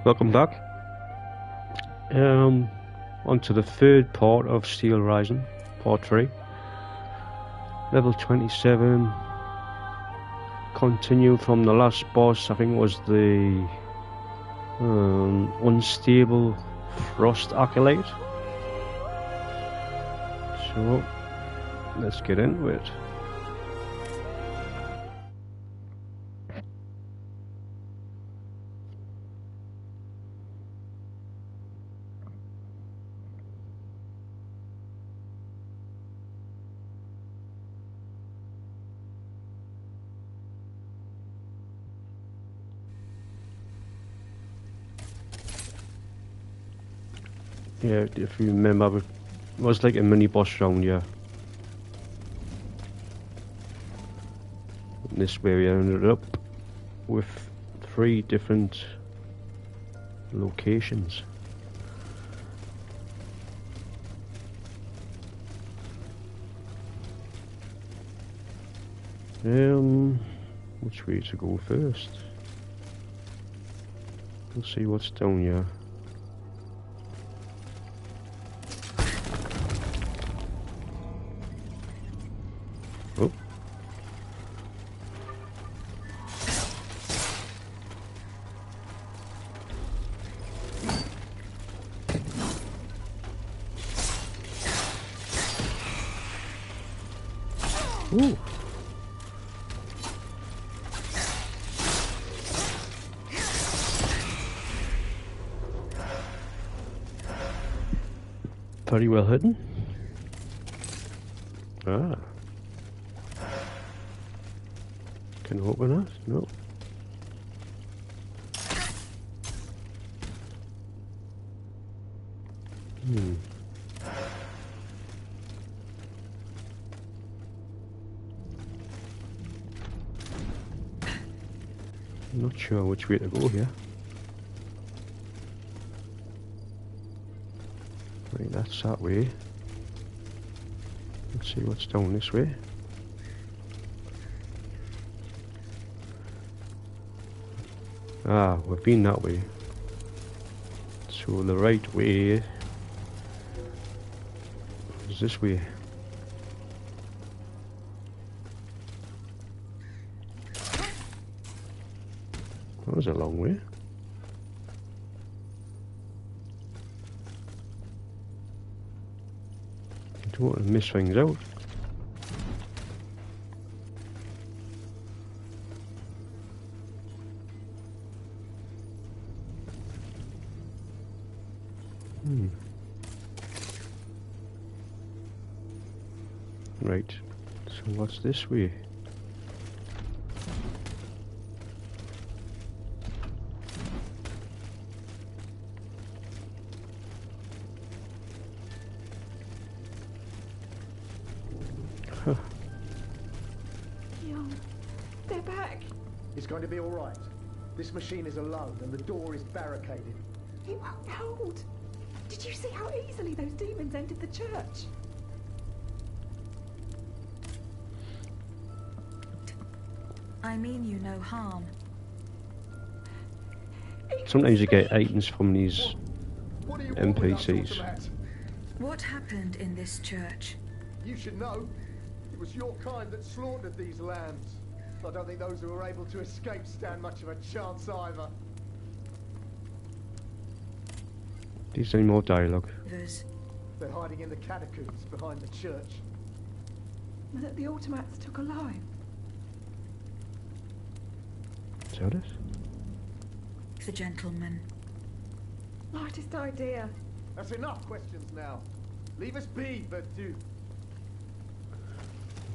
welcome back. On to the third part of Steel Rising, part 3. Level 27. Continue from the last boss, I think it was the Unstable Frost ACOLYTE. So, let's get into it. Yeah, if you remember, it was like a mini boss round here. And this way we ended up with 3 different locations. Which way to go first? We'll see what's down here. Oh. Ooh. Very well hidden. Ah. Can I open that? No. I'm not sure which way to go here. Right, that's that way. Let's see what's down this way. Ah, we've been that way. So the right way is this way. That was a long way. I don't want to miss things out. Right, so what's this way? Huh. Young, they're back. It's going to be all right. This machine is alone and the door is barricaded. It won't hold. Did you see how easily those demons entered the church? I mean you no harm. Sometimes you get items from these What are you NPCs. What happened in this church? You should know. It was your kind that slaughtered these lambs. I don't think those who were able to escape stand much of a chance either. Is there any more dialogue? They're hiding in the catacombs behind the church. That the automats took alive. Is that it? The gentleman. Lightest idea. That's enough questions now. Leave us be, Vertu.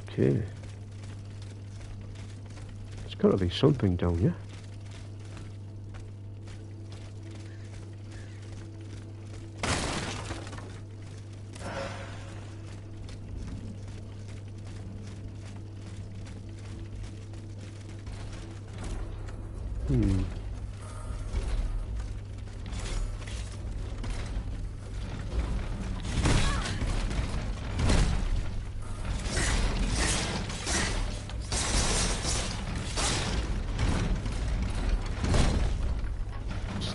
Okay. There's got to be something down here.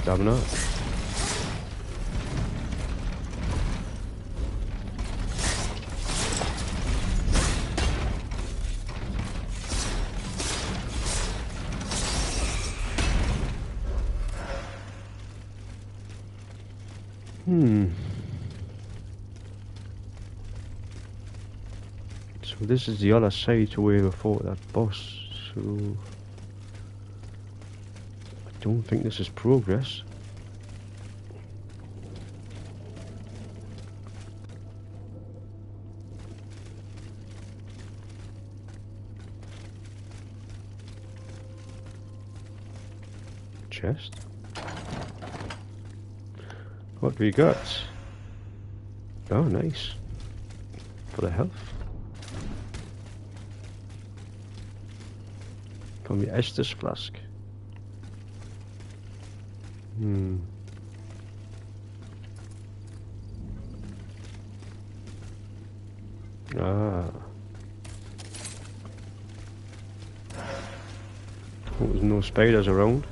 stamina. So this is the other side to where we fought that boss, so I don't think this is progress. Chest. What do we got? Oh, nice. For the health. From the Estus flask. Ah. Oh, there's no spiders around.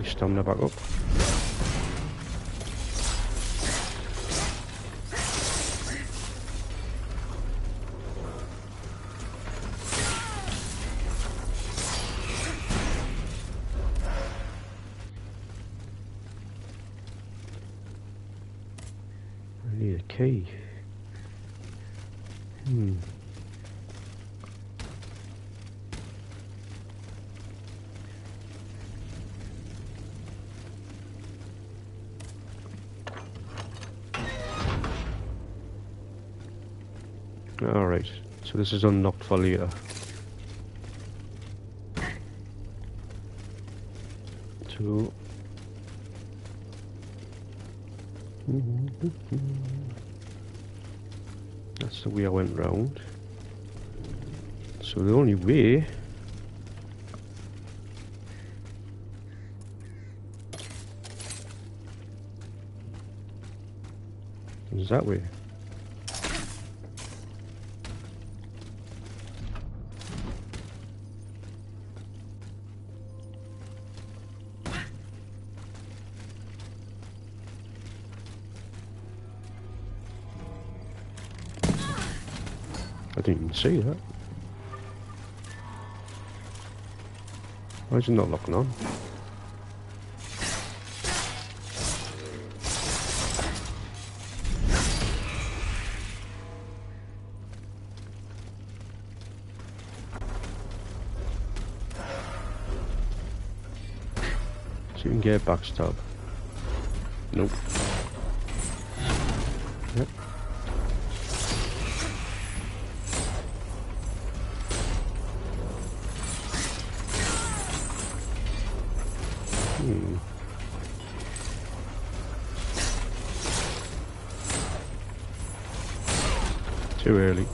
Stamina back up. I need a key. Alright, so this is unlocked for later. So... that's the way I went round. So the only way... is that way. I didn't even see that. Why is it not locking on? So you can get a backstab. Nope. Yep. Too early.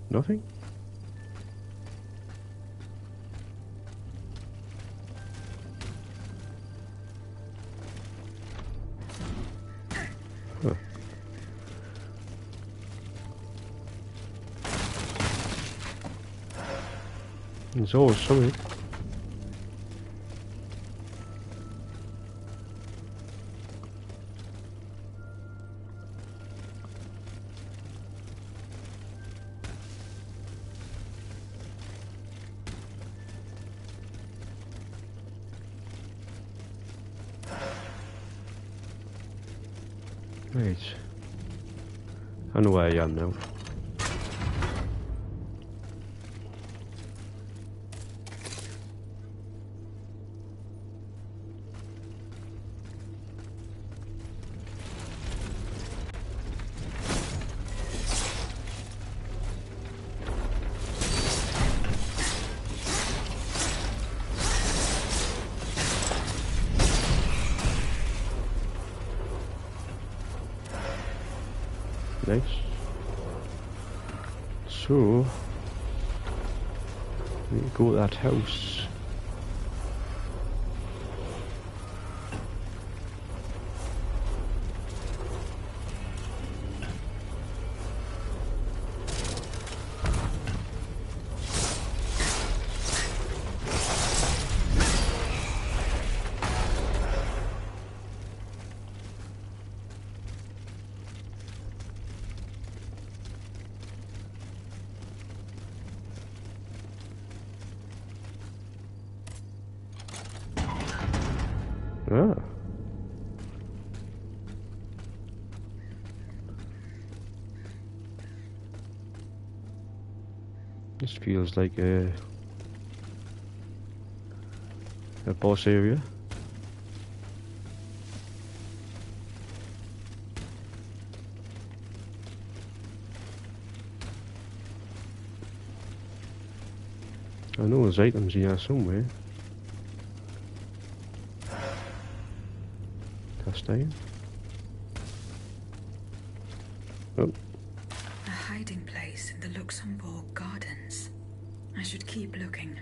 Nothing? Huh. There's always something. Right. I know where I am now. Nice. So, we need to go to that house. Ah. This feels like a boss area. I know there's items here somewhere. Cast iron. Oh. A hiding place in the Luxembourg Gardens. I should keep looking.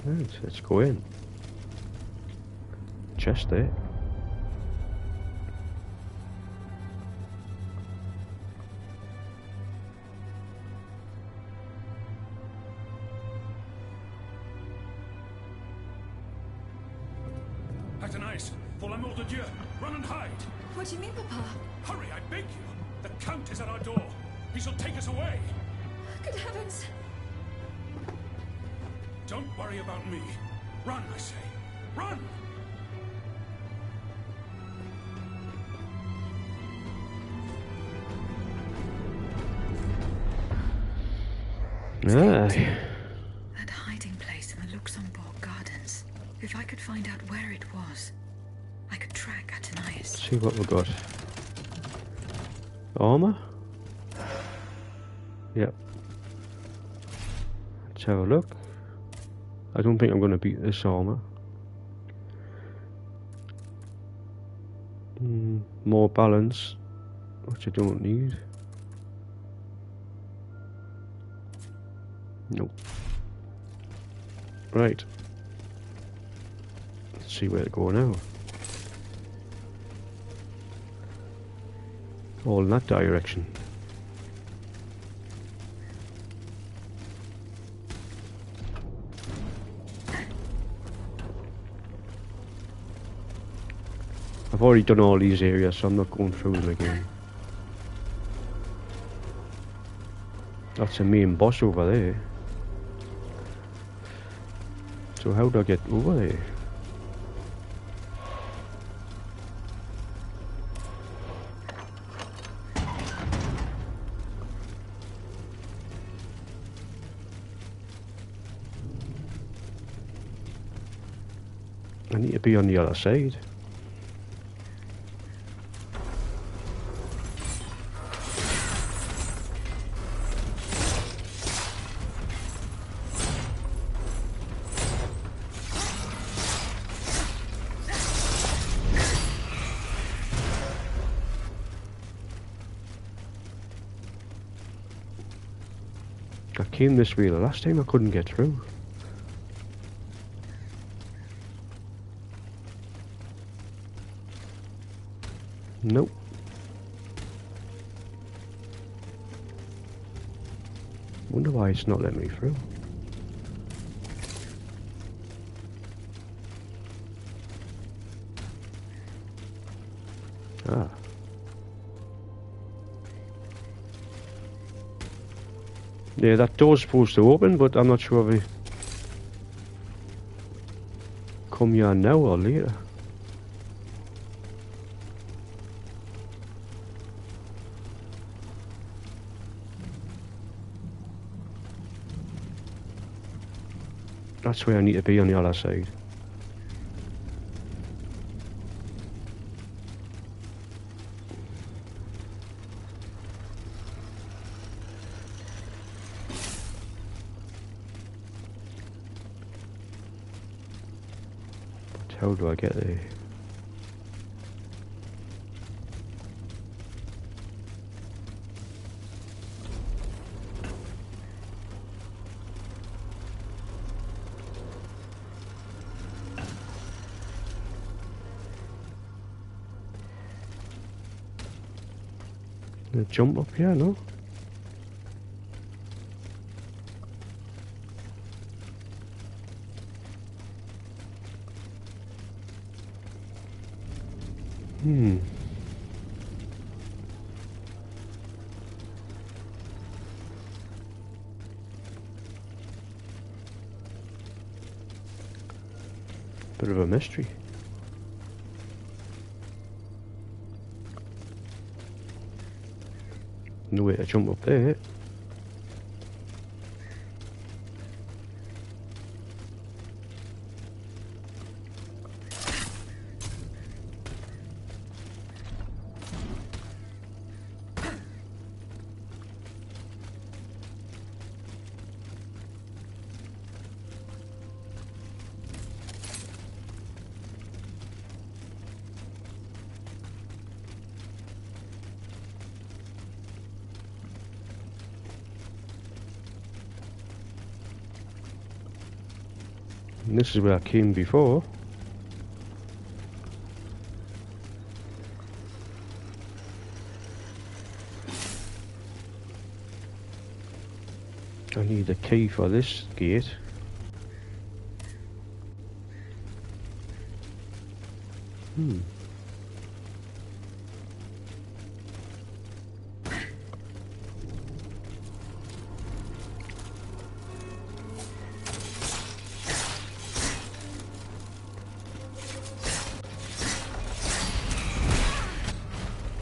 Right, let's go in. Chest there. Athénaïs, pour l'amour de Dieu, run and hide! What do you mean, Papa? Hurry, I beg you! The Count is at our door. He shall take us away. Good heavens! Don't worry about me. Run, I say. Run! Aye. That hiding place in the Luxembourg Gardens. If I could find out where it was, I could track Athénaïs. See what we got. Armor? Yep. Let's have a look. I don't think I'm going to beat this armor. More balance, which I don't need. Nope. Right. Let's see where to go now. All in that direction. I've already done all these areas, so I'm not going through them again. That's the main boss over there. So how do I get over there? I need to be on the other side. I came this way the last time, I couldn't get through. Nope. Wonder why it's not letting me through. Ah. Yeah, that door's supposed to open, but I'm not sure if I come here now or later. That's where I need to be on the other side. How do I get there? Gonna jump up here, no? Bit of a mystery. No way to jump up there. And this is where I came before. I need a key for this gate.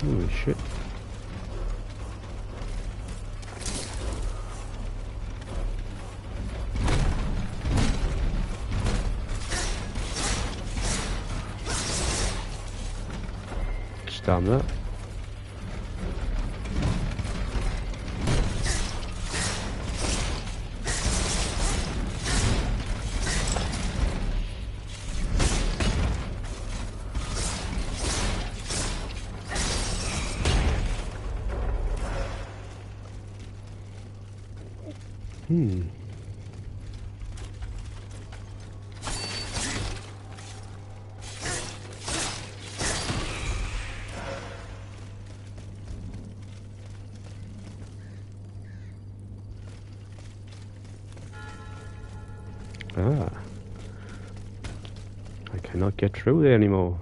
Holy shit. Damn that. Ah. I cannot get through there anymore.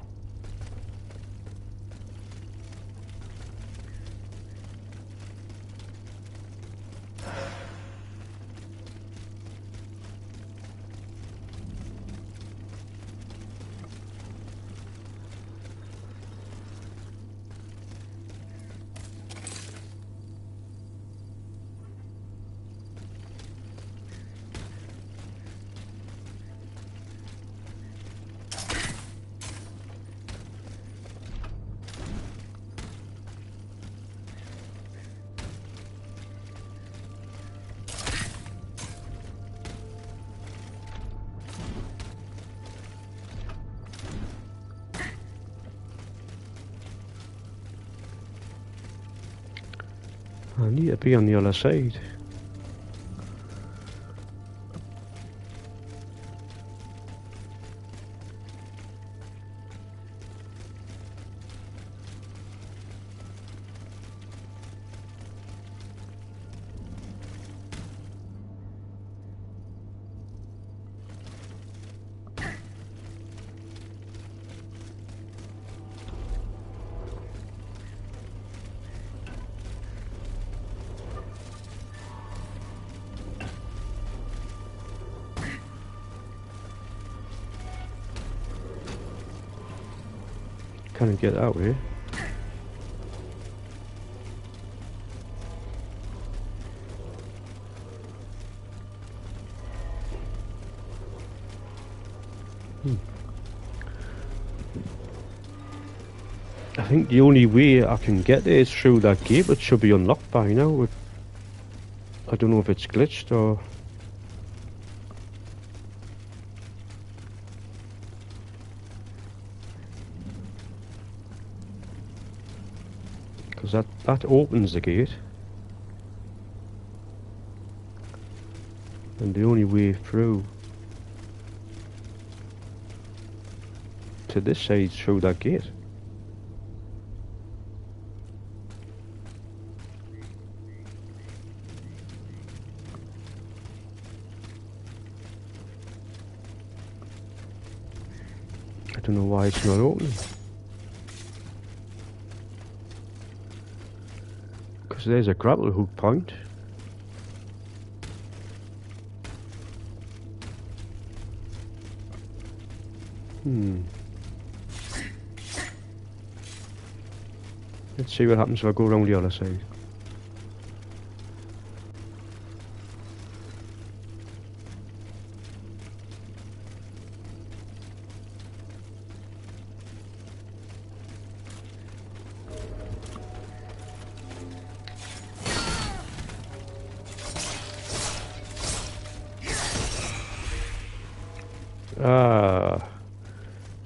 I need to be on the other side. Can't get out here. I think the only way I can get there is through that gate. It should be unlocked by now. I don't know if it's glitched or... Because that opens the gate. And the only way through to this side is through that gate. I don't know why it's not opening. Because there's a grapple hook point. Let's see what happens if I go around the other side.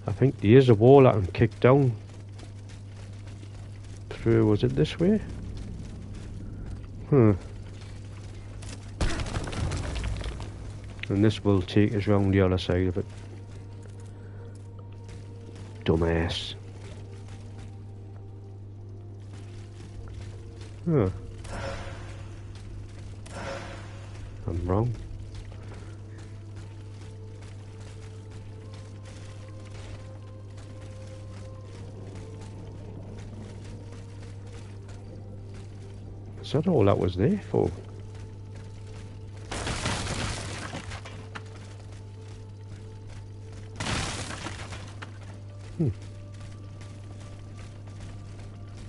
I think there is a wall I can kick down through. Was it this way? And this will take us round the other side of it. Dumbass. I'm wrong. Is that all that was there for?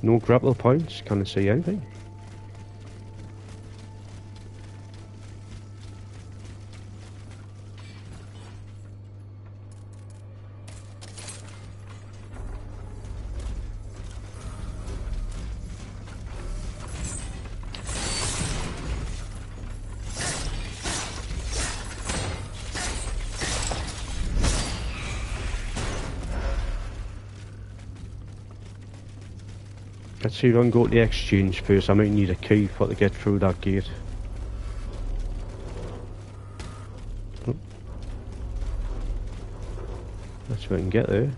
No grapple points, can't see anything. Let's see if I can go to the exchange first. I might need a key for to get through that gate. Oh. Let's see if I can get there.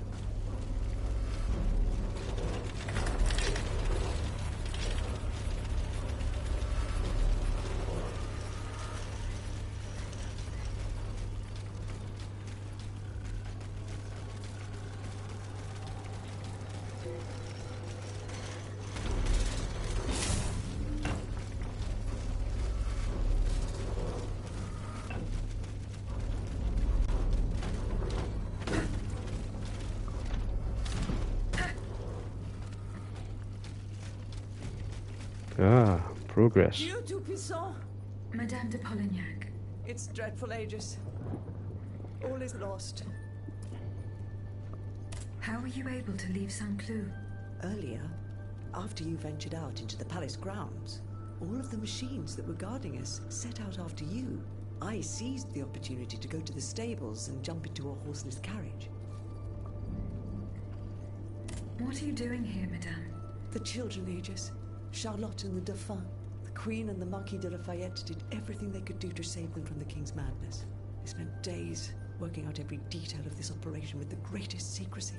Progress. You too, Puissant. Madame de Polignac. It's dreadful, Aegis. All is lost. How were you able to leave Saint Cloud? Earlier, after you ventured out into the palace grounds, all of the machines that were guarding us set out after you. I seized the opportunity to go to the stables and jump into a horseless carriage. What are you doing here, Madame? The children, Aegis. Charlotte and the Dauphin. The Queen and the Marquis de Lafayette did everything they could do to save them from the King's madness. They spent days working out every detail of this operation with the greatest secrecy.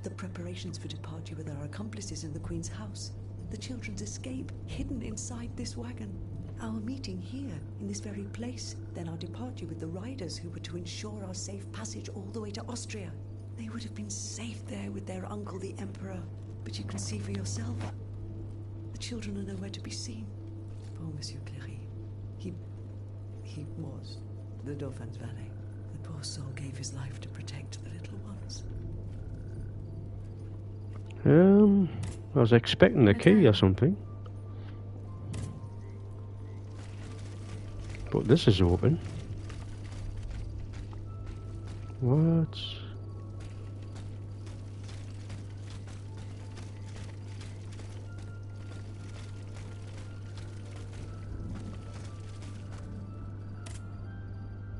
The preparations for departure with our accomplices in the Queen's house. The children's escape, hidden inside this wagon. Our meeting here, in this very place. Then our departure with the riders who were to ensure our safe passage all the way to Austria. They would have been safe there with their uncle, the Emperor. But you can see for yourself. The children are nowhere to be seen. Poor Monsieur Cléry. He was the Dauphin's valet. The poor soul gave his life to protect the little ones. I was expecting a key or something. But this is open. What?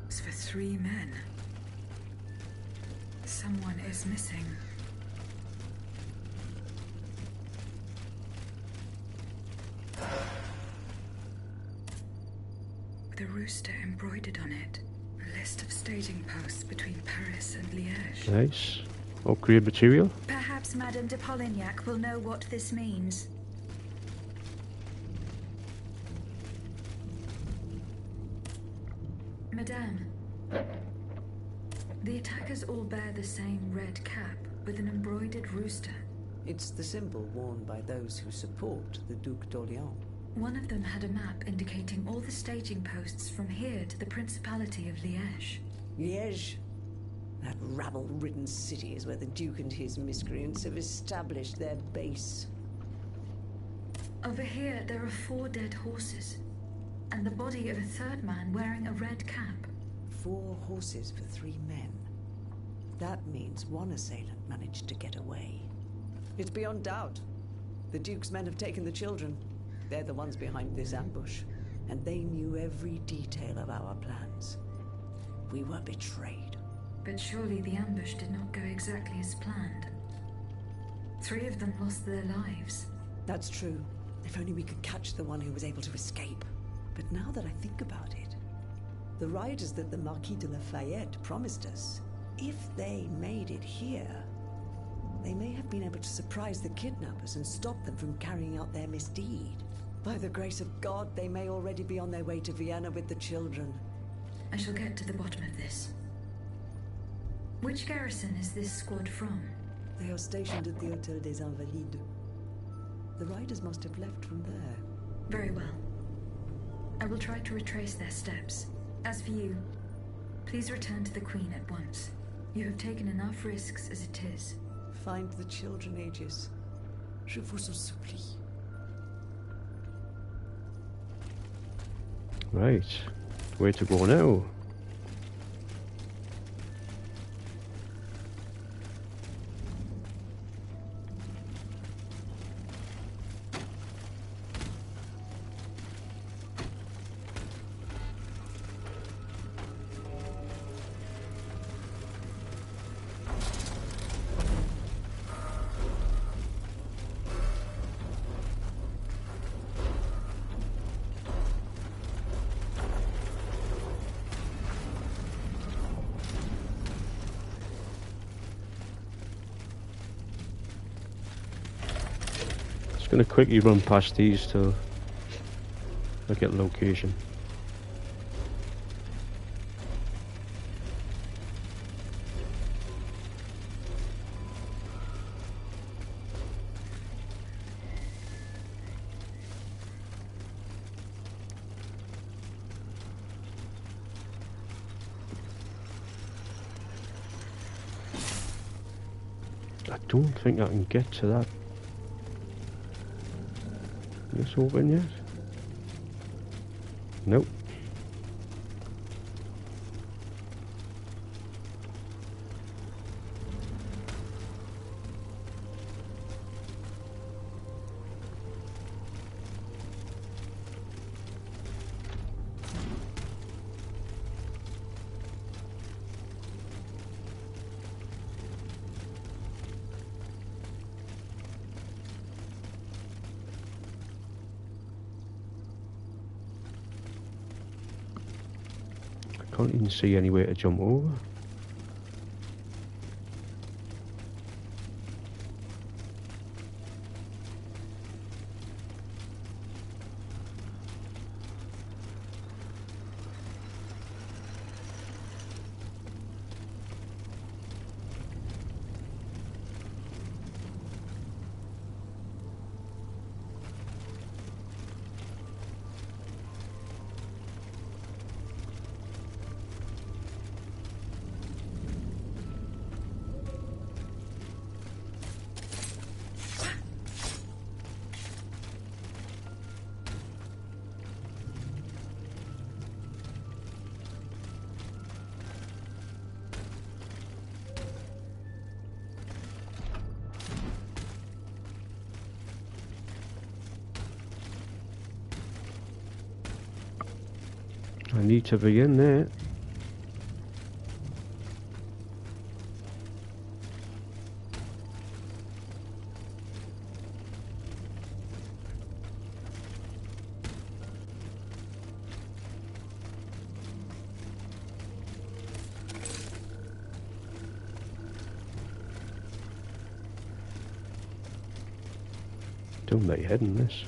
It's for 3 men. Someone is missing. a rooster embroidered on it. A list of staging posts between Paris and Liège. Nice. Upgrade material. Perhaps Madame de Polignac will know what this means. Madame, the attackers all bear the same red cap with an embroidered rooster. It's the symbol worn by those who support the Duc d'Orléans. One of them had a map indicating all the staging posts from here to the Principality of Liège. Liège? That rabble-ridden city is where the Duke and his miscreants have established their base. Over here, there are 4 dead horses, and the body of a third man wearing a red cap. 4 horses for 3 men. That means one assailant managed to get away. It's beyond doubt. The Duke's men have taken the children. They're the ones behind this ambush, and they knew every detail of our plans. We were betrayed. But surely the ambush did not go exactly as planned. 3 of them lost their lives. That's true. If only we could catch the one who was able to escape. But now that I think about it, the riders that the Marquis de Lafayette promised us, if they made it here, they may have been able to surprise the kidnappers and stop them from carrying out their misdeed. By the grace of God, they may already be on their way to Vienna with the children. I shall get to the bottom of this. Which garrison is this squad from? They are stationed at the Hôtel des Invalides. The riders must have left from there. Very well. I will try to retrace their steps. As for you, please return to the Queen at once. You have taken enough risks as it is. Find the children, Aegis. Je vous en supplie. Right. Where to go now? Gonna quickly run past these till I get location. I don't think I can get to that. This open yet? Nope. Can't even see anywhere to jump over. I need to be in there. Doing my head in this.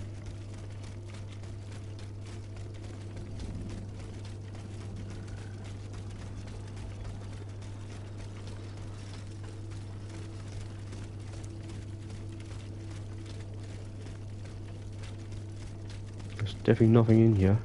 There's definitely nothing in here.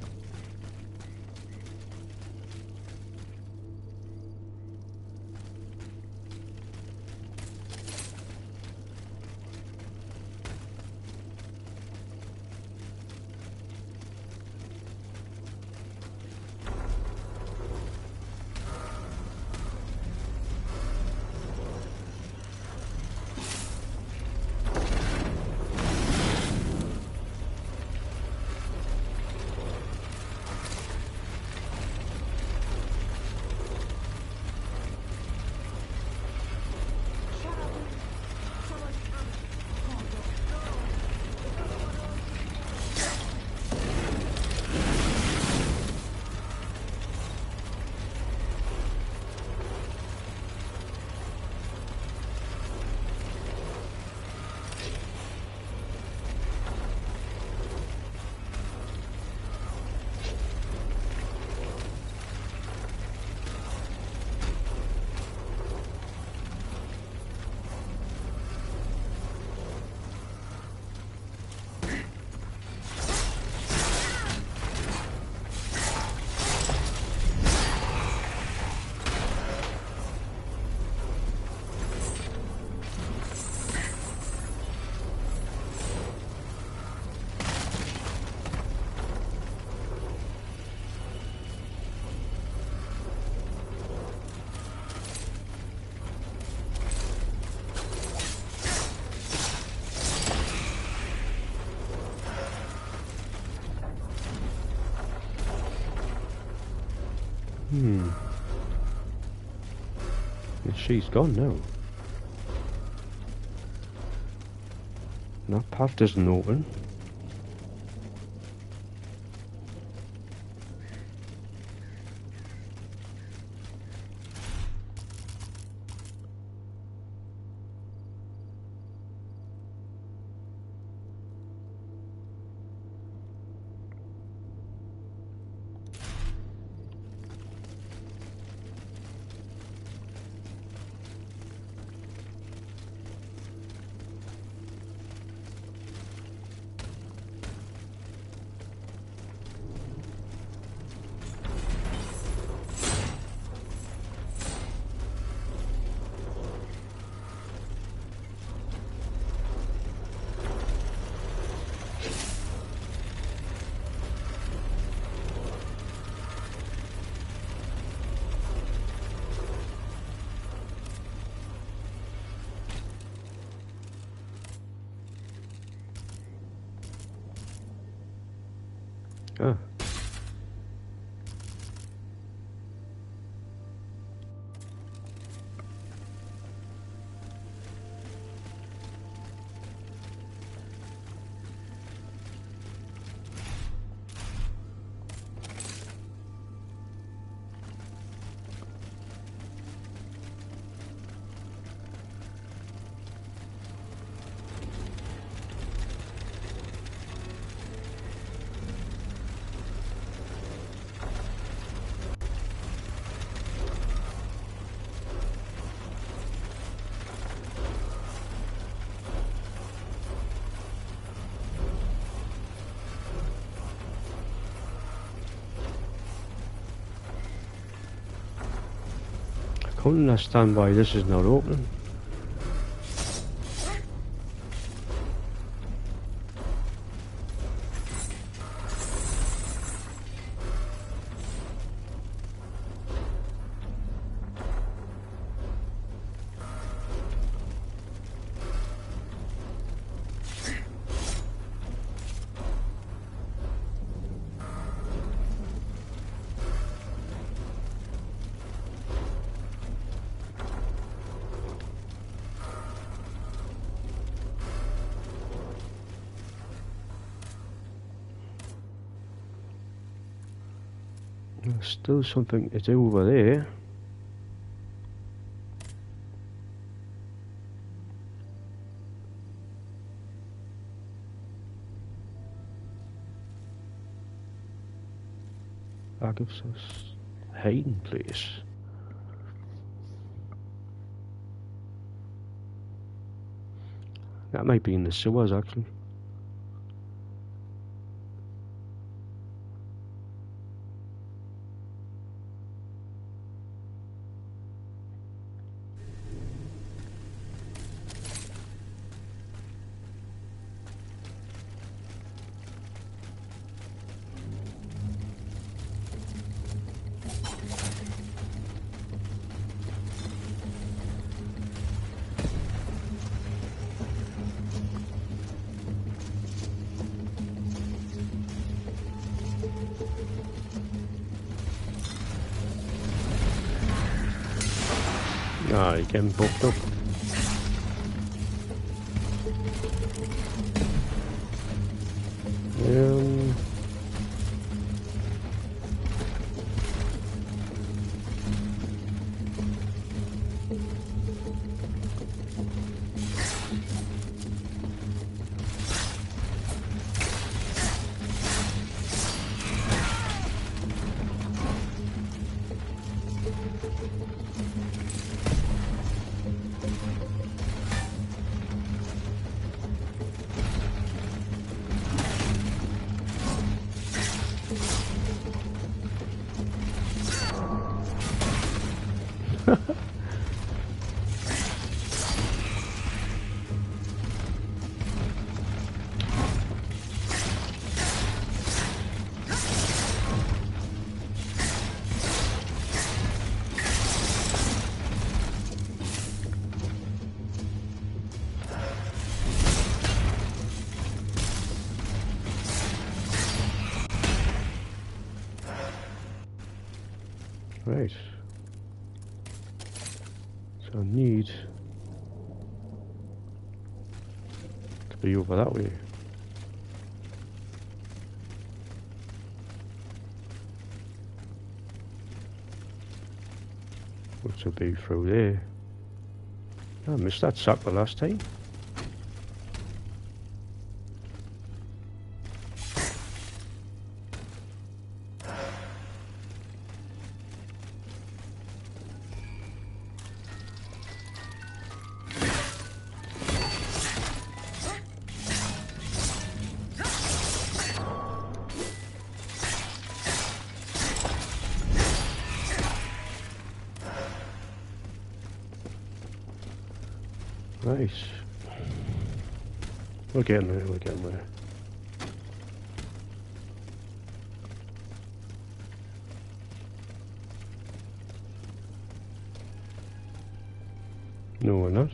And she's gone now. And that path doesn't open. Ah. I can't understand why this is not opening. There's still something to do over there. Agatha's hiding place. That might be in the sewers, actually. Ah, you're getting buffed up. Right. So I need to be over that way. Which will be through there. I missed that sucker the last time. Nice. We're getting there, we're getting there. No, we're not.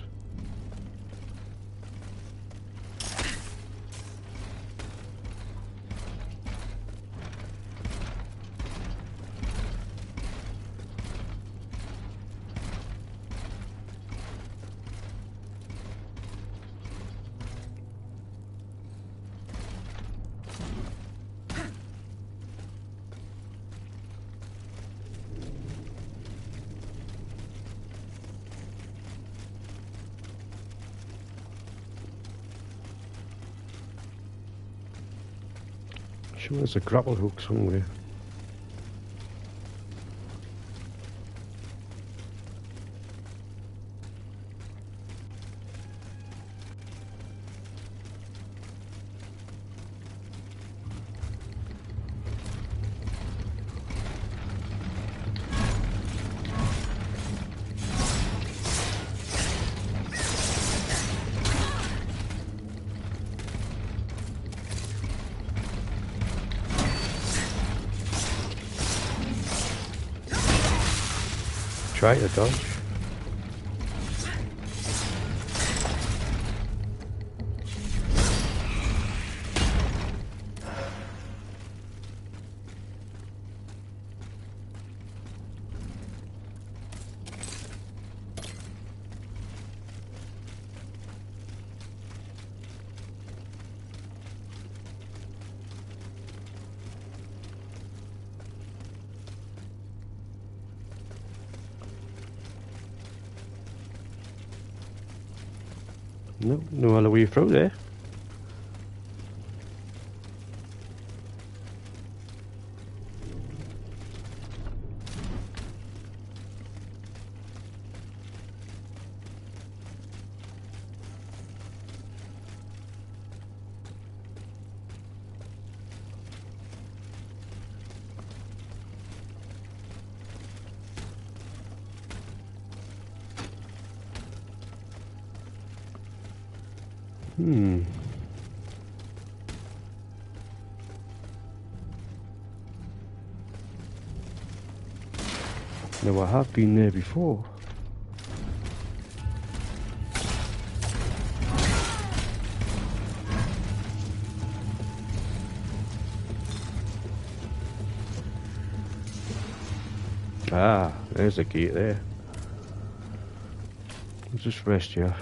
Sure, there's a grapple hook somewhere. Try to dodge. No, no other way through there. Hmm. Now I have been there before. Ah, there's the gate there. I'll just rest here.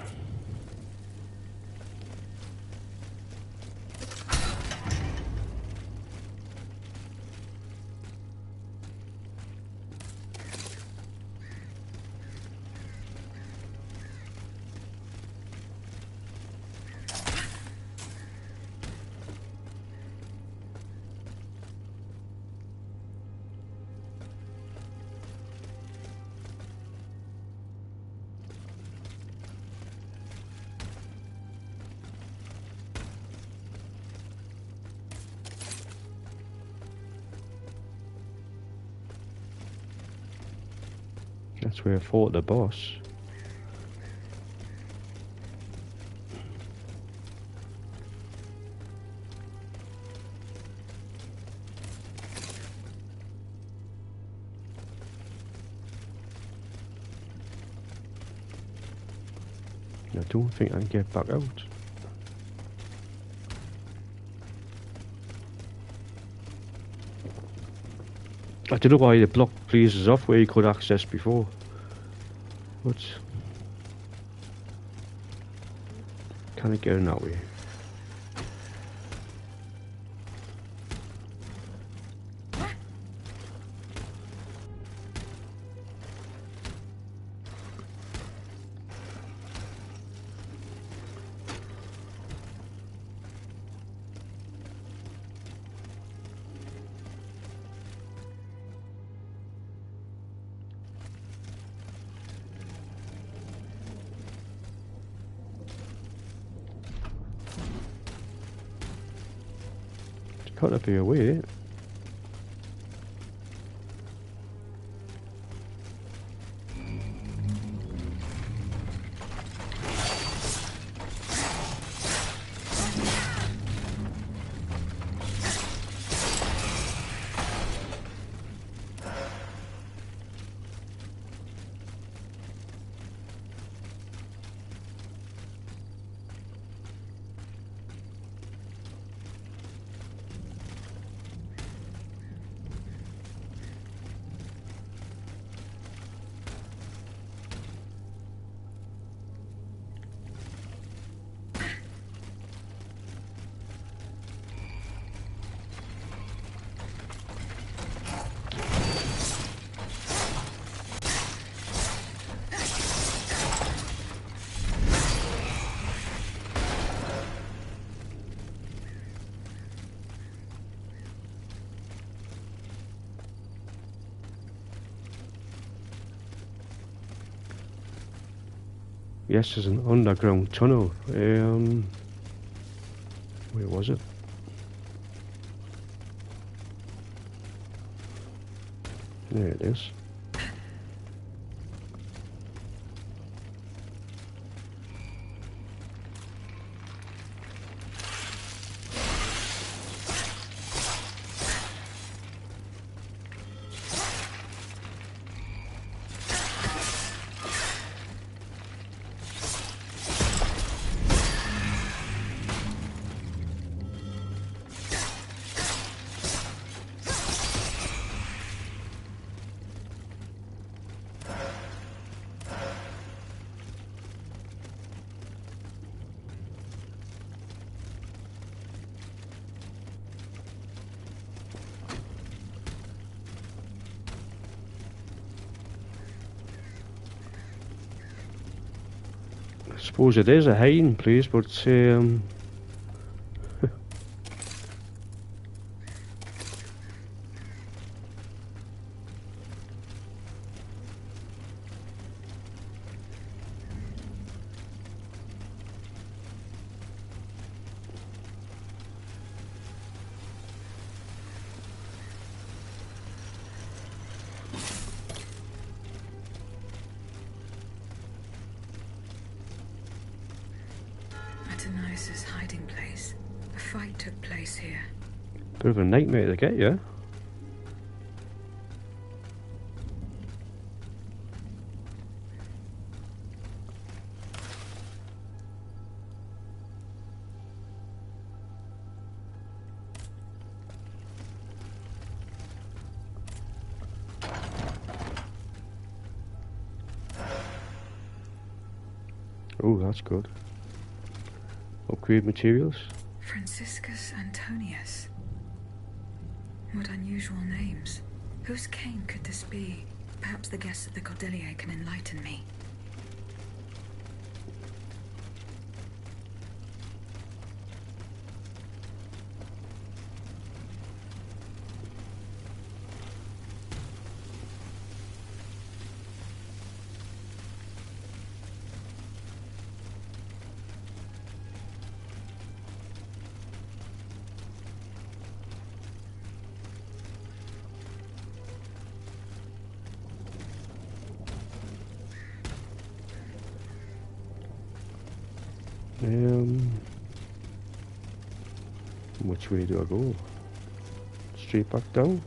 That's where I fought the boss. I don't think I can get back out. I don't know why the block places off where you could access before. But can I get in that way? Gotta be a way. Yes, there's an underground tunnel. Where was it? There it is. I suppose it is a hiding place, but I don't know. Artemis's hiding place. A fight took place here. Bit of a nightmare to get, yeah? Oh, that's good. Upgrade materials. Franciscus Antonius. What unusual names. Whose cane could this be? Perhaps the guests at the Cordelier can enlighten me. Which way do I go? Straight back down?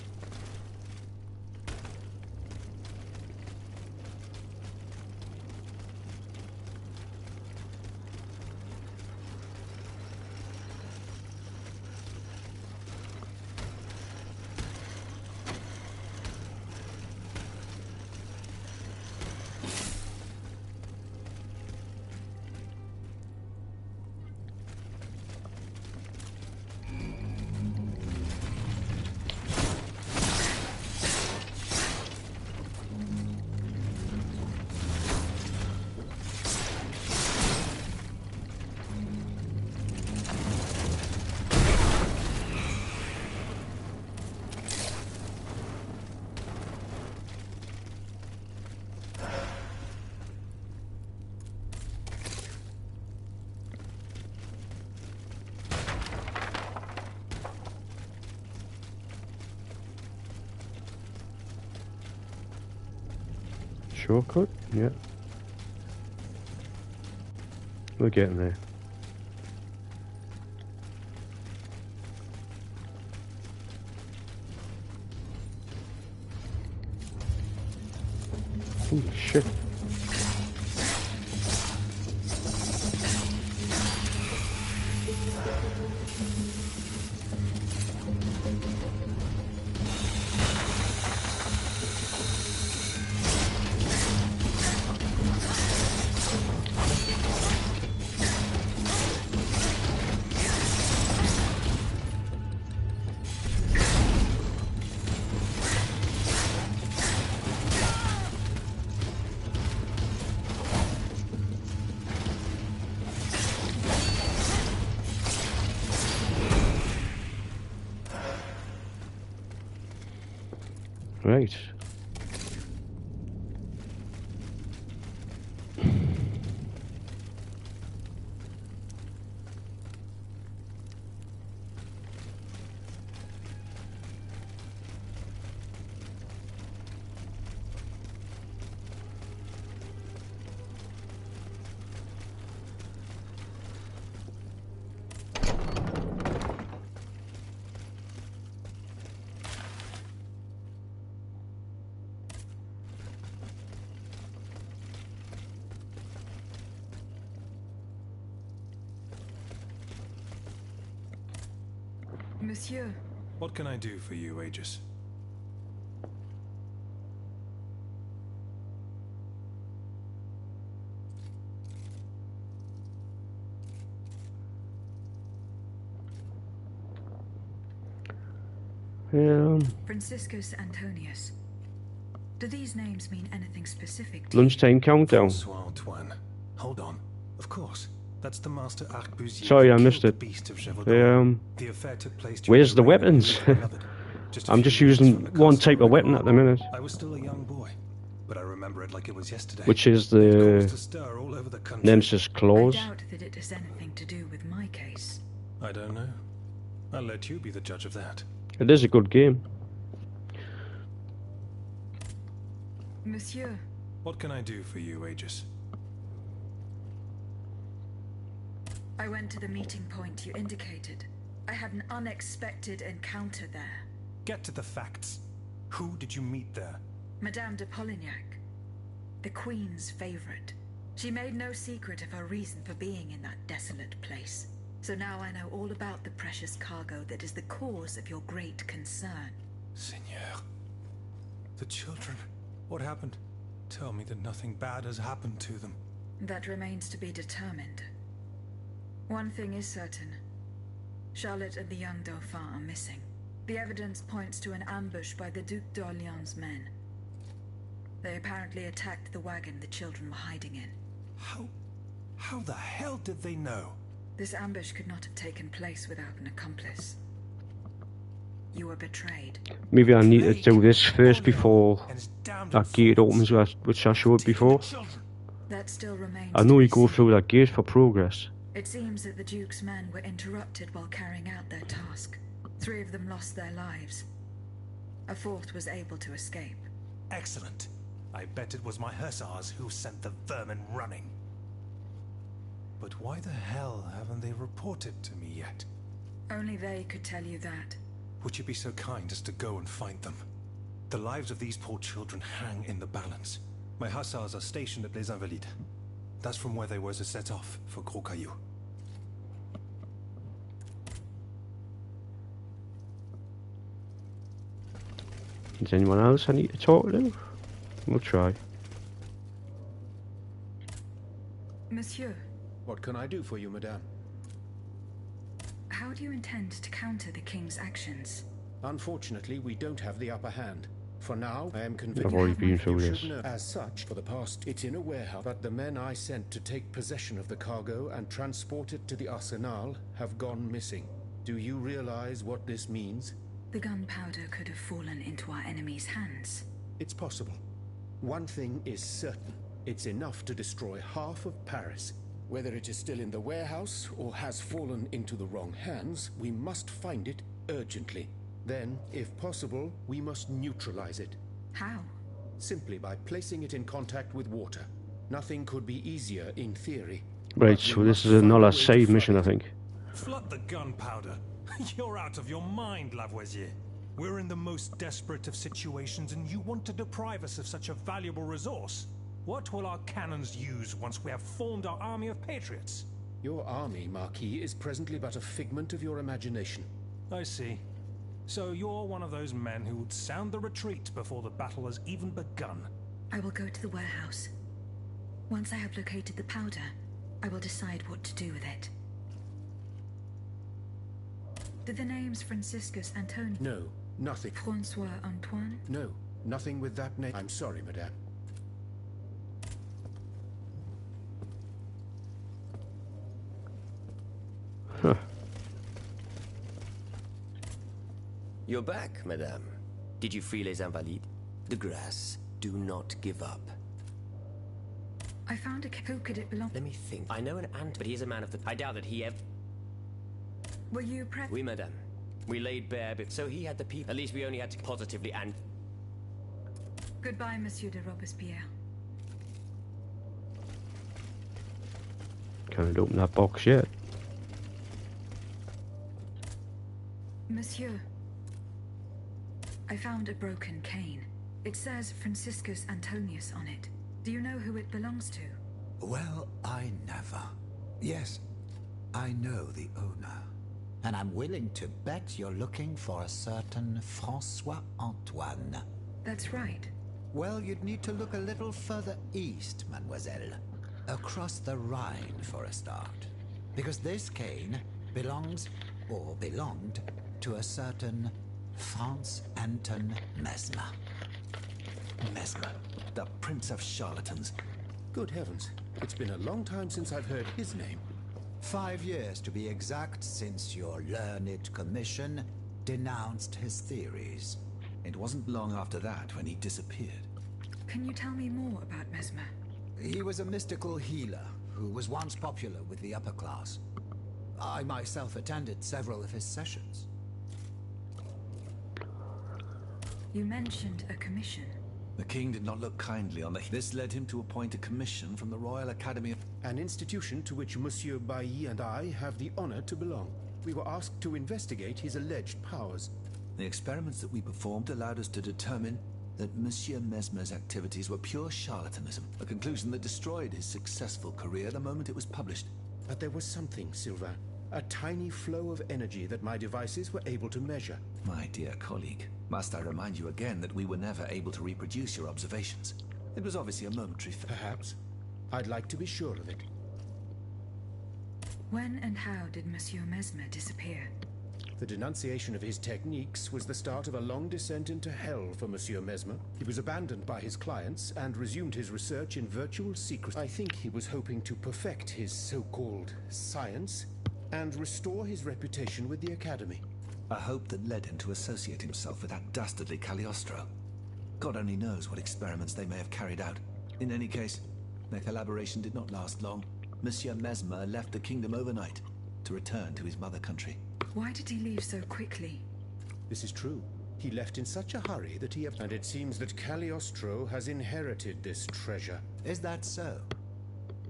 Shortcut? Yeah. We're getting there. Holy shit. Right. Monsieur. What can I do for you, Aegis? Franciscus Antonius. Do these names mean anything specific to Lunchtime countdown. François Antoine. Hold on. Of course. That's the master arquebusier. Sorry, who I killed missed the it. beast of Gévaudan. The affair took place during Where's the reign of weapons? Louis XI, I'm just using one type of weapon at the minute. I was still a young boy, but I remember it like it was yesterday. Which is It the caused a stir all over the country. Nemesis claws. I doubt that it has anything to do with my case. I don't know. I'll let you be the judge of that. It is a good game. Monsieur. What can I do for you, Aegis? I went to the meeting point you indicated. I had an unexpected encounter there. Get to the facts. Who did you meet there? Madame de Polignac, the Queen's favorite. She made no secret of her reason for being in that desolate place. So now I know all about the precious cargo that is the cause of your great concern. Seigneur. The children. What happened? Tell me that nothing bad has happened to them. That remains to be determined. One thing is certain. Charlotte and the young Dauphin are missing. The evidence points to an ambush by the Duc d'Orléans' men. They apparently attacked the wagon the children were hiding in. How the hell did they know? This ambush could not have taken place without an accomplice. You were betrayed. Maybe I need to do this first before that gate opens, which I showed before. That still remains. I know you go through that gate for progress. It seems that the Duke's men were interrupted while carrying out their task. 3 of them lost their lives. A 4th was able to escape. Excellent. I bet it was my hussars who sent the vermin running. But why the hell haven't they reported to me yet? Only they could tell you that. Would you be so kind as to go and find them? The lives of these poor children hang in the balance. My hussars are stationed at Les Invalides. That's from where they were to set off for Gros Caillou. Is anyone else I need to talk to? We'll try. Monsieur, What can I do for you, madame? how do you intend to counter the King's actions? Unfortunately, we don't have the upper hand. For now, I am I've convinced already been through you this. should know. As such, for the past, it's in a warehouse. But the men I sent to take possession of the cargo and transport it to the arsenal have gone missing. Do you realize what this means? The gunpowder could have fallen into our enemy's hands. It's possible. One thing is certain. It's enough to destroy half of Paris. Whether it is still in the warehouse or has fallen into the wrong hands, we must find it urgently. Then, if possible, we must neutralize it. How? Simply by placing it in contact with water. Nothing could be easier in theory. Right, But so we this must is find a another way to side fight mission, I it. think. Flood the gunpowder. You're out of your mind, Lavoisier. We're in the most desperate of situations and you want to deprive us of such a valuable resource? What will our cannons use once we have formed our army of patriots? Your army, Marquis, is presently but a figment of your imagination. I see. So you're one of those men who would sound the retreat before the battle has even begun. I will go to the warehouse. Once I have located the powder, I will decide what to do with it. Do the names Franciscus Antoni, No, nothing. Francois Antoine? No, nothing with that name. I'm sorry, madame. Huh. You're back, madame. Did you free Les Invalides? De grâce, do not give up. I found a... Who could it belong? Let me think. I know an ant, but he is a man of the... I doubt that he ever... Were you present? Oui, madame. We laid bare bit, so he had the people. At least we only had to positively and... Goodbye, Monsieur de Robespierre. Can't open that box yet. Monsieur, I found a broken cane. It says Franciscus Antonius on it. Do you know who it belongs to? Well, I never. Yes, I know the owner. And I'm willing to bet you're looking for a certain Francois Antoine. That's right. Well, you'd need to look a little further east, mademoiselle. Across the Rhine for a start. Because this cane belongs, or belonged, to a certain Franz Anton Mesmer. Mesmer, the prince of charlatans. Good heavens. It's been a long time since I've heard his name. 5 years to be exact since your learned commission denounced his theories. It wasn't long after that when he disappeared. Can you tell me more about Mesmer? He was a mystical healer who was once popular with the upper class. I myself attended several of his sessions. You mentioned a commission. The king did not look kindly on the... This led him to appoint a commission from the Royal Academy of... An institution to which Monsieur Bailly and I have the honor to belong. We were asked to investigate his alleged powers. The experiments that we performed allowed us to determine that Monsieur Mesmer's activities were pure charlatanism, a conclusion that destroyed his successful career the moment it was published. But there was something, Sylvain. A tiny flow of energy that my devices were able to measure. My dear colleague, must I remind you again that we were never able to reproduce your observations? It was obviously a momentary Perhaps. I'd like to be sure of it. When and how did Monsieur Mesmer disappear? The denunciation of his techniques was the start of a long descent into hell for Monsieur Mesmer. He was abandoned by his clients and resumed his research in virtual secrecy. I think he was hoping to perfect his so-called science and restore his reputation with the Academy. A hope that led him to associate himself with that dastardly Cagliostro. God only knows what experiments they may have carried out. In any case, their collaboration did not last long. Monsieur Mesmer left the kingdom overnight to return to his mother country. Why did he leave so quickly? This is true. He left in such a hurry that he... And it seems that Cagliostro has inherited this treasure. Is that so?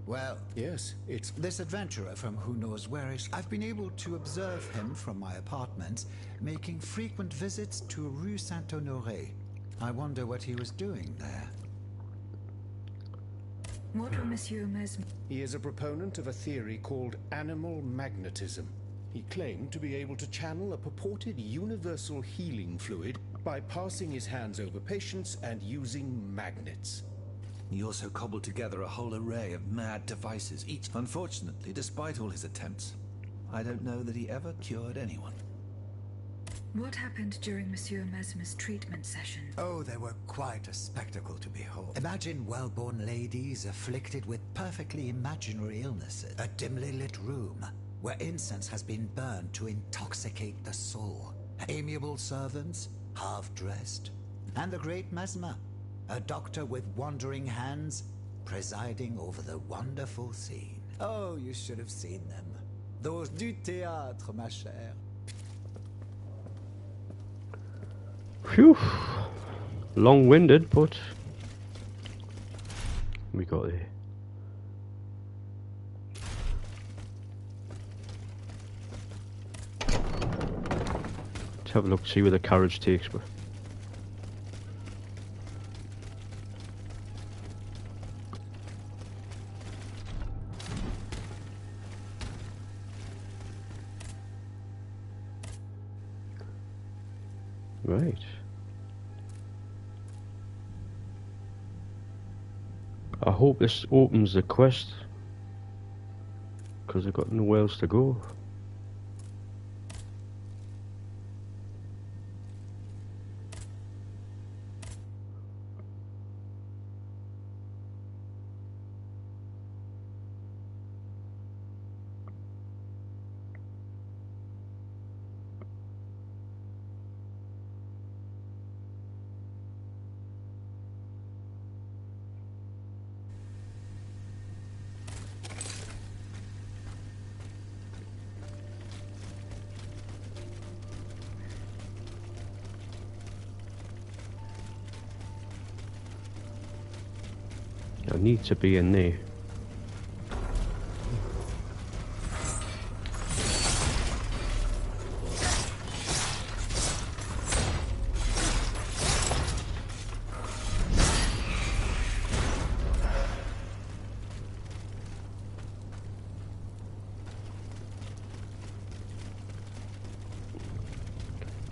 Well... Yes, it's... This adventurer from who knows where is... I've been able to observe him from my apartments, making frequent visits to Rue Saint-Honoré. I wonder what he was doing there. What were Monsieur Mesmer? He is a proponent of a theory called animal magnetism. He claimed to be able to channel a purported universal healing fluid by passing his hands over patients and using magnets. He also cobbled together a whole array of mad devices, each... Unfortunately, despite all his attempts, I don't know that he ever cured anyone. What happened during Monsieur Mesmer's treatment session? Oh, they were quite a spectacle to behold. Imagine well-born ladies afflicted with perfectly imaginary illnesses. A dimly lit room where incense has been burned to intoxicate the soul. Amiable servants, half-dressed. And the great Mesmer, a doctor with wandering hands, presiding over the wonderful scene. Oh, you should have seen them. Those du théâtre, ma chère. Phew. Long-winded, but we got there. Let's have a look, see where the carriage takes me. Right. I hope this opens the quest, because I've got nowhere else to go. I need to be in there.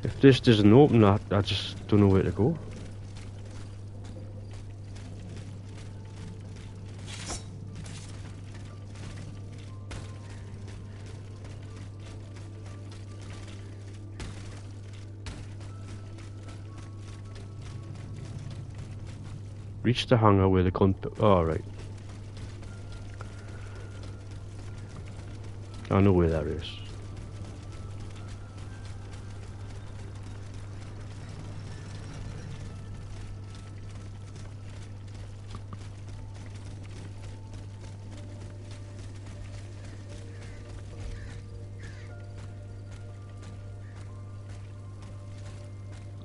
If this doesn't open, I just don't know where to go. Reach the hangar where the oh, right. I know where that is.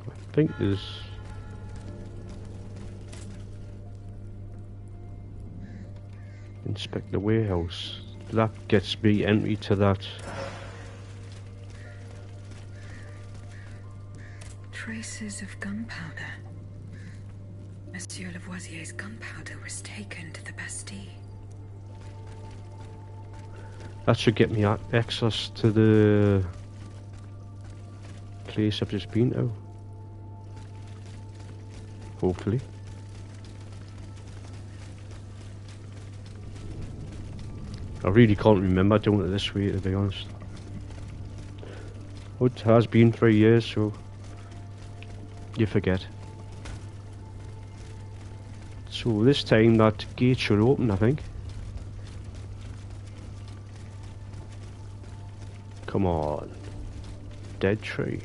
I think there's... Inspect the warehouse. That gets me entry to that. Traces of gunpowder. Monsieur Lavoisier's gunpowder was taken to the Bastille. That should get me access to the place I've just been to. Hopefully. I really can't remember doing it this way, to be honest. It has been 3 years, so you forget. So this time that gate should open, I think. Come on. Dead tree.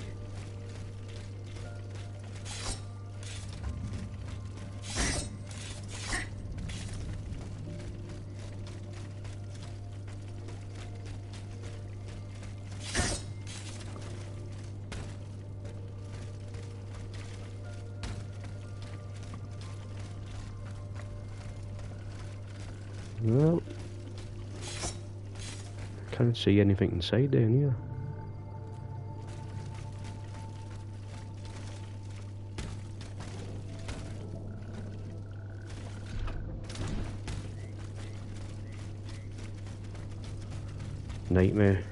Well, can't see anything inside there neither. Nightmare.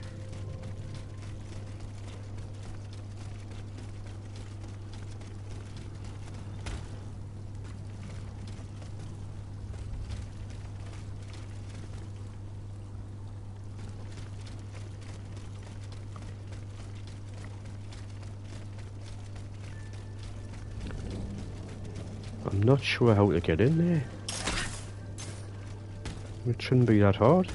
I'm not sure how to get in there. It shouldn't be that hard.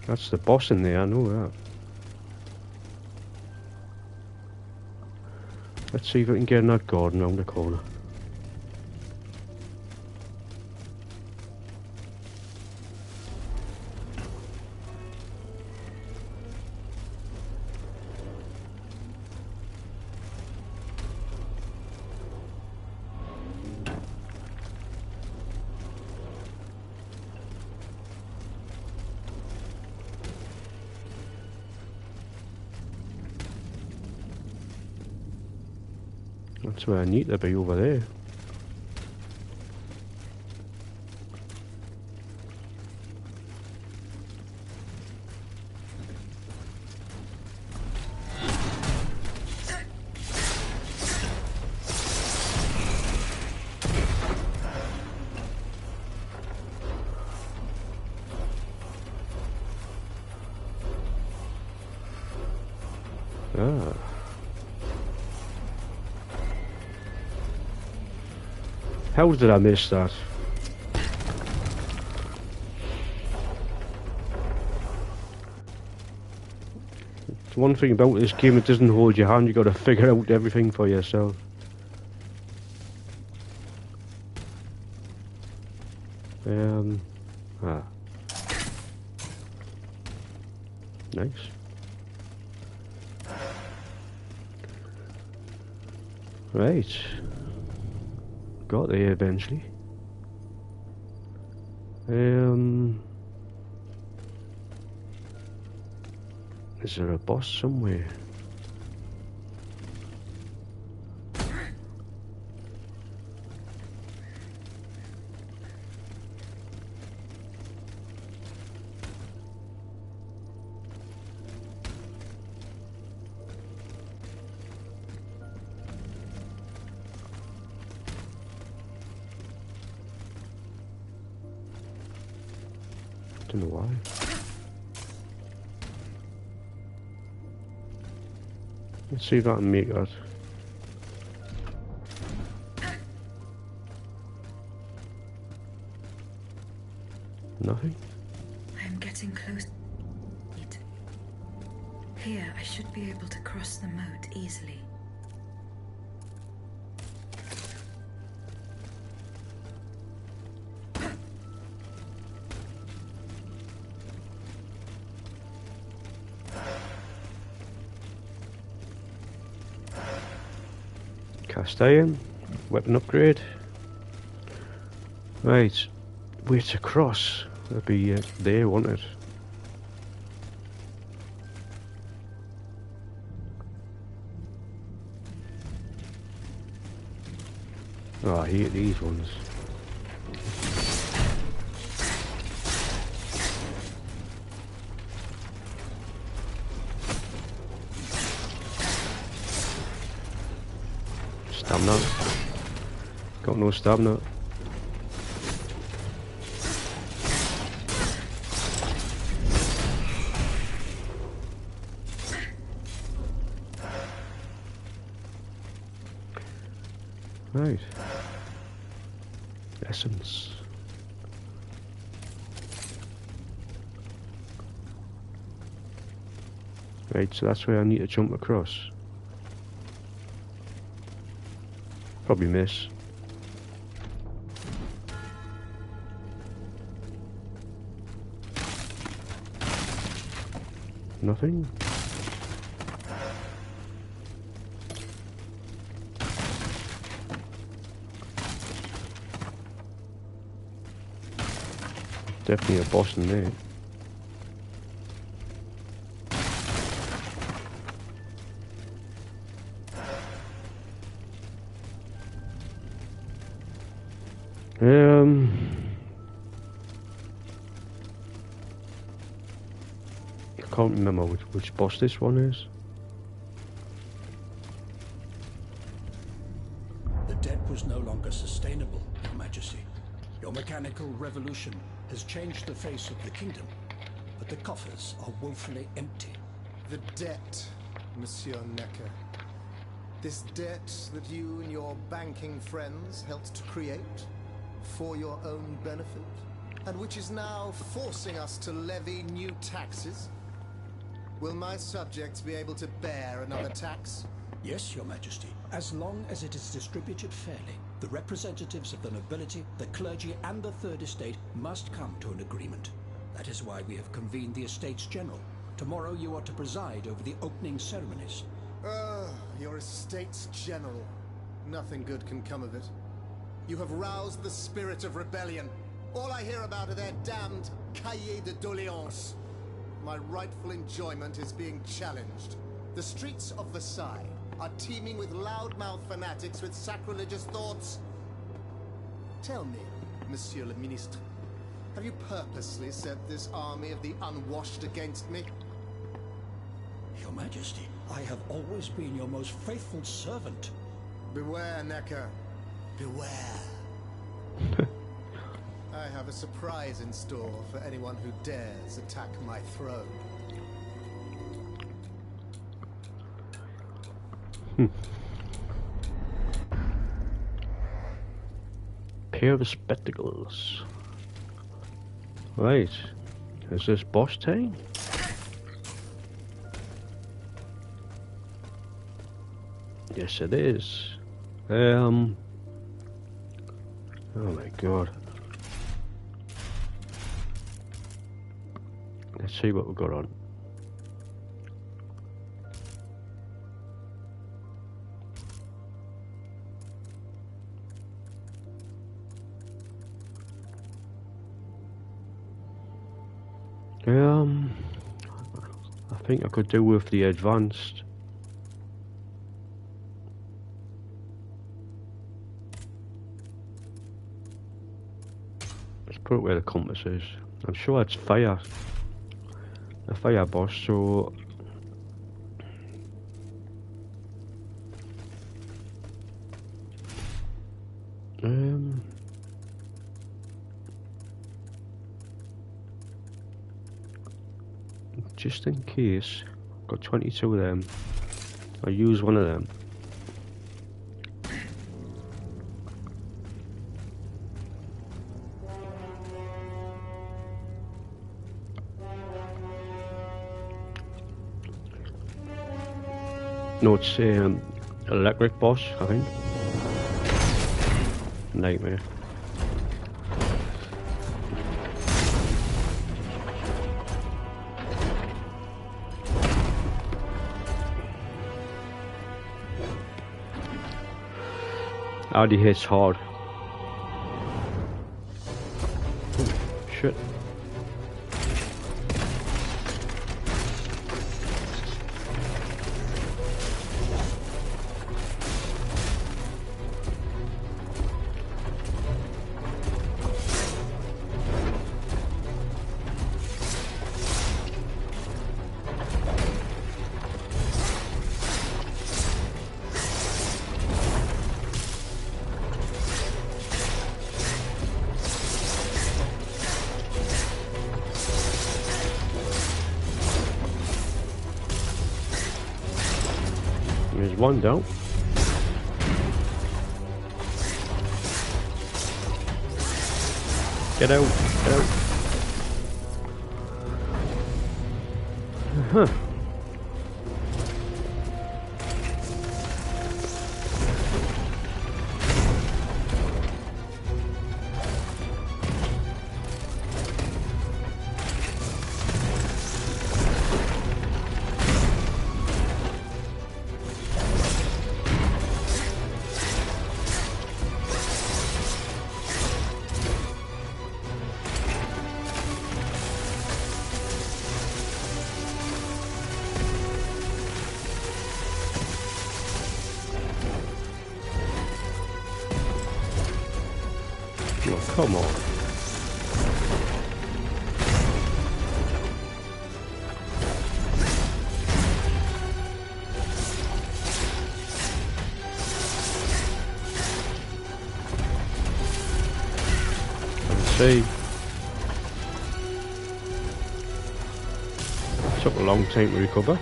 That's the boss in there, I know that. Let's see if I can get in that garden round the corner. That's where I need to be, over there. Ah. How did I miss that? The one thing about this game, it doesn't hold your hand, you got to figure out everything for yourself. Nice. Right. Got there eventually. Is there a boss somewhere? Don't know why. Let's see if I can make that. Nothing? I'm getting close. Here, I should be able to cross the moat easily. Cast iron. Weapon upgrade. Right. Way to cross. That'd be there, won't it? Oh, I hate these ones. Stamina. Got no stamina. Right. Essence. Right, so that's where I need to jump across. Probably miss. Nothing? Definitely a boss in there. I can't remember which boss this one is. The debt was no longer sustainable, Your Majesty. Your mechanical revolution has changed the face of the kingdom, but the coffers are woefully empty. The debt, Monsieur Necker. This debt that you and your banking friends helped to create for your own benefit, and which is now forcing us to levy new taxes. Will my subjects be able to bear another tax? Yes, Your Majesty, as long as it is distributed fairly. The representatives of the nobility, the clergy, and the Third Estate must come to an agreement. That is why we have convened the Estates General. Tomorrow you are to preside over the opening ceremonies. Your Estates General. Nothing good can come of it. You have roused the spirit of rebellion. All I hear about are their damned cahiers de doléances. My rightful enjoyment is being challenged. The streets of Versailles are teeming with loudmouth fanatics with sacrilegious thoughts. Tell me, Monsieur le Ministre, have you purposely set this army of the unwashed against me? Your Majesty, I have always been your most faithful servant. Beware, Necker. Beware. I have a surprise in store for anyone who dares attack my throne. Pair of spectacles. Right. Is this boss time? Yes, it is. Oh my god. Let's see what we've got on. I think I could do with the advanced. Let's put it where the compass is. I'm sure it's fire. A fire boss, so just in case, got 22 of them. I'll use one of them. No, it's electric boss, I think. Nightmare. Already hits hard. Ooh, shit. There's one down. Get out, get out. Huh. Oh, come on. Let's see. Took a long time to recover.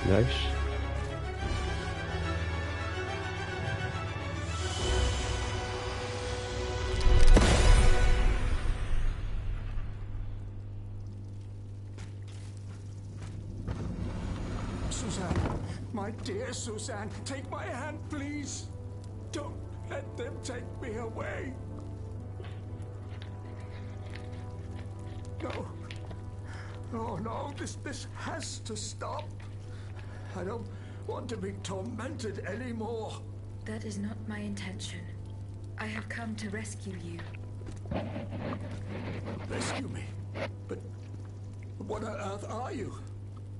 Nice. Suzanne, my dear Suzanne, take my hand, please. Don't let them take me away. No. Oh no, this has to stop. I don't want to be tormented anymore. That is not my intention. I have come to rescue you. Rescue me? But what on earth are you?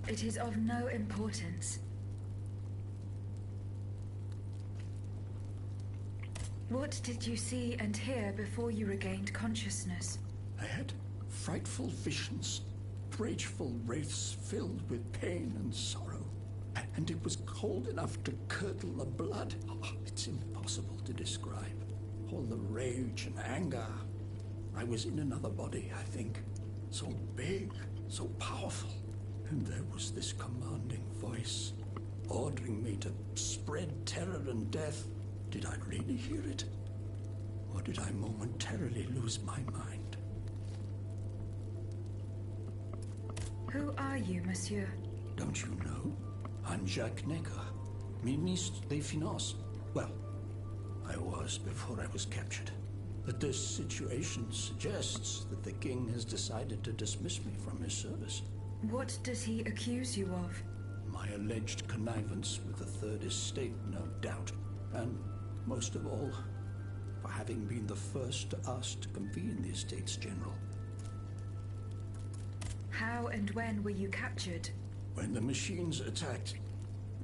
It is of no importance. What did you see and hear before you regained consciousness? I had frightful visions, rageful wraiths filled with pain and sorrow. And it was cold enough to curdle the blood. Oh, it's impossible to describe. All the rage and anger. I was in another body, I think. So big, so powerful. And there was this commanding voice, ordering me to spread terror and death. Did I really hear it? Or did I momentarily lose my mind? Who are you, monsieur? Don't you know? I'm Jacques Necker, Ministre des Finances. Well, I was before I was captured. But this situation suggests that the king has decided to dismiss me from his service. What does he accuse you of? My alleged connivance with the Third Estate, no doubt. And, most of all, for having been the first to ask to convene the Estates General. How and when were you captured? When the machines attacked,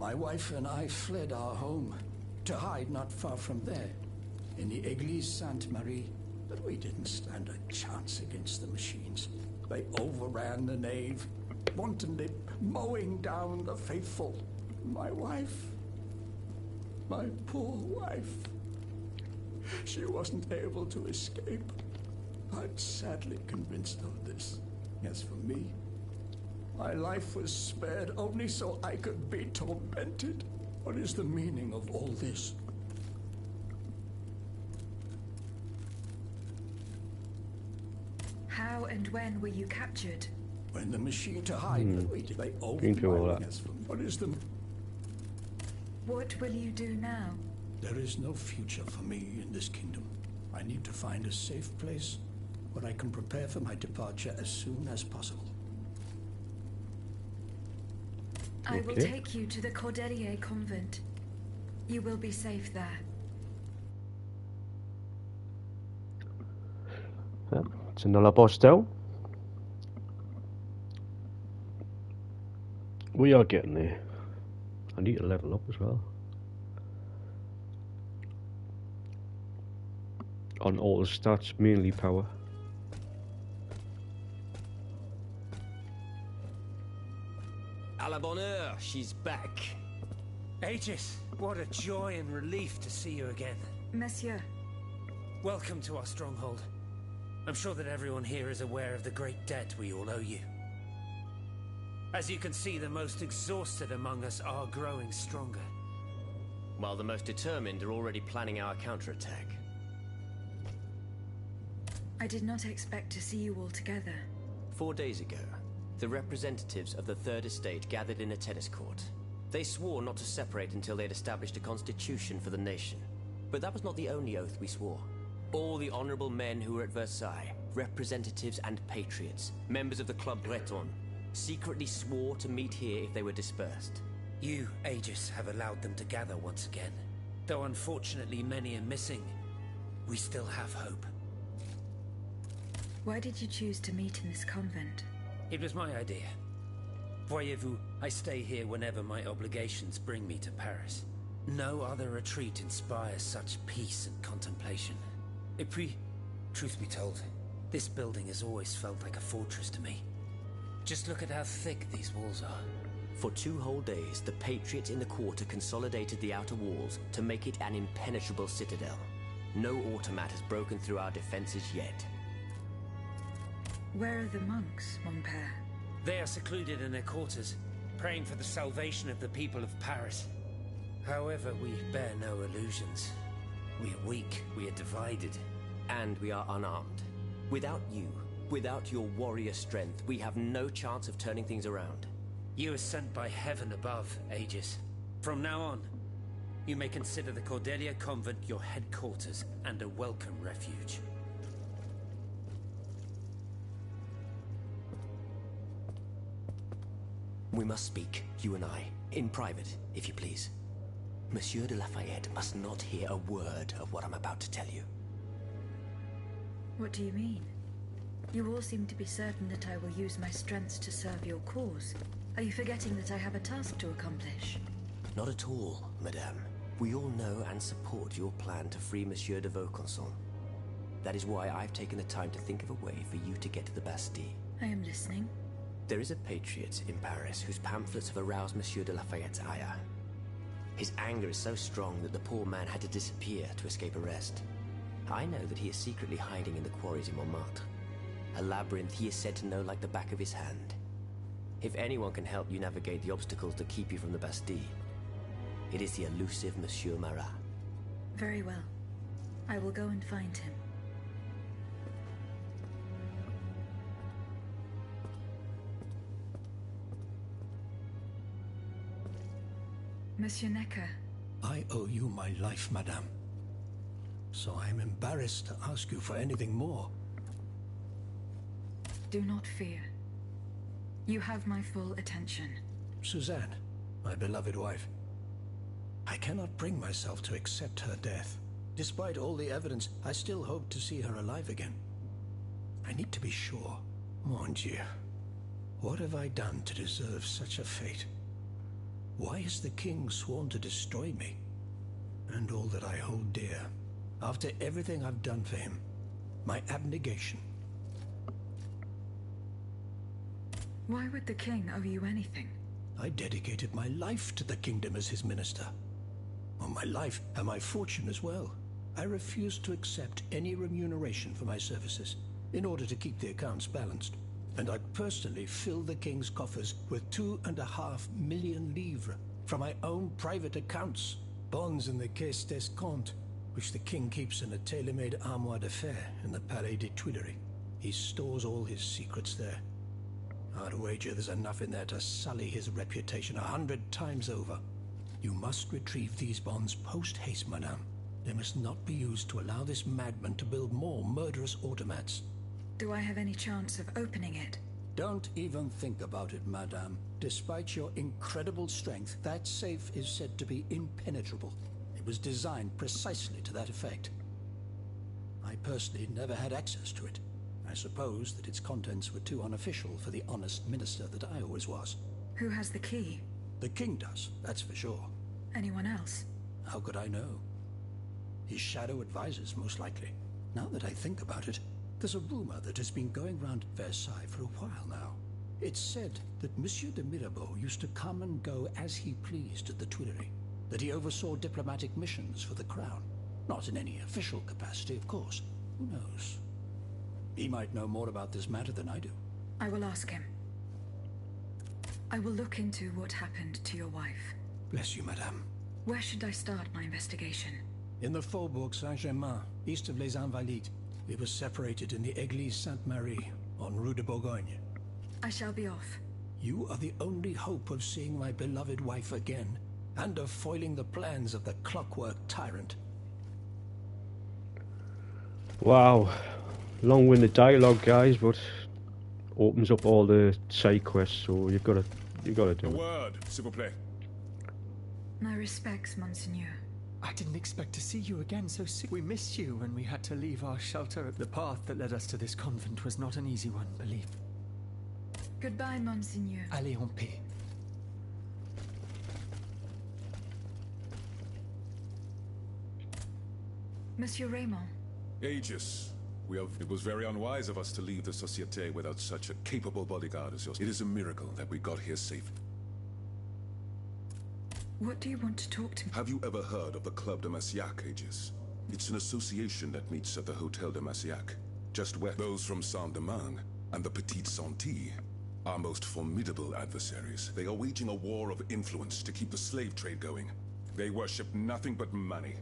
my wife and I fled our home to hide not far from there, in the Église Sainte-Marie. But we didn't stand a chance against the machines. They overran the nave, wantonly mowing down the faithful. My wife, my poor wife, she wasn't able to escape. I'm sadly convinced of this. As for me, My life was spared only so I could be tormented. What is the meaning of all this? How and when were you captured? When the machine to hide me, they Been through all that. overwhelming us from. What is the... What will you do now? There is no future for me in this kingdom. I need to find a safe place where I can prepare for my departure as soon as possible. I will Okay. take you to the Cordelier convent. You will be safe there. Yeah, it's another boss down. We are getting there. I need to level up as well. On all the stats, mainly power. À la bonne heure, she's back. Aegis, what a joy and relief to see you again. Monsieur, Welcome to our stronghold. I'm sure that everyone here is aware of the great debt we all owe you. As you can see, the most exhausted among us are growing stronger. While the most determined are already planning our counterattack. I did not expect to see you all together. 4 days ago, the representatives of the Third Estate gathered in a tennis court. They swore not to separate until they'd established a constitution for the nation. But that was not the only oath we swore. All the honorable men who were at Versailles, representatives and patriots, members of the Club Breton, secretly swore to meet here if they were dispersed. You, Aegis, have allowed them to gather once again. Though unfortunately many are missing, we still have hope. Why did you choose to meet in this convent? It was my idea. Voyez-vous, I stay here whenever my obligations bring me to Paris. No other retreat inspires such peace and contemplation. Et puis, truth be told, this building has always felt like a fortress to me. Just look at how thick these walls are. For 2 whole days, the patriots in the quarter consolidated the outer walls to make it an impenetrable citadel. No automat has broken through our defenses yet. Where are the monks, mon père? They are secluded in their quarters, praying for the salvation of the people of Paris. However, we bear no illusions. We are weak, we are divided. And we are unarmed. Without you, without your warrior strength, we have no chance of turning things around. You are sent by heaven above, Aegis. From now on, you may consider the Cordelia Convent your headquarters and a welcome refuge. We must speak, you and I, in private, if you please. Monsieur de Lafayette must not hear a word of what I'm about to tell you. What do you mean? You all seem to be certain that I will use my strengths to serve your cause. Are you forgetting that I have a task to accomplish? Not at all, madame. We all know and support your plan to free Monsieur de Vaucanson. That is why I've taken the time to think of a way for you to get to the Bastille. I am listening. There is a patriot in Paris whose pamphlets have aroused Monsieur de Lafayette's ire. His anger is so strong that the poor man had to disappear to escape arrest. I know that he is secretly hiding in the quarries in Montmartre. A labyrinth he is said to know like the back of his hand. If anyone can help you navigate the obstacles that keep you from the Bastille, it is the elusive Monsieur Marat. Very well. I will go and find him. Monsieur Necker. I owe you my life, madame. So I'm embarrassed to ask you for anything more. Do not fear. You have my full attention. Suzanne, my beloved wife. I cannot bring myself to accept her death. Despite all the evidence, I still hope to see her alive again. I need to be sure. Mon Dieu. What have I done to deserve such a fate? Why has the king sworn to destroy me? And all that I hold dear. After everything I've done for him. My abnegation. Why would the king owe you anything? I dedicated my life to the kingdom as his minister. Well, my life and my fortune as well. I refuse to accept any remuneration for my services in order to keep the accounts balanced. And I personally filled the king's coffers with 2.5 million livres from my own private accounts. Bonds in the Caisse d'Escompte, which the king keeps in a tailor-made armoire d'affaires in the Palais des Tuileries. He stores all his secrets there. I'd wager there's enough in there to sully his reputation 100 times over. You must retrieve these bonds post-haste, madame. They must not be used to allow this madman to build more murderous automats. Do I have any chance of opening it? Don't even think about it, madame. Despite your incredible strength, that safe is said to be impenetrable. It was designed precisely to that effect. I personally never had access to it. I suppose that its contents were too unofficial for the honest minister that I always was. Who has the key? The king does, that's for sure. Anyone else? How could I know? His shadow advisors, most likely. Now that I think about it, there's a rumor that has been going round Versailles for a while now. It's said that Monsieur de Mirabeau used to come and go as he pleased at the Tuileries, that he oversaw diplomatic missions for the crown. Not in any official capacity, of course. Who knows? He might know more about this matter than I do. I will ask him. I will look into what happened to your wife. Bless you, madame. Where should I start my investigation? In the Faubourg Saint-Germain, east of Les Invalides. We were separated in the Église Sainte-Marie, on Rue de Bourgogne. I shall be off. You are the only hope of seeing my beloved wife again, and of foiling the plans of the clockwork tyrant. Wow. Long-winded dialogue, guys, but opens up all the side quests, so you've got to do A it. word, s'il vous plaît. My respects, Monseigneur. I didn't expect to see you again so soon. We missed you when we had to leave our shelter. The path that led us to this convent was not an easy one, believe. Goodbye, Monseigneur. Allez en paix. Monsieur Raymond. Aegis, it was very unwise of us to leave the Société without such a capable bodyguard as yours. It is a miracle that we got here safe. What do you want to talk to me? Have you ever heard of the Club de Massiac, Aegis? It's an association that meets at the Hotel de Massiac, just west. Those from Saint-Domingue and the Petite Santé, our most formidable adversaries. They are waging a war of influence to keep the slave trade going. They worship nothing but money.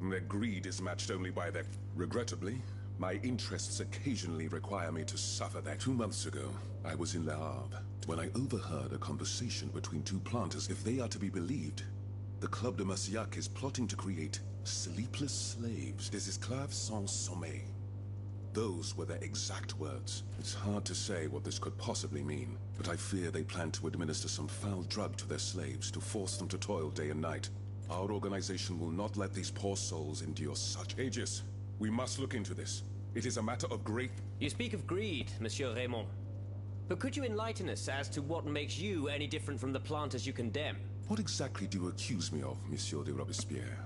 Their greed is matched only by their... Regrettably, my interests occasionally require me to suffer that. 2 months ago, I was in Le Havre when I overheard a conversation between two planters. If they are to be believed, the Club de Massiac is plotting to create sleepless slaves, des esclaves sans sommeil. Those were their exact words. It's hard to say what this could possibly mean, but I fear they plan to administer some foul drug to their slaves to force them to toil day and night. Our organization will not let these poor souls endure such. Aegis, we must look into this. It is a matter of great... You speak of greed, Monsieur Raymond. But could you enlighten us as to what makes you any different from the planters you condemn? What exactly do you accuse me of, Monsieur de Robespierre?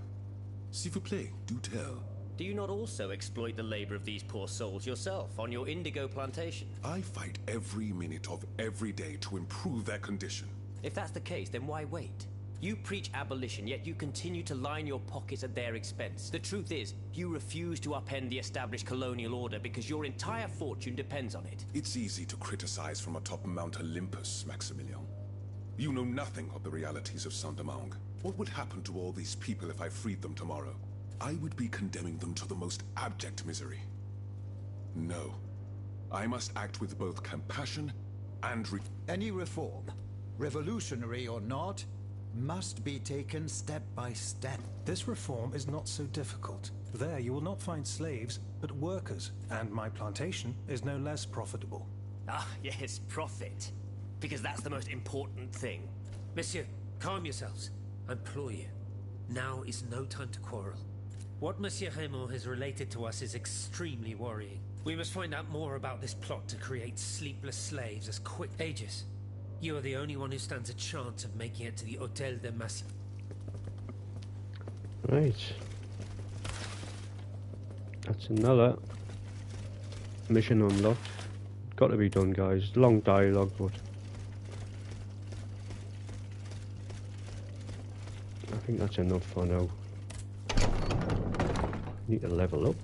S'il vous plaît, do tell. Do you not also exploit the labor of these poor souls yourself on your indigo plantation? I fight every minute of every day to improve their condition. If that's the case, then why wait? You preach abolition, yet you continue to line your pockets at their expense. The truth is, you refuse to upend the established colonial order because your entire fortune depends on it. It's easy to criticize from atop Mount Olympus, Maximilian. You know nothing of the realities of Saint-Domingue. What would happen to all these people if I freed them tomorrow? I would be condemning them to the most abject misery. No. I must act with both compassion and Any reform, revolutionary or not, must be taken step by step. This reform is not so difficult. There you will not find slaves, but workers, and my plantation is no less profitable. Ah, yes, profit. Because that's the most important thing. Monsieur, calm yourselves. I implore you. Now is no time to quarrel. What Monsieur Raymond has related to us is extremely worrying. We must find out more about this plot to create sleepless slaves as quick. Aegis, you are the only one who stands a chance of making it to the Hôtel de Massiac. Right. That's another mission unlocked. Got to be done, guys. Long dialogue, but I think that's enough for now. Need to level up.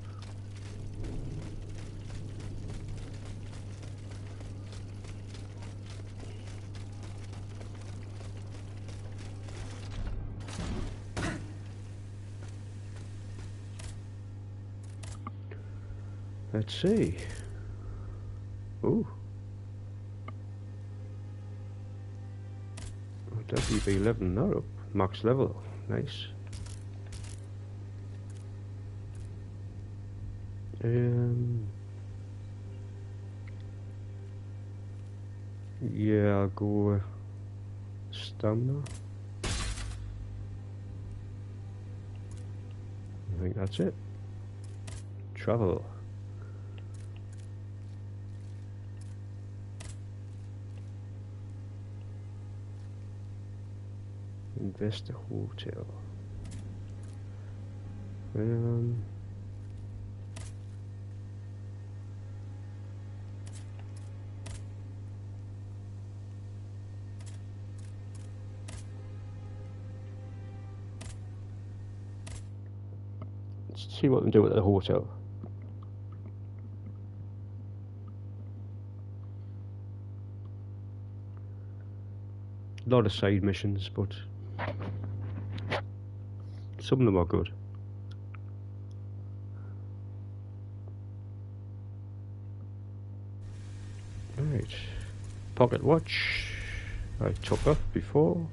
Let's see. Ooh. I'll definitely be leveling that up. Max level. Nice. Yeah, I'll go stamina. I think that's it. Travel. Invest the hotel. Let's see what we can do at the hotel. A lot of side missions, but some of them are good. Right, pocket watch. I took off before.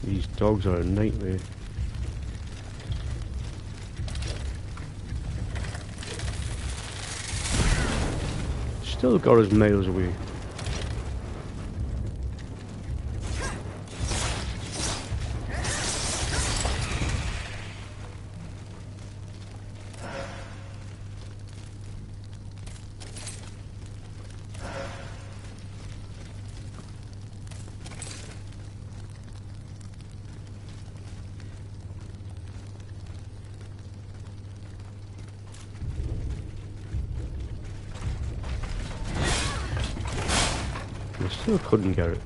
These dogs are a nightmare. Still got us miles away. Still couldn't get it.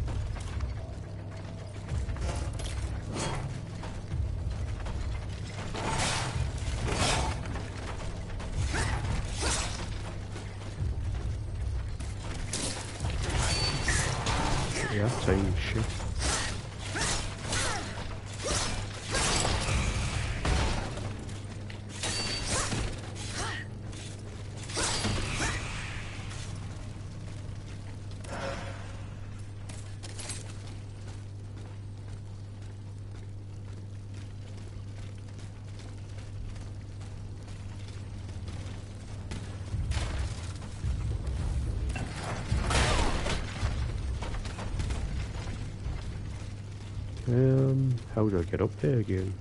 Yeah, tiny shit. How do I get up there again?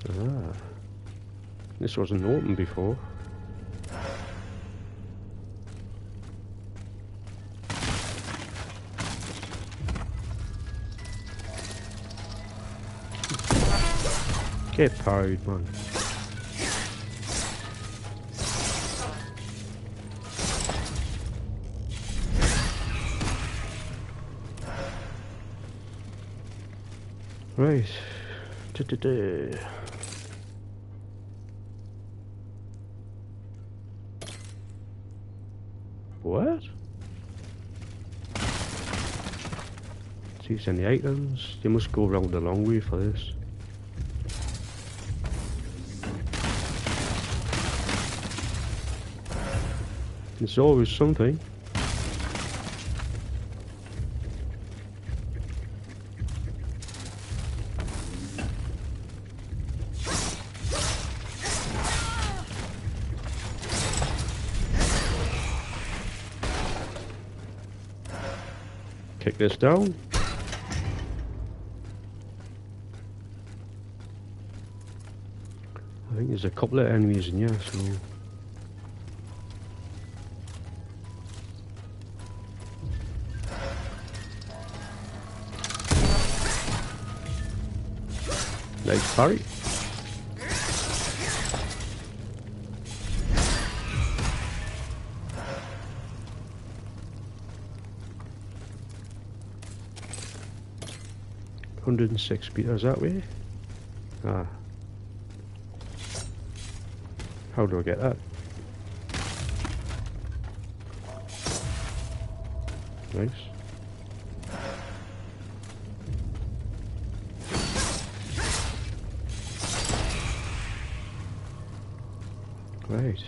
Ah, this wasn't open before. Get parried, man. Right. What? See any items? You must go around the long way for this. There's always something. Kick this down. I think there's a couple of enemies in here, so... Nice parry. $106 that way. Ah. How do I get that? Nice. Right.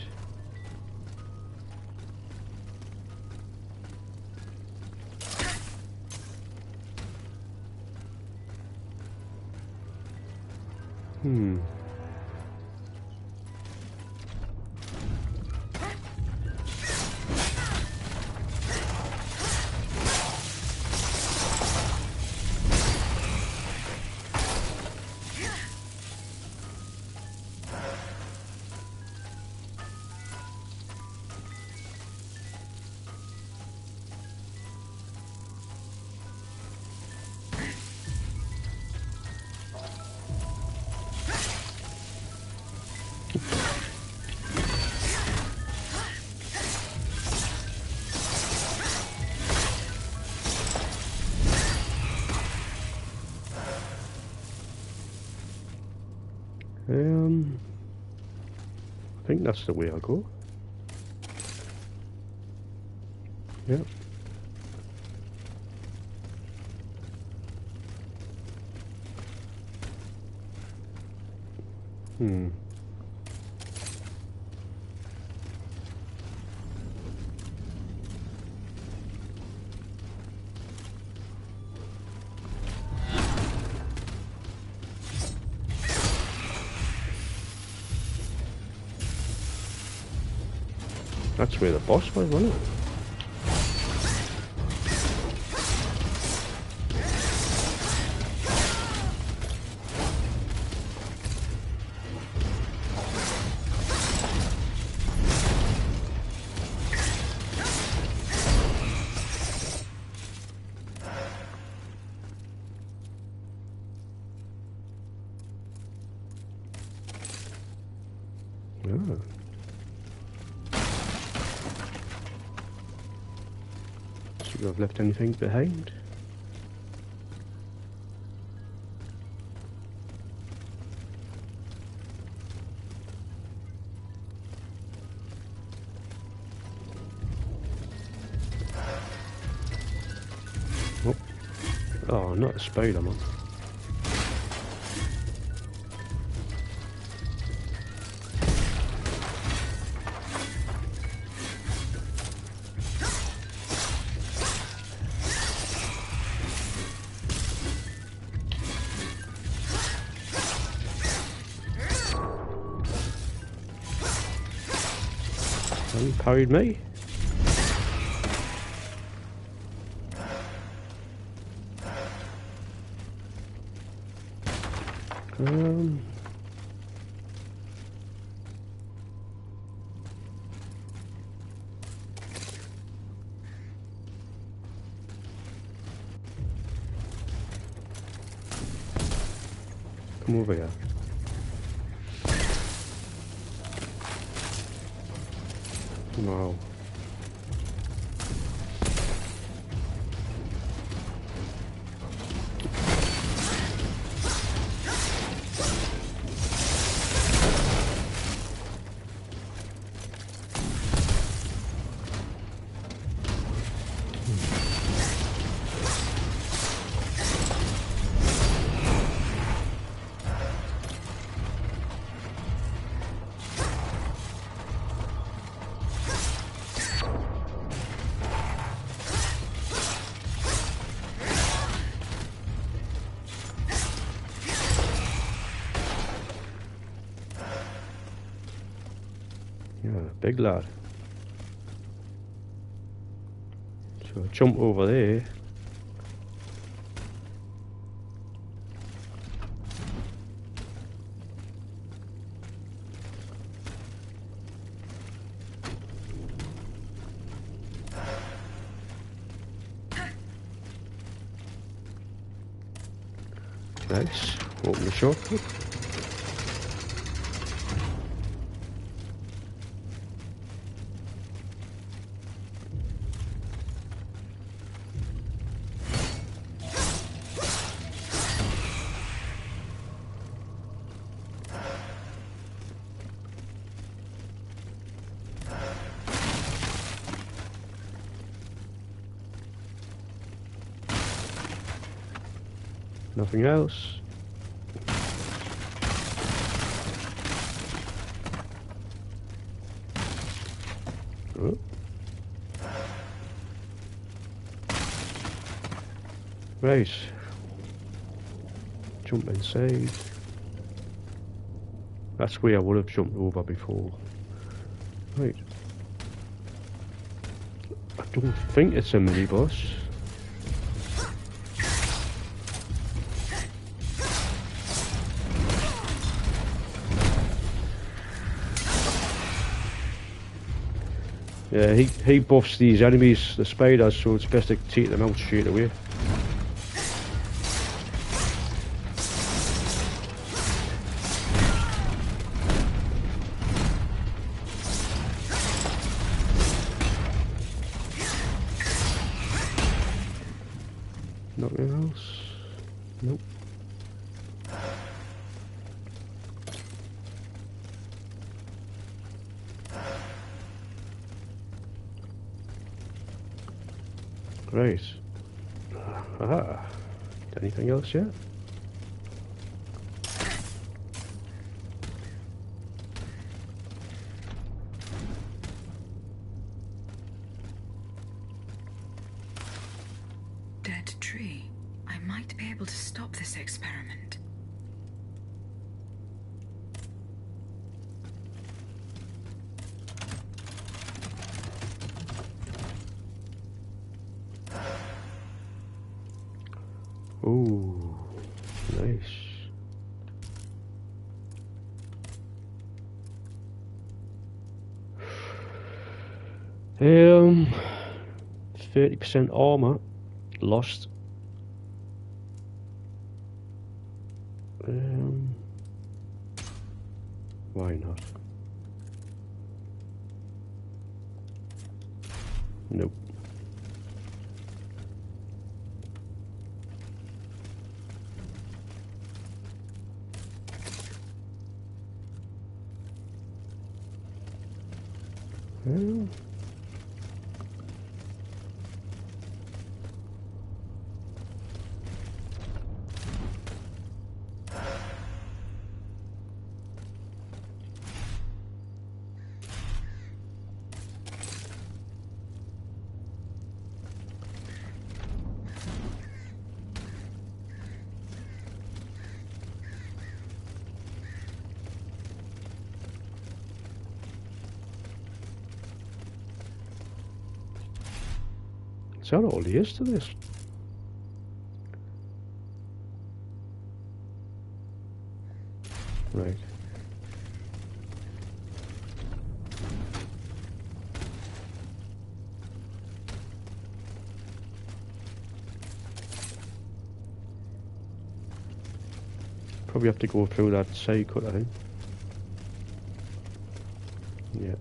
I think that's the way I'll go. Yep. That's where the boss was, wasn't it? Ah. See if I've left anything behind. Oh, not a spider, man. He parried me. Come over here. Wow. Yeah, big lad. So jump over there. Nice. Open the shortcut. Nothing else. Oh. Right. Jump inside. That's where I would have jumped over before. Right. I don't think it's a mini boss. Yeah, he buffs these enemies, the spiders, so it's best to take them out straight away. Nothing else? Nope. Right. Ah. Anything else yet? Dead tree. I might be able to stop this experiment. Oh, nice. 30% armor lost. Why not? Nope. Well, is that all there is to this? Right. Probably have to go through that side cut, I think. Yeah.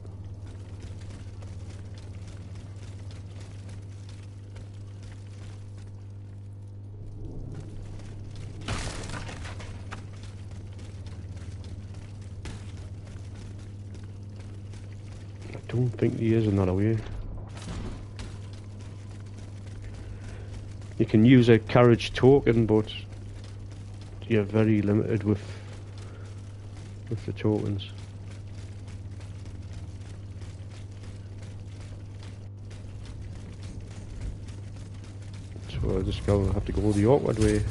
I don't think there is another way. You can use a carriage token, but you're very limited with the tokens. So I just have to go the awkward way.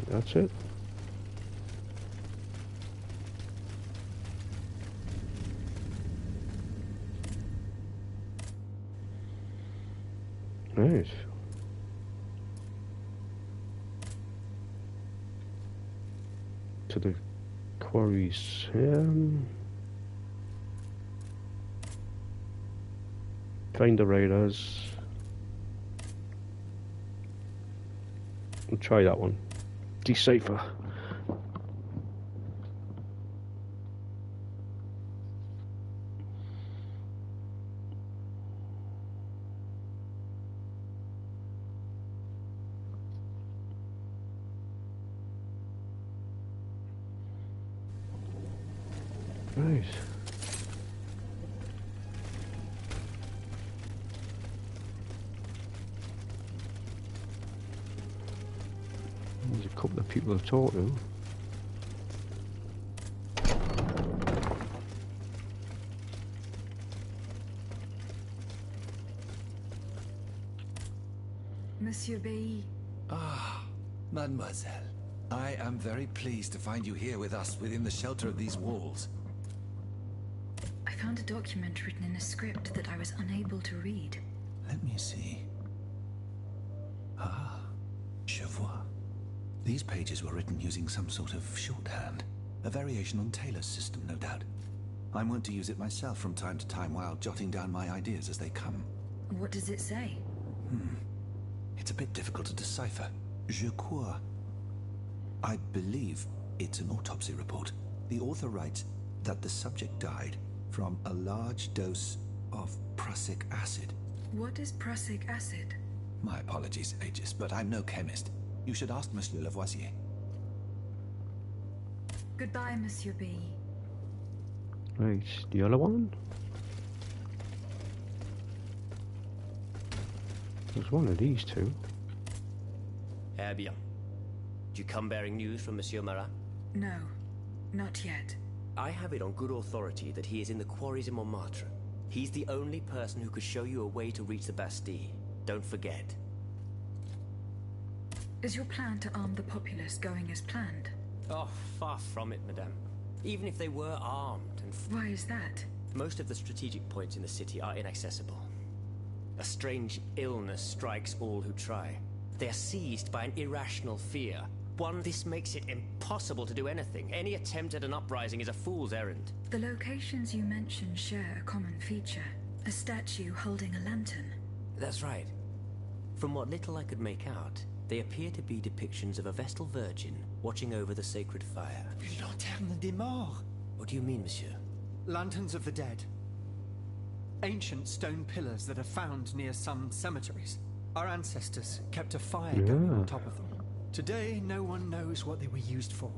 That's it. Nice. To the quarries. Find the raiders. We'll try that one. Decipher. Right. There's a couple of people to talk to. Monsieur Bay. Ah, mademoiselle. I am very pleased to find you here with us within the shelter of these walls. I found a document written in a script that I was unable to read. Let me see. Ah, je vois. These pages were written using some sort of shorthand. A variation on Taylor's system, no doubt. I'm wont to use it myself from time to time while jotting down my ideas as they come. What does it say? It's a bit difficult to decipher. Je crois. I believe it's an autopsy report. The author writes that the subject died from a large dose of prussic acid. What is prussic acid? My apologies, Aegis, but I'm no chemist. You should ask Monsieur Lavoisier. Goodbye, Monsieur B. Right, the other one? There's one of these two. Eh bien. Do you come bearing news from Monsieur Marat? No, not yet. I have it on good authority that he is in the quarries in Montmartre. He's the only person who could show you a way to reach the Bastille. Don't forget. Is your plan to arm the populace going as planned? Oh, far from it, madame. Even if they were armed and... Why is that? Most of the strategic points in the city are inaccessible. A strange illness strikes all who try. They are seized by an irrational fear. This makes it impossible to do anything. Any attempt at an uprising is a fool's errand. The locations you mentioned share a common feature. A statue holding a lantern. That's right. From what little I could make out, they appear to be depictions of a Vestal Virgin watching over the sacred fire. Lanterne des morts. What do you mean, monsieur? Lanterns of the dead. Ancient stone pillars that are found near some cemeteries. Our ancestors kept a fire going on top of them. Today, no one knows what they were used for.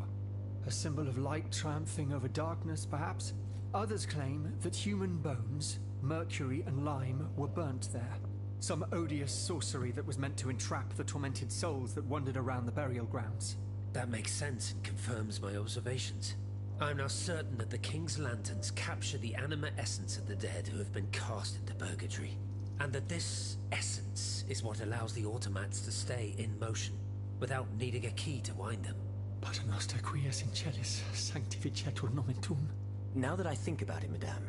A symbol of light triumphing over darkness, perhaps? Others claim that human bones, mercury and lime, were burnt there. Some odious sorcery that was meant to entrap the tormented souls that wandered around the burial grounds. That makes sense and confirms my observations. I'm now certain that the King's lanterns capture the anima essence of the dead who have been cast into purgatory, and that this essence is what allows the automats to stay in motion, without needing a key to wind them. Pater noster qui es in celis, sanctificetur nomen tuum. Now that I think about it, madame,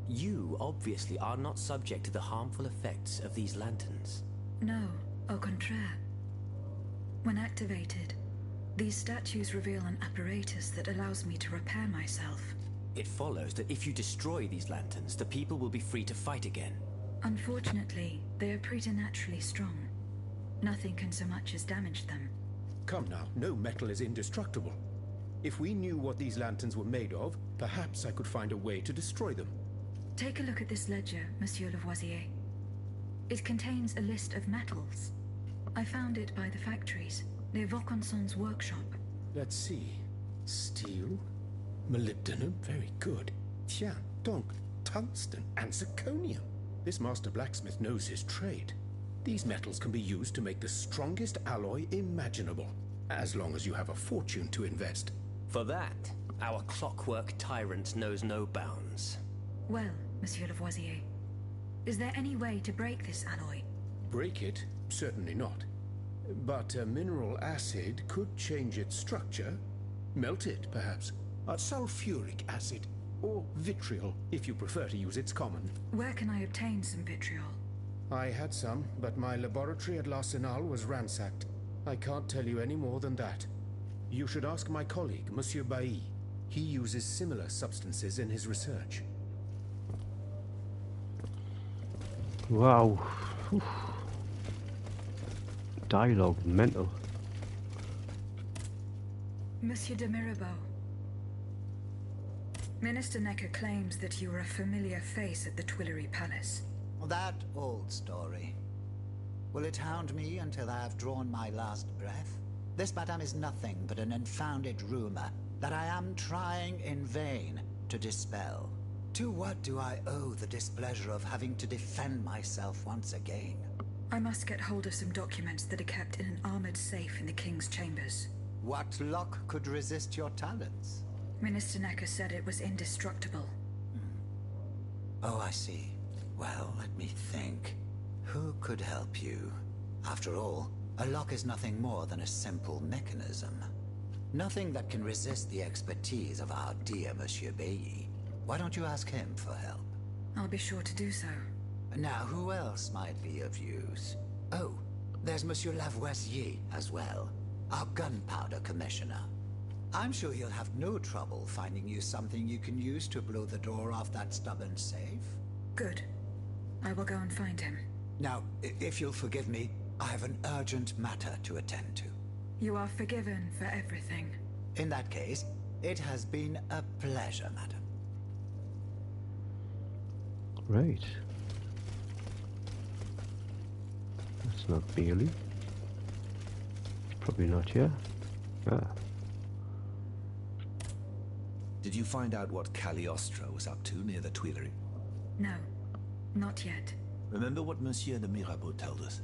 you obviously are not subject to the harmful effects of these lanterns. No, au contraire. When activated, these statues reveal an apparatus that allows me to repair myself. It follows that if you destroy these lanterns, the people will be free to fight again. Unfortunately, they are preternaturally strong. Nothing can so much as damage them. Come now, no metal is indestructible. If we knew what these lanterns were made of, perhaps I could find a way to destroy them. Take a look at this ledger, Monsieur Lavoisier. It contains a list of metals. I found it by the factories, near Vaucanson's workshop. Let's see. Steel, molybdenum, very good. Tiens, donc, tungsten and zirconium. This master blacksmith knows his trade. These metals can be used to make the strongest alloy imaginable, as long as you have a fortune to invest. For that, our clockwork tyrant knows no bounds. Well, Monsieur Lavoisier, is there any way to break this alloy? Break it? Certainly not. But a mineral acid could change its structure. Melt it, perhaps. Sulfuric acid. Or vitriol, if you prefer to use its common. Where can I obtain some vitriol? I had some, but my laboratory at L'Arsenal was ransacked. I can't tell you any more than that. You should ask my colleague, Monsieur Bailly. He uses similar substances in his research. Wow. Oof. Dialogue mental. Monsieur de Mirabeau. Minister Necker claims that you are a familiar face at the Tuileries Palace. That old story. Will it hound me until I have drawn my last breath? This, madame, is nothing but an unfounded rumor that I am trying in vain to dispel. To what do I owe the displeasure of having to defend myself once again? I must get hold of some documents that are kept in an armored safe in the King's chambers. What lock could resist your talents? Minister Necker said it was indestructible. Oh, I see. Well, let me think. Who could help you? After all, a lock is nothing more than a simple mechanism. Nothing that can resist the expertise of our dear Monsieur Bailly. Why don't you ask him for help? I'll be sure to do so. Now, who else might be of use? Oh, there's Monsieur Lavoisier as well, our gunpowder commissioner. I'm sure he'll have no trouble finding you something you can use to blow the door off that stubborn safe. Good. I will go and find him. Now, if you'll forgive me, I have an urgent matter to attend to. You are forgiven for everything. In that case, it has been a pleasure, madam. Right. That's not Bailey. Probably not here. Ah. Did you find out what Cagliostro was up to near the Tuileries? No, not yet. Remember what Monsieur de Mirabeau told us?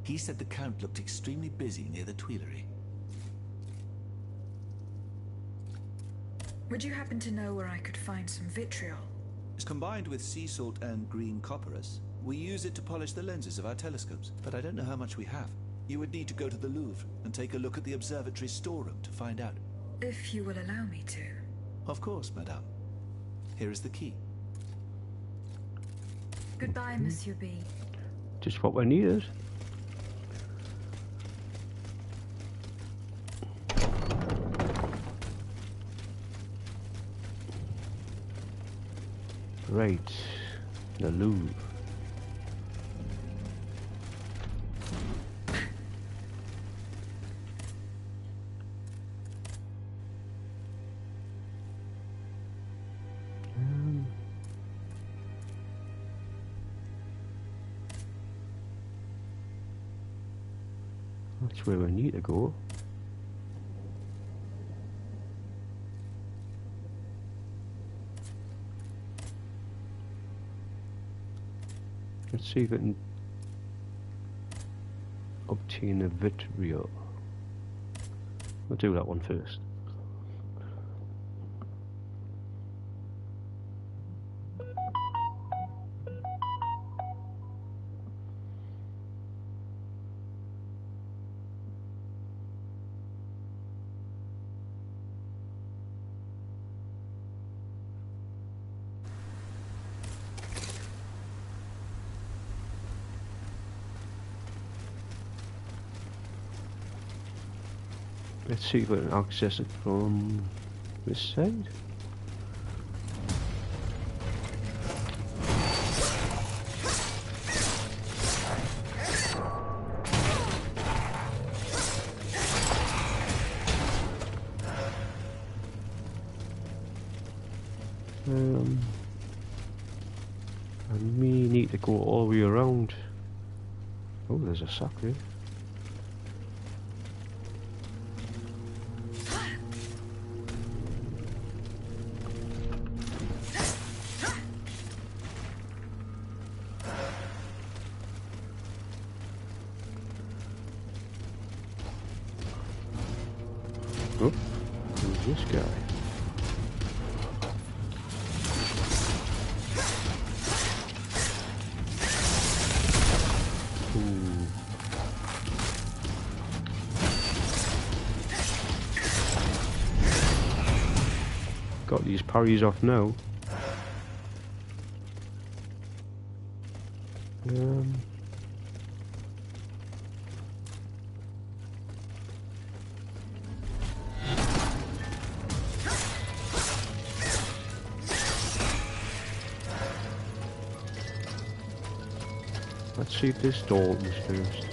He said the Count looked extremely busy near the Tuileries. Would you happen to know where I could find some vitriol? It's combined with sea salt and green copperas. We use it to polish the lenses of our telescopes, but I don't know how much we have. You would need to go to the Louvre and take a look at the observatory storeroom to find out. If you will allow me to. Of course, madame. Here is the key. Goodbye, Monsieur B. Just what we needed. Right, the Louvre. That's where we need to go. Let's see if I can obtain a vitriol. We'll do that one first. Let's see if I can access it from this side. I may need to go all the way around. Oh, there's a sack there. Oh, who's this guy? Ooh. got these parries off now. Let's see if this door opens first.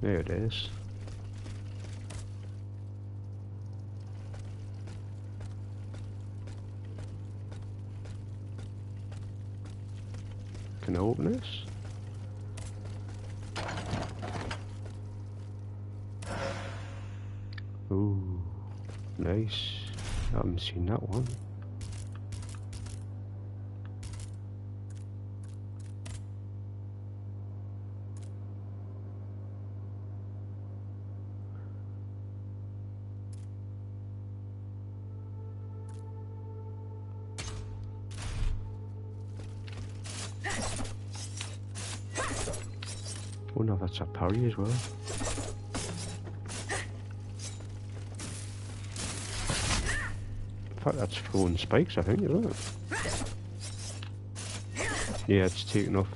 There it is. Can I open this? Ooh, nice. I haven't seen that one. Oh no, that's a parry as well. In fact, that's throwing spikes, I think, isn't it? Yeah, it's taking off.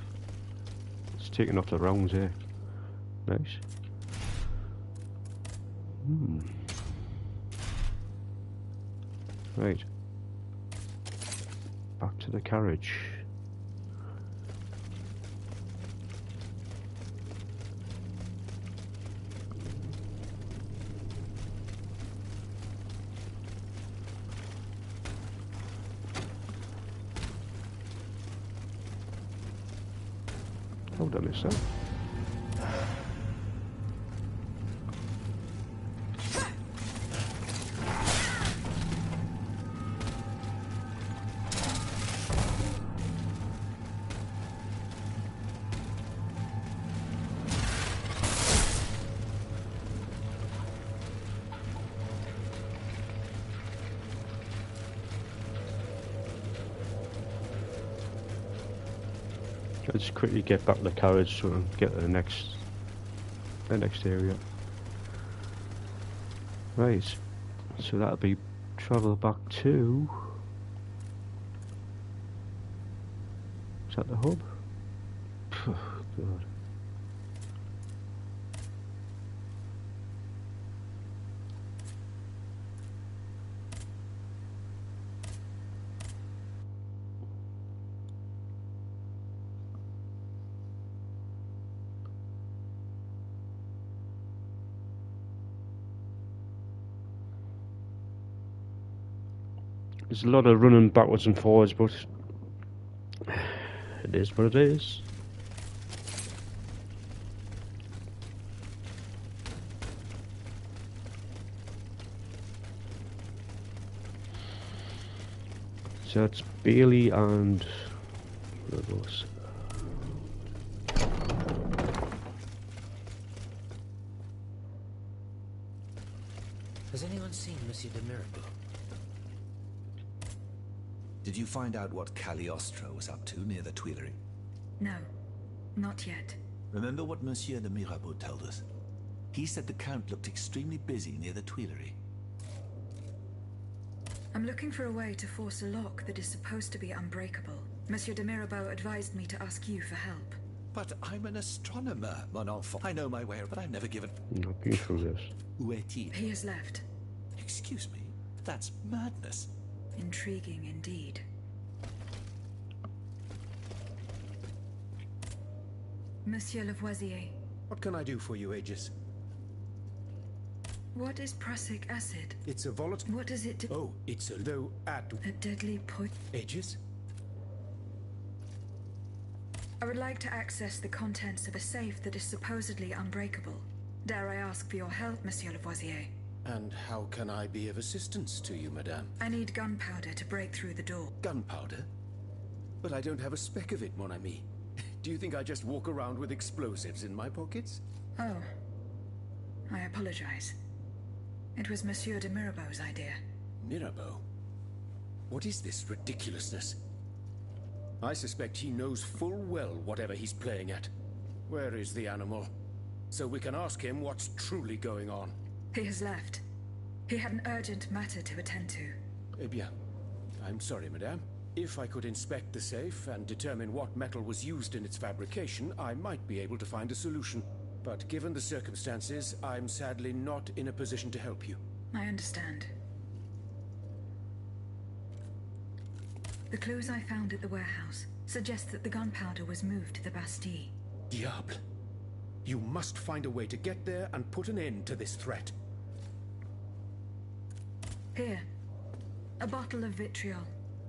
It's taking off the rounds here. Nice. Right. Back to the carriage. How did I miss that? Let's quickly get back to the carriage so we can get to the next area. Right, so that'll be travel back to... Is that the hub? God. There's a lot of running backwards and forwards, but it is what it is. So it's Bailey and what are those? Has anyone seen Monsieur de Mirabeau? Did you find out what Cagliostro was up to near the Tuileries? No, not yet. Remember what Monsieur de Mirabeau told us? He said the Count looked extremely busy near the Tuileries. I'm looking for a way to force a lock that is supposed to be unbreakable. Monsieur de Mirabeau advised me to ask you for help. But I'm an astronomer, mon enfant. I know my way, but I've never given... I've been through this. Où est-il? He has left. Excuse me, that's madness. Intriguing indeed. Monsieur Lavoisier. What can I do for you, Aegis? What is prussic acid? It's a volatile... What does it do? Oh, it's a low at... A deadly poison. Aegis? I would like to access the contents of a safe that is supposedly unbreakable. Dare I ask for your help, Monsieur Lavoisier? And how can I be of assistance to you, madame? I need gunpowder to break through the door. Gunpowder? But I don't have a speck of it, mon ami. Do you think I just walk around with explosives in my pockets? Oh. I apologize. It was Monsieur de Mirabeau's idea. Mirabeau? What is this ridiculousness? I suspect he knows full well whatever he's playing at. Where is the animal? So we can ask him what's truly going on. He has left. He had an urgent matter to attend to. Eh bien. I'm sorry, madame. If I could inspect the safe and determine what metal was used in its fabrication, I might be able to find a solution. But given the circumstances, I'm sadly not in a position to help you. I understand. The clues I found at the warehouse suggest that the gunpowder was moved to the Bastille. Diable. You must find a way to get there and put an end to this threat. Here. A bottle of vitriol.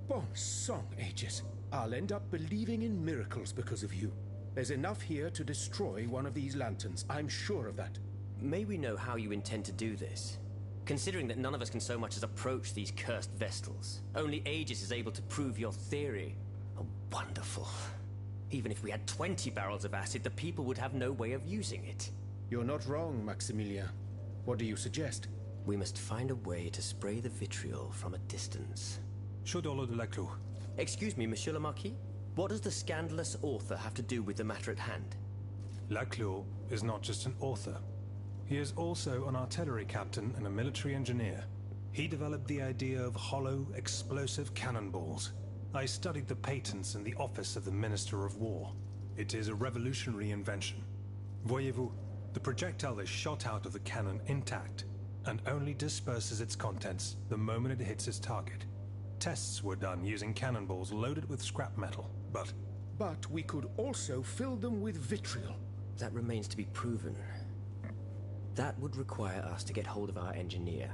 Bon sang, Aegis. I'll end up believing in miracles because of you. There's enough here to destroy one of these lanterns. I'm sure of that. May we know how you intend to do this? Considering that none of us can so much as approach these cursed Vestals. Only Aegis is able to prove your theory. Oh, wonderful. Even if we had 20 barrels of acid, the people would have no way of using it. You're not wrong, Maximilien. What do you suggest? We must find a way to spray the vitriol from a distance. Chaudolo de Laclos. Excuse me, Monsieur le Marquis? What does the scandalous author have to do with the matter at hand? Laclos is not just an author. He is also an artillery captain and a military engineer. He developed the idea of hollow, explosive cannonballs. I studied the patents in the office of the Minister of War. It is a revolutionary invention. Voyez-vous, the projectile is shot out of the cannon intact, and only disperses its contents the moment it hits its target. Tests were done using cannonballs loaded with scrap metal, but... But we could also fill them with vitriol. That remains to be proven. That would require us to get hold of our engineer.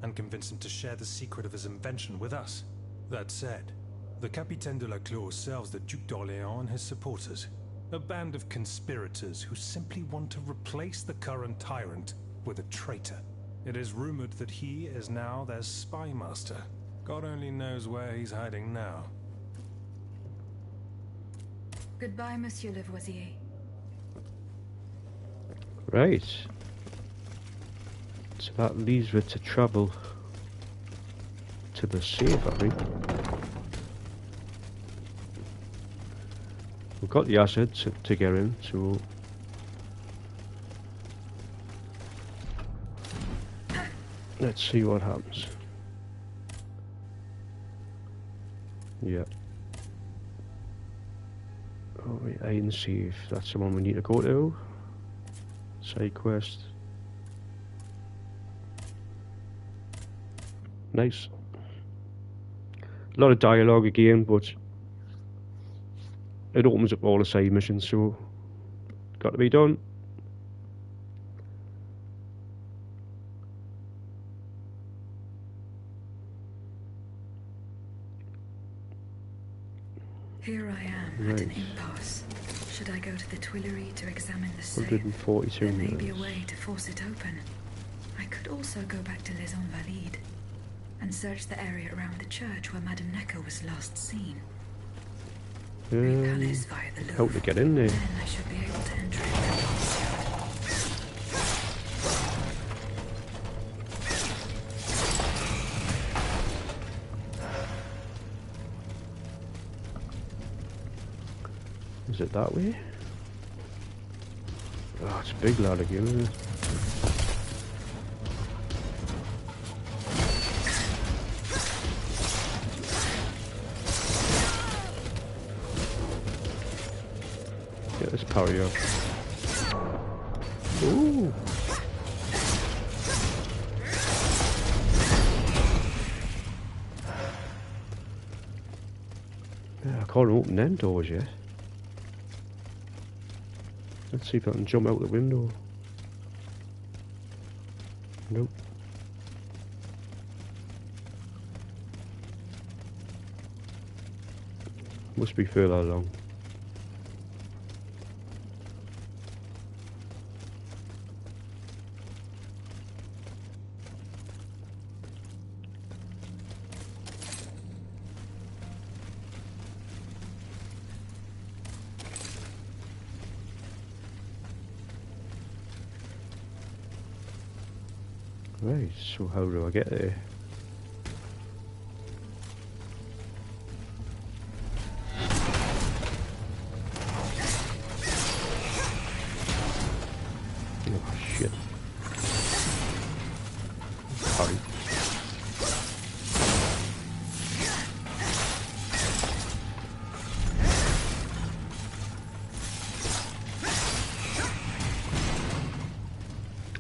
And convince him to share the secret of his invention with us. That said, the Capitaine de Laclos serves the Duc d'Orléans and his supporters. A band of conspirators who simply want to replace the current tyrant with a traitor. It is rumored that he is now their spy master. God only knows where he's hiding now. Goodbye, Monsieur Lavoisier. Right. So that leaves me to travel to the safe, I think. We've got the acid to get in, so... Let's see what happens. Yeah. Oh wait, I can see if that's the one we need to go to. Side quest. Nice. A lot of dialogue again, but it opens up all the side missions, so got to be done. Here I am at an impasse. Should I go to the Tuileries to examine the safe? 142 There may be a minutes. way to force it open. I could also go back to Les Invalides and search the area around the church where Madame Necker was last seen. Palace via the How to get in there? Then I should be able to enter it. Is it that way? Oh, it's a big lad again, isn't it? Get this parry up. Ooh! Yeah, I can't open them doors yet. Let's see if I can jump out the window. Nope. Must be further along. Right, so how do I get there? Oh shit. Sorry.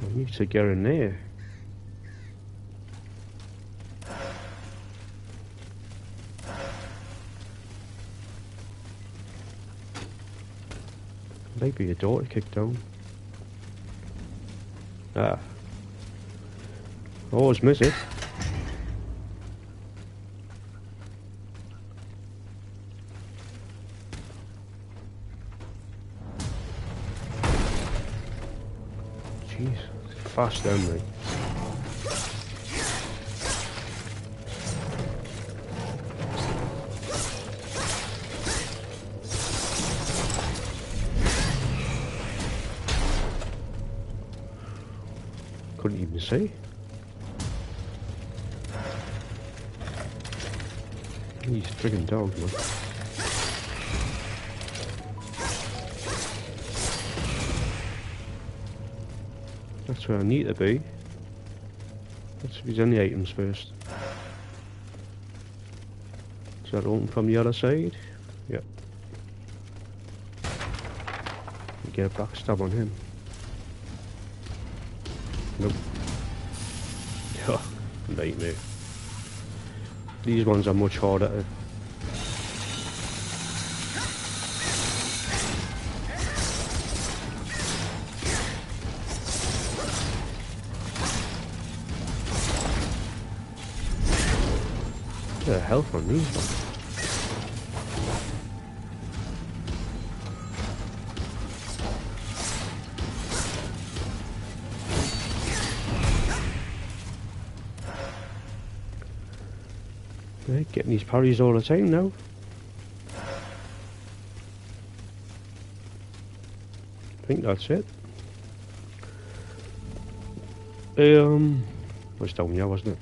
I need to get in there. Maybe a door to kick down. Ah. Always miss it. Jeez, fast down me. Couldn't even see. These friggin' dogs, man. That's where I need to be. Let's see if there's any items first. Is that open from the other side? Yep. Get a backstab on him. Nope. Oh, nightmare. These ones are much harder to... The health on these ones. Right, getting these parries all the time now. I think that's it. Was down here, wasn't it?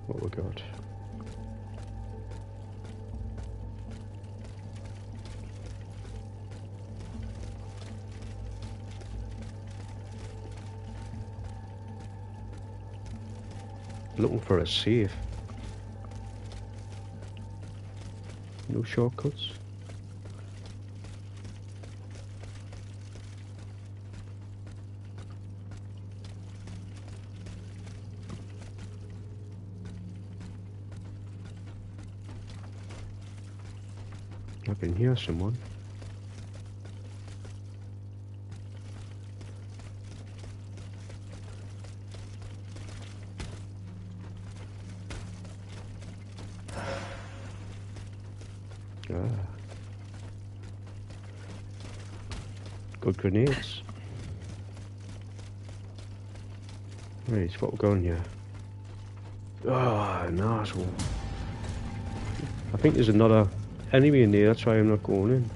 What we got? Looking for a safe. No shortcuts. I can hear someone. Good grenades. Right, what we're going here. Oh, an arsehole. I think there's another enemy in there, that's why I'm not going in.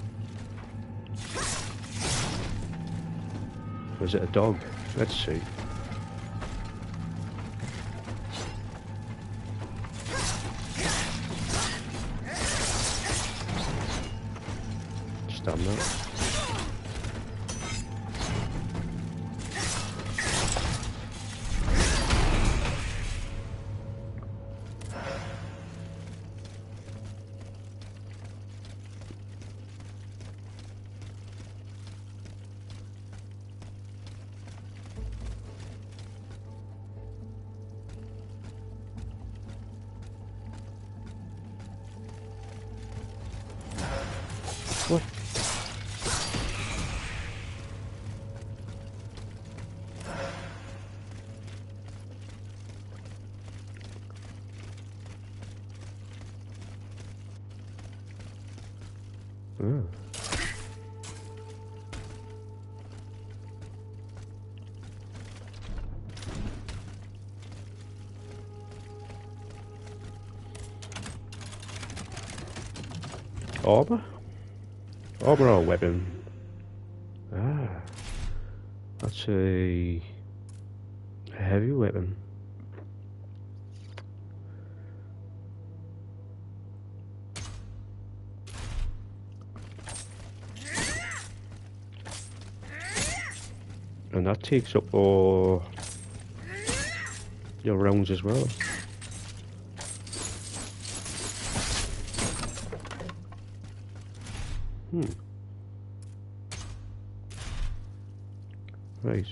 Or is it a dog? Let's see. Stab that. What? Oh. Armor? Armor or weapon? Ah. That's a heavy weapon. And that takes up all your rounds as well. Right.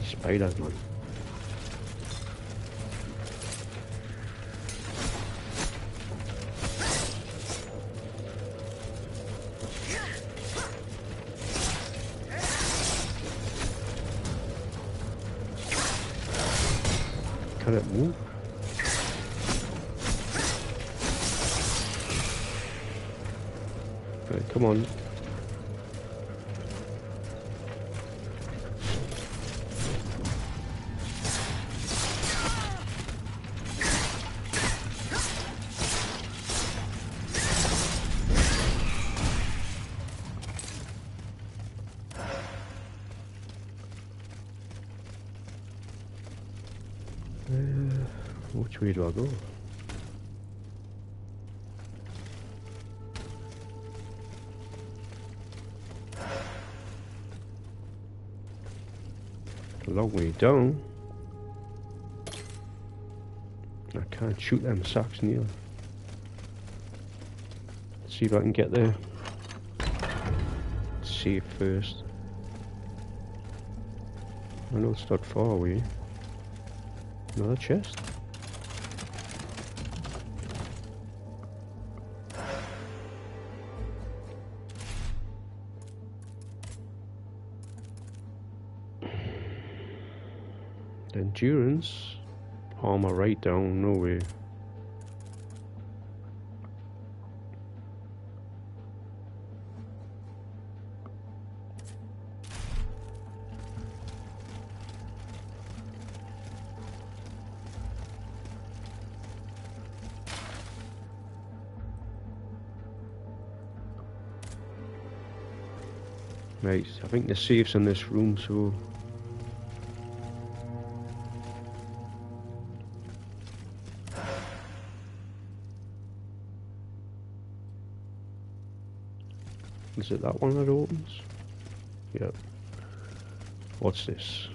Spiders, man. Can it move? Right, come on. Which way do I go? A long way down. I can't shoot them sacks neither. Let's see if I can get there. Save first. I know it's not far away. Another chest. Endurance. Armor right down, no way. Right, I think the safe's in this room, so is it that one that opens? Yep. What's this?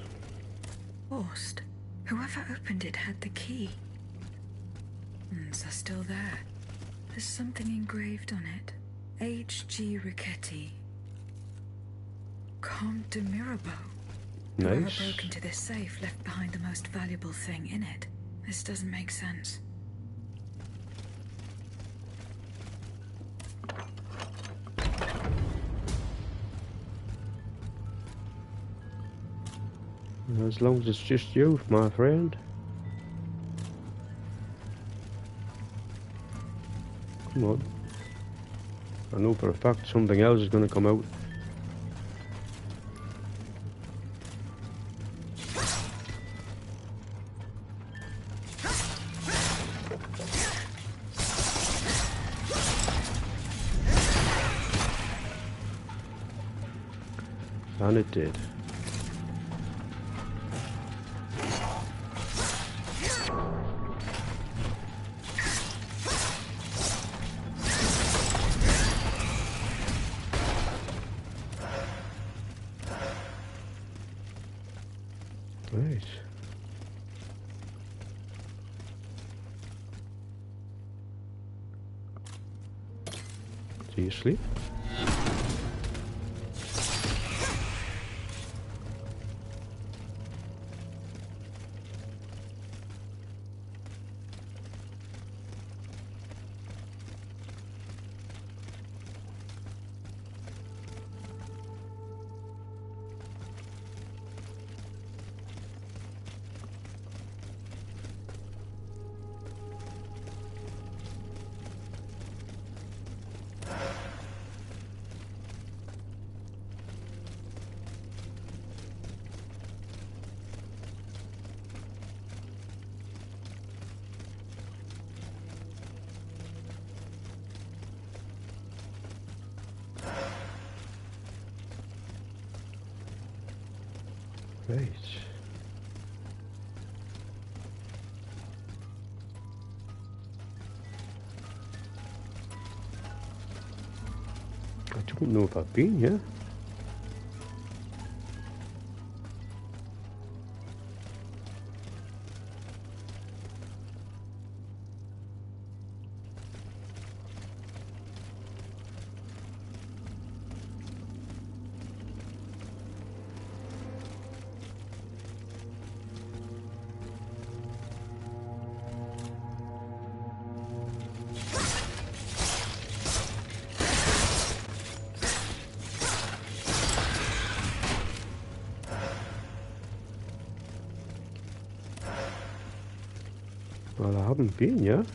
Forced. Whoever opened it had the key. So still there. There's something engraved on it. H.G. Riquetti. Comte de Mirabeau. Whoever Nice. broke into this safe left behind the most valuable thing in it. This doesn't make sense. As long as it's just you, my friend. Come on. I know for a fact something else is going to come out. And it did. Right. Do you sleep? Right. I don't know if I've been here. Well, I haven't been yet.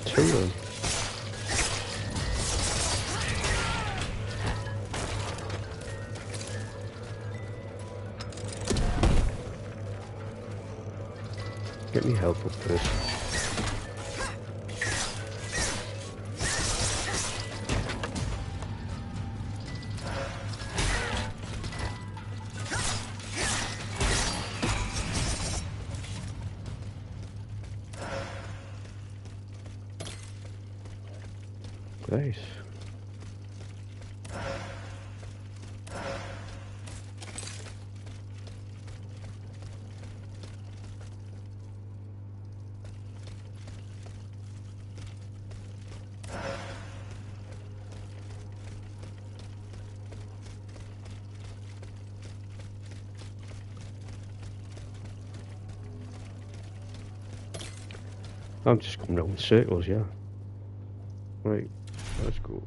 Two. Get me help up first. Nice. I'm just going round in circles, yeah. Right, let's go.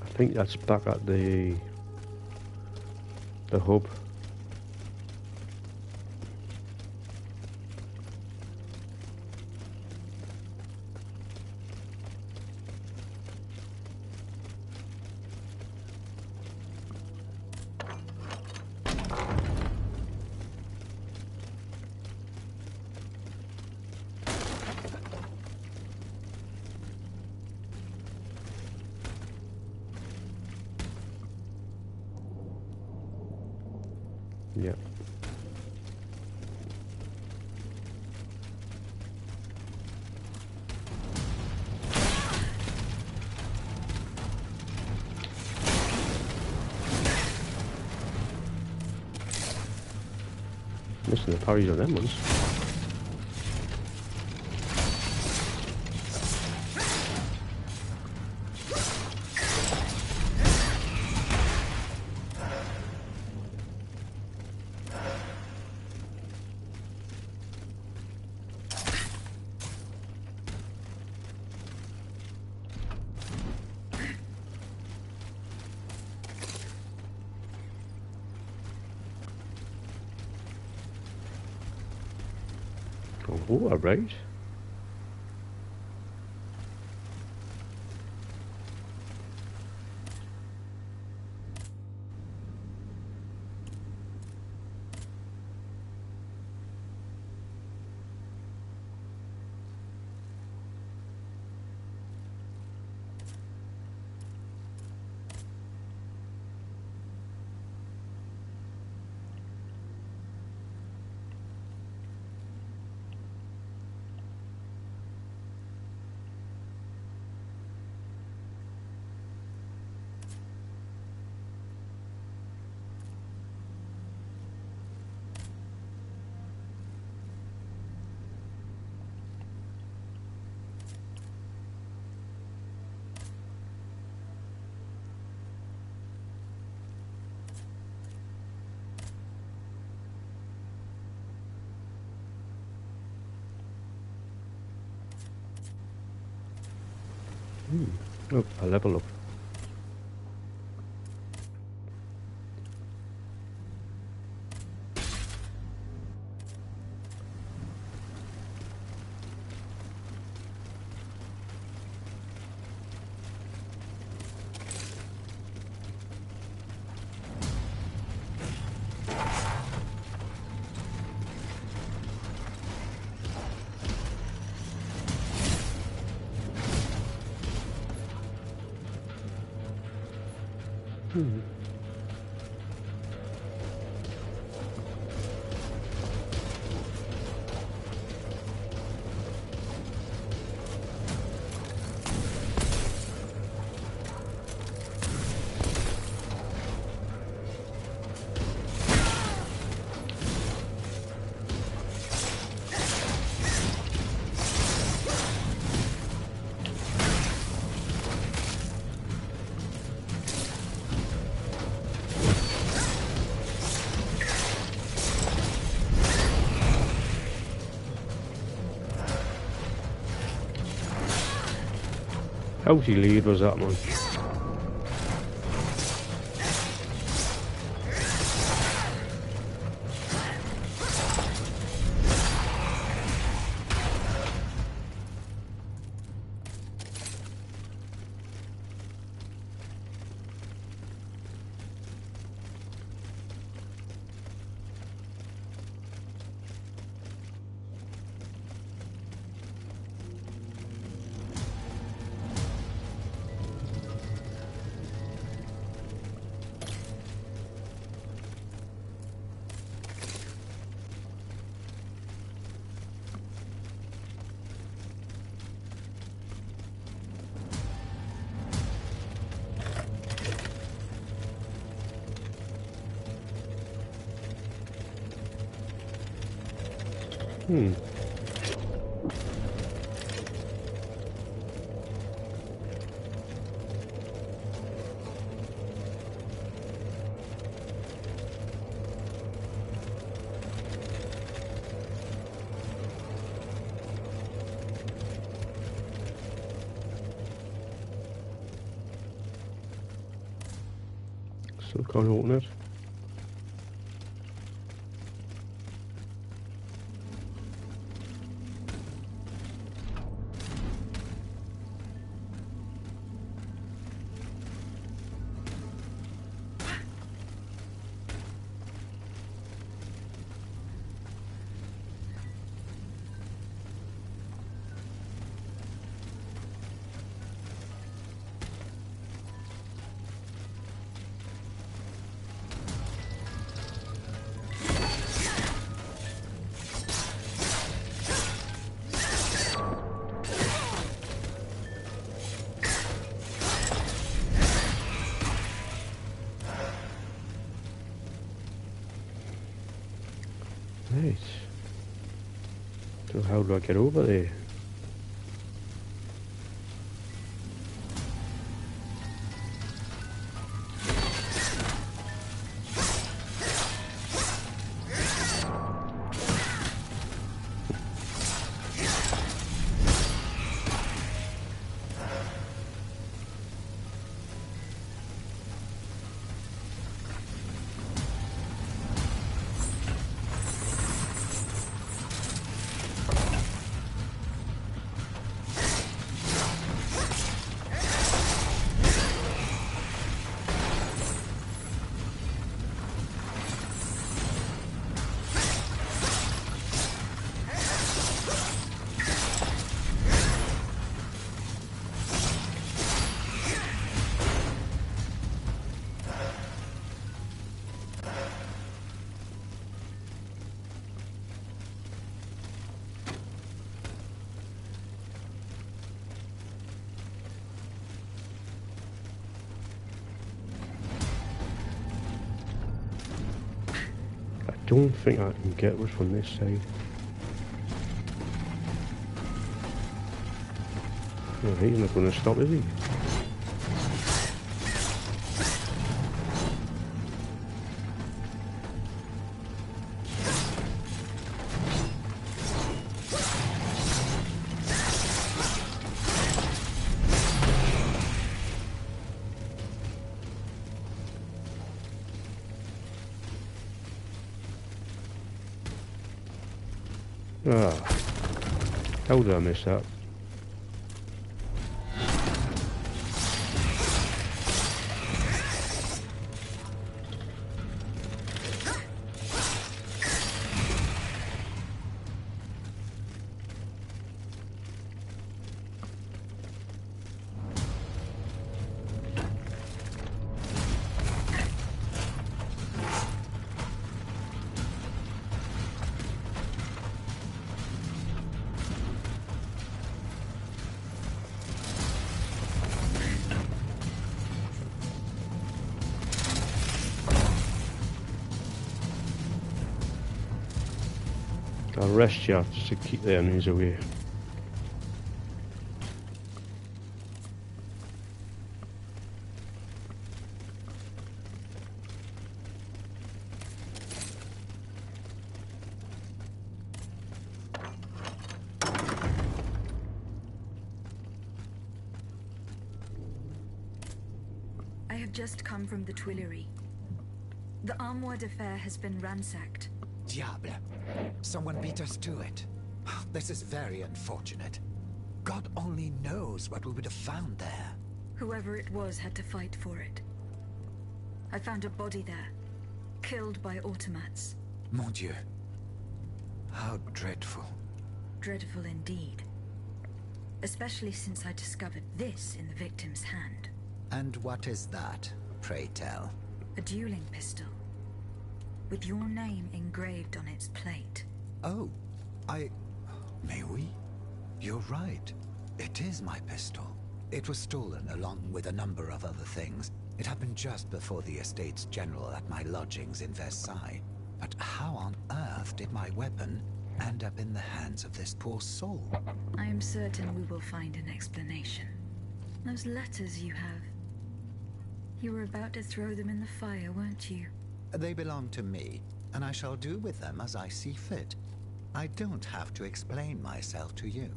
I think that's back at the hub. Yeah. Missing the parries on them ones. Oh, alright. Oh, a level up. How she lead was that, man? Still can't open it. Right. So how do I get over there? I don't think I can get it from this side. Oh, he's not going to stop, is he? Ah, how did I miss that? I'll rest you just to keep the enemies away. I have just come from the Tuileries. The Armoire de Fer has been ransacked. Diable. Someone beat us to it. This is very unfortunate. God only knows what we would have found there. Whoever it was had to fight for it. I found a body there, killed by automats. Mon Dieu. How dreadful. Dreadful indeed. Especially since I discovered this in the victim's hand. And what is that, pray tell? A dueling pistol. With your name engraved on its plate. Oh, May we? You're right. It is my pistol. It was stolen along with a number of other things. It happened just before the Estates General at my lodgings in Versailles. But how on earth did my weapon end up in the hands of this poor soul? I am certain we will find an explanation. Those letters you have. You were about to throw them in the fire, weren't you? They belong to me, and I shall do with them as I see fit. I don't have to explain myself to you.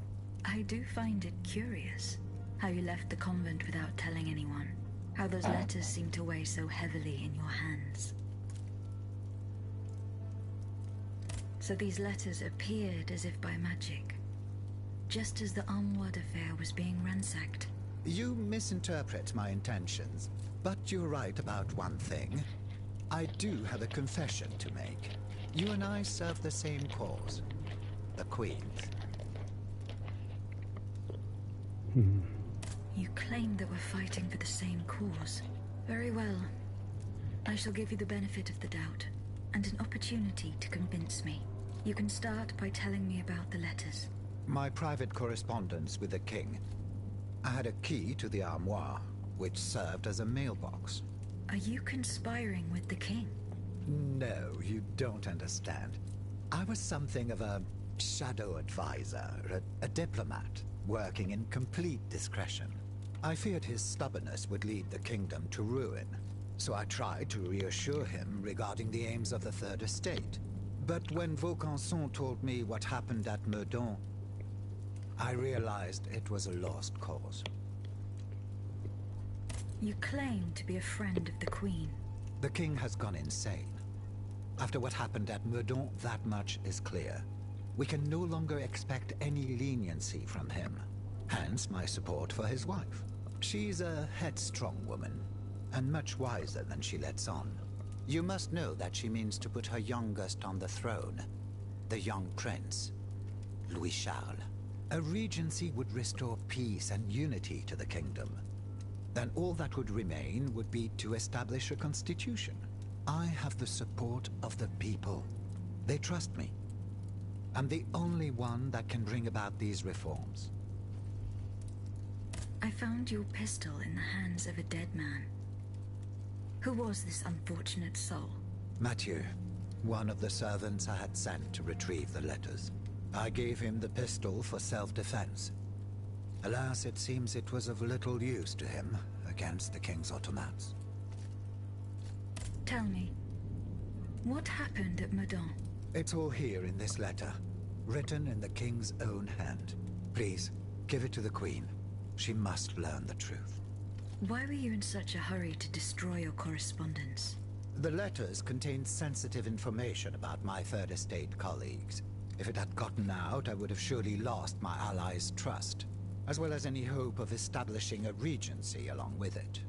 I do find it curious how you left the convent without telling anyone. How those letters seem to weigh so heavily in your hands. So these letters appeared as if by magic, just as the Armoire de Fer was being ransacked. You misinterpret my intentions, but you're right about one thing. I do have a confession to make. You and I serve the same cause. The Queen's. You claim that we're fighting for the same cause. Very well. I shall give you the benefit of the doubt, and an opportunity to convince me. You can start by telling me about the letters. My private correspondence with the King. I had a key to the armoire, which served as a mailbox. Are you conspiring with the King? No, you don't understand. I was something of a shadow advisor, a diplomat, working in complete discretion. I feared his stubbornness would lead the kingdom to ruin, so I tried to reassure him regarding the aims of the Third Estate. But when Vaucanson told me what happened at Meudon, I realized it was a lost cause. You claim to be a friend of the Queen. The King has gone insane. After what happened at Meudon, that much is clear. We can no longer expect any leniency from him. Hence my support for his wife. She's a headstrong woman, and much wiser than she lets on. You must know that she means to put her youngest on the throne, the young prince, Louis Charles. A regency would restore peace and unity to the kingdom. Then all that would remain would be to establish a constitution. I have the support of the people. They trust me. I'm the only one that can bring about these reforms. I found your pistol in the hands of a dead man. Who was this unfortunate soul? Mathieu, one of the servants I had sent to retrieve the letters. I gave him the pistol for self-defense. Alas, it seems it was of little use to him against the King's automats. Tell me, what happened at Meudon? It's all here in this letter, written in the King's own hand. Please, give it to the Queen. She must learn the truth. Why were you in such a hurry to destroy your correspondence? The letters contained sensitive information about my Third Estate colleagues. If it had gotten out, I would have surely lost my allies' trust, as well as any hope of establishing a regency along with it.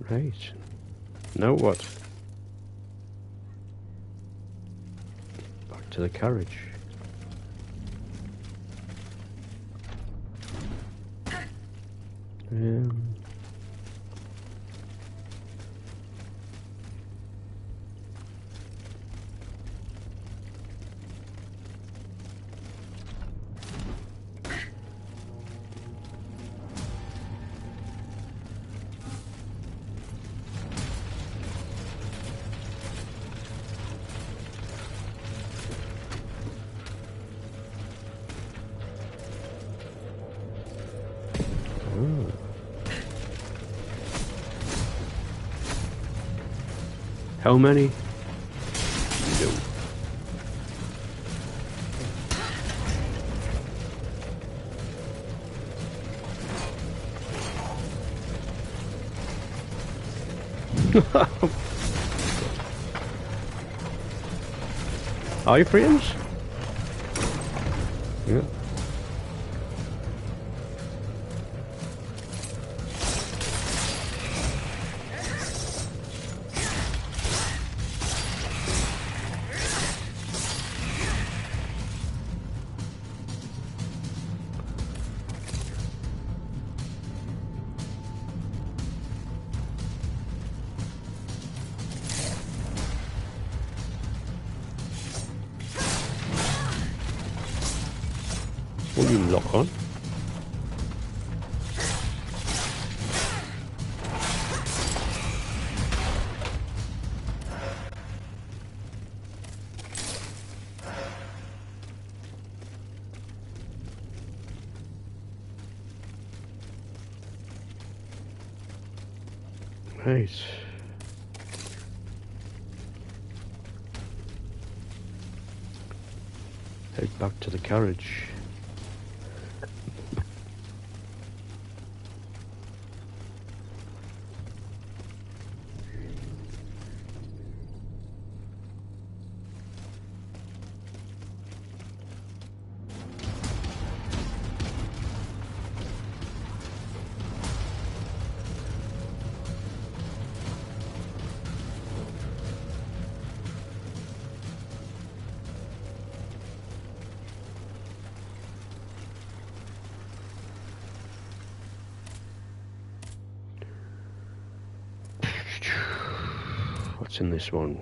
Right. Now what? Back to the carriage. How many? No. Iframes? Yeah. Volume lock on. Right. Head back to the carriage. What's in this one?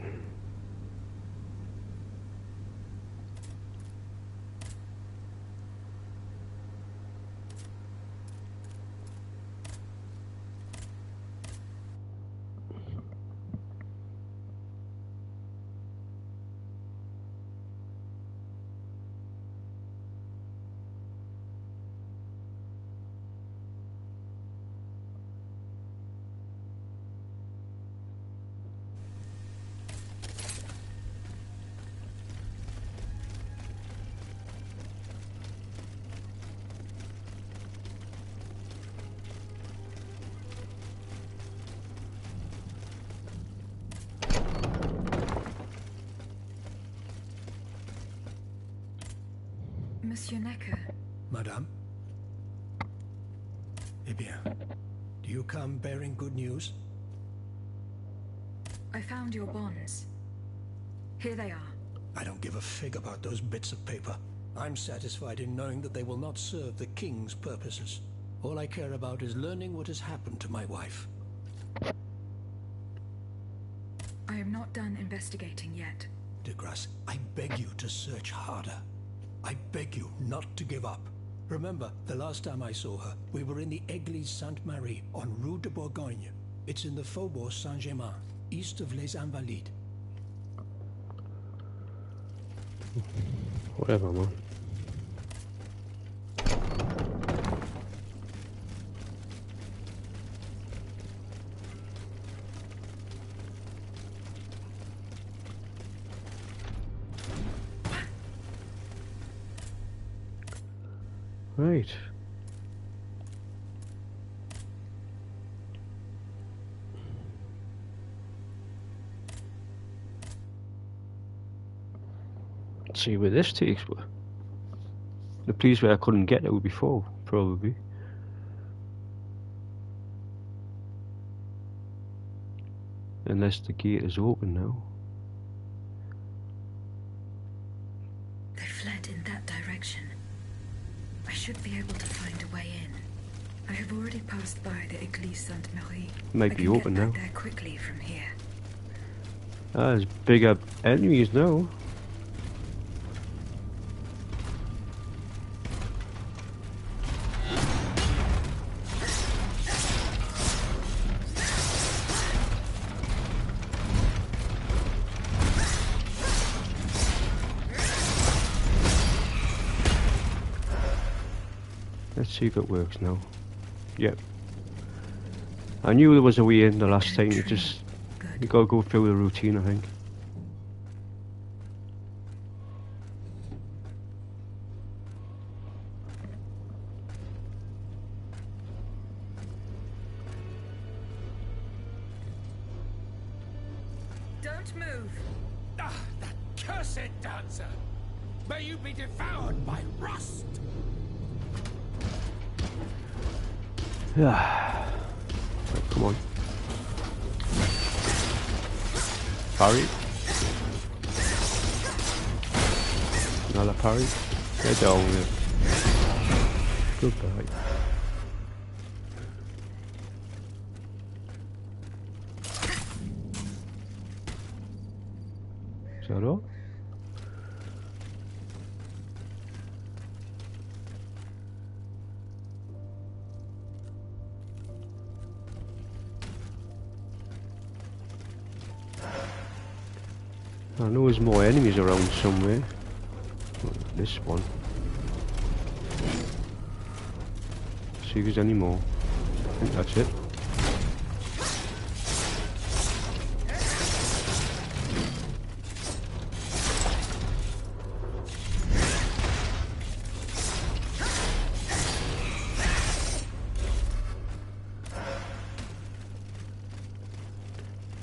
Monsieur Necker. Madame? Eh bien, do you come bearing good news? I found your bonds. Here they are. I don't give a fig about those bits of paper. I'm satisfied in knowing that they will not serve the king's purposes. All I care about is learning what has happened to my wife. I am not done investigating yet. De Grasse, I beg you to search harder. I beg you not to give up. Remember, the last time I saw her, we were in the Église Sainte-Marie on Rue de Bourgogne. It's in the Faubourg Saint-Germain, east of Les Invalides. Whatever, man. Right. Let's see where this takes me. The place where I couldn't get to before, probably. Unless the gate is open now. They fled in that direction. I should be able to find a way in. I have already passed by the Église Sainte-Marie. Might be open now. I can get back there quickly from here. There's bigger enemies now. Let's see if it works now. Yep. I knew there was a way in the last time. You gotta go through the routine, I think. Don't move! Ah, that cursed dancer! May you be devoured by rust! Yeah. Right, come on. Parry. Another parry. Get down there. Goodbye. Is that all? I know there's more enemies around somewhere. This one. See if there's any more. I think that's it.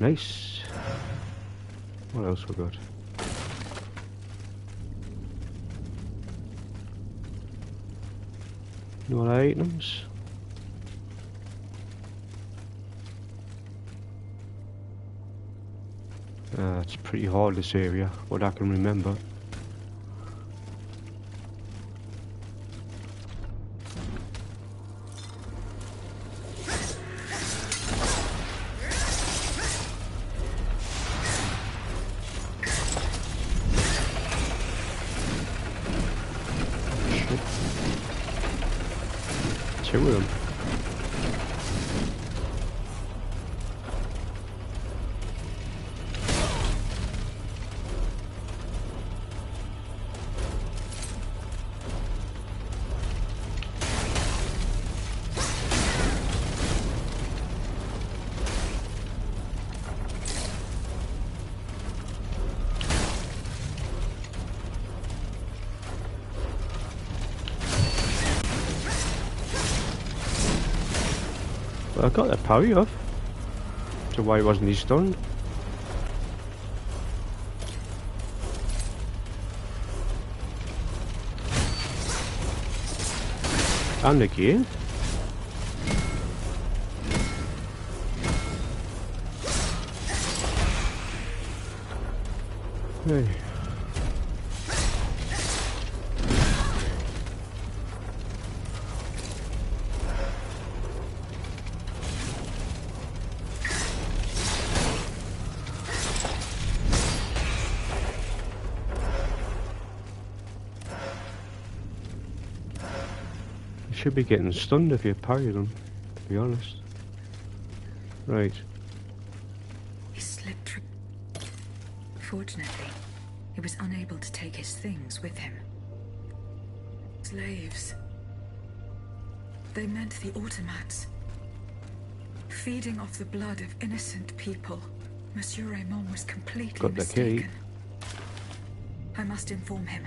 Nice. What else we got? No other items? It's pretty hard, this area, what I can remember. Two of them. I got the parry off. So why wasn't he stunned? And again. Hey. Should be getting stunned if you parry them, to be honest. Right. He slipped through. Fortunately, he was unable to take his things with him. Slaves. They meant the automats. Feeding off the blood of innocent people. Monsieur Raymond was completely mistaken. I must inform him.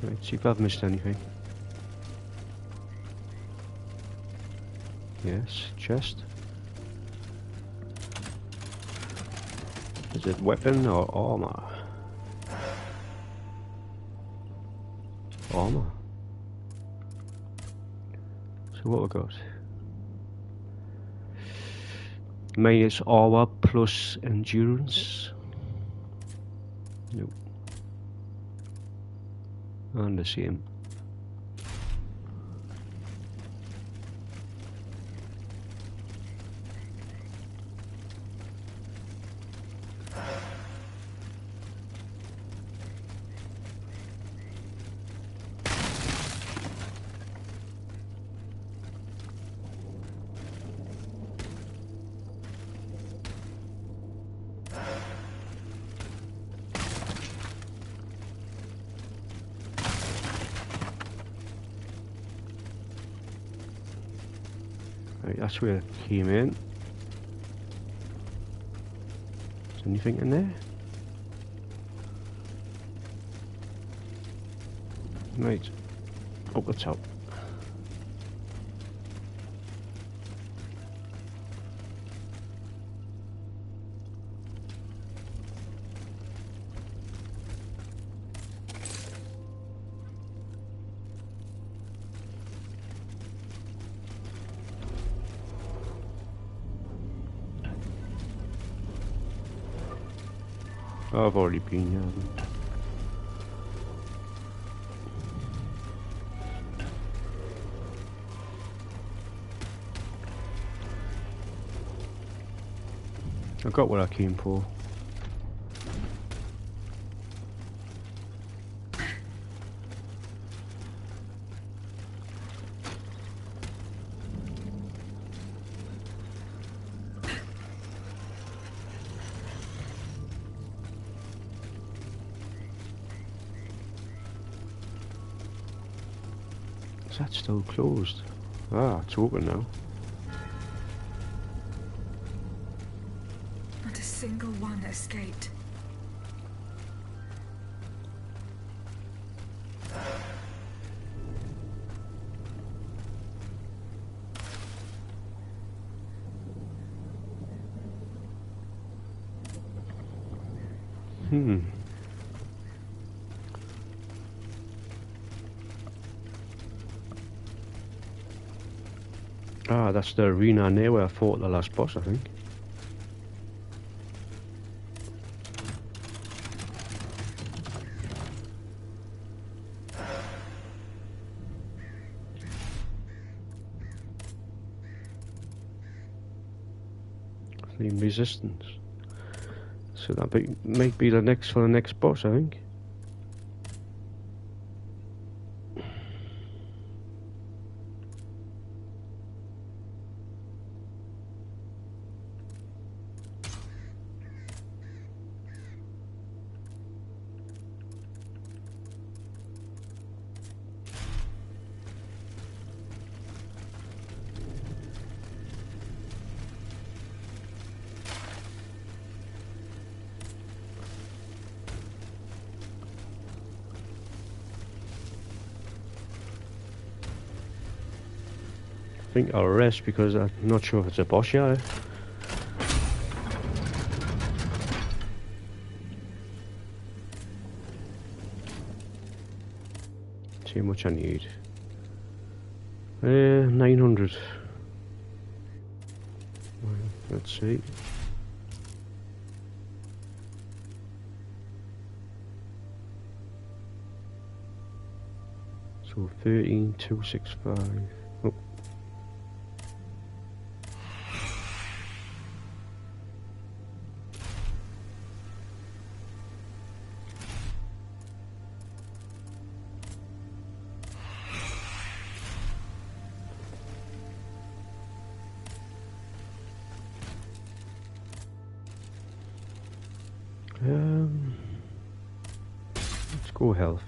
Right, see if I've missed anything. Yes, chest. Is it weapon or armor? Armor. So what we got? Minus armor plus endurance. Nope. And the same. Right, that's where it came in. Is anything in there? Right, up the top. I've already been here. I got what I came for. Is that still closed? Ah, it's open now. Not a single one escaped. Ah, that's the arena near where I fought the last boss, I think. Flame resistance. So that might be the next for the next boss, I think. I think I'll rest because I'm not sure if it's a boss yet. See how much I need. 900. Let's see. So 13,265. Oh. Let's go health.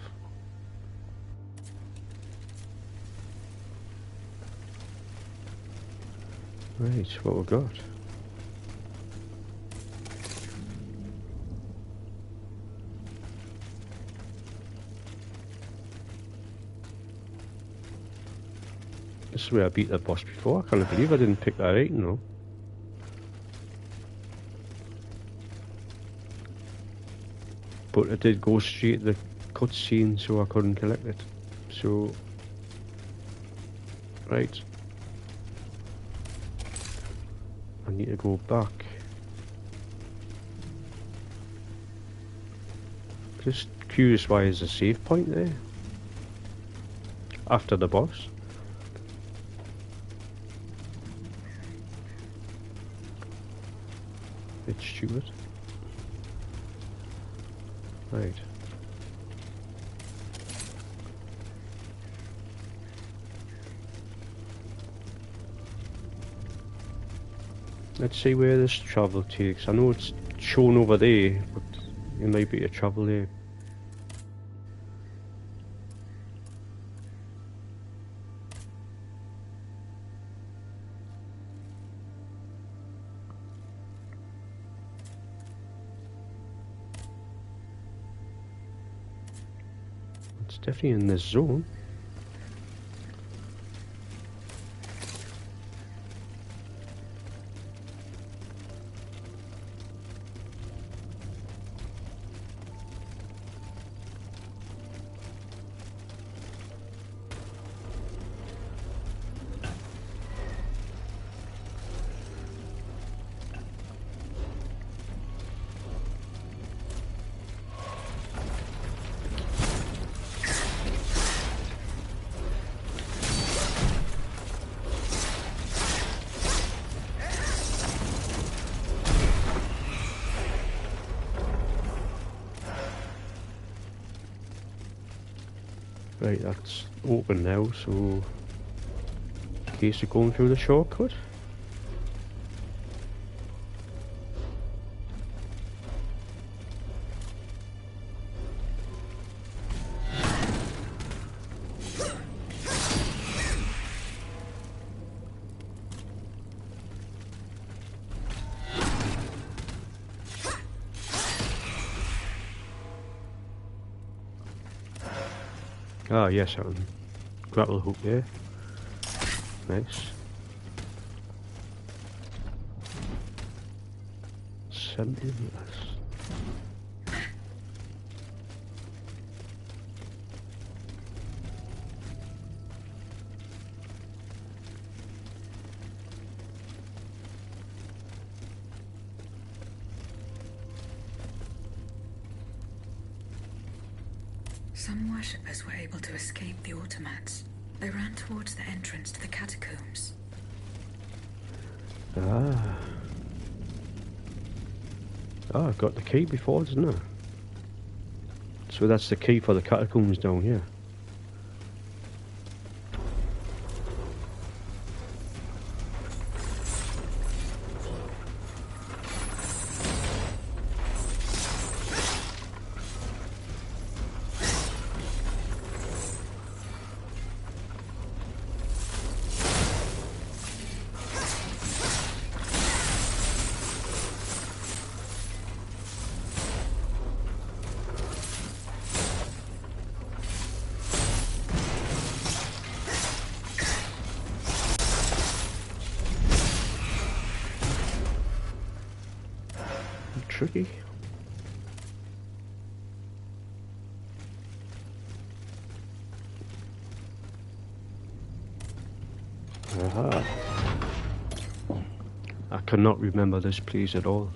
Right, what we got? This is where I beat the boss before. I can't believe I didn't pick that item though. But it did go straight to the cutscene, so I couldn't collect it. So, right. I need to go back. Just curious, why is a save point there? After the boss. It's stupid. Right. Let's see where this travel takes. I know it's shown over there, but it might be a travel there. It's definitely in this zone. Right, that's open now, so in case you're going through the shortcut. Ah, yes, I can grapple hook there. Nice. 70 less. Some worshippers were able to escape the automats. They ran towards the entrance to the catacombs. Ah. Oh, I got the key before, didn't I? So that's the key for the catacombs down here. Tricky. Aha. I cannot remember this place at all.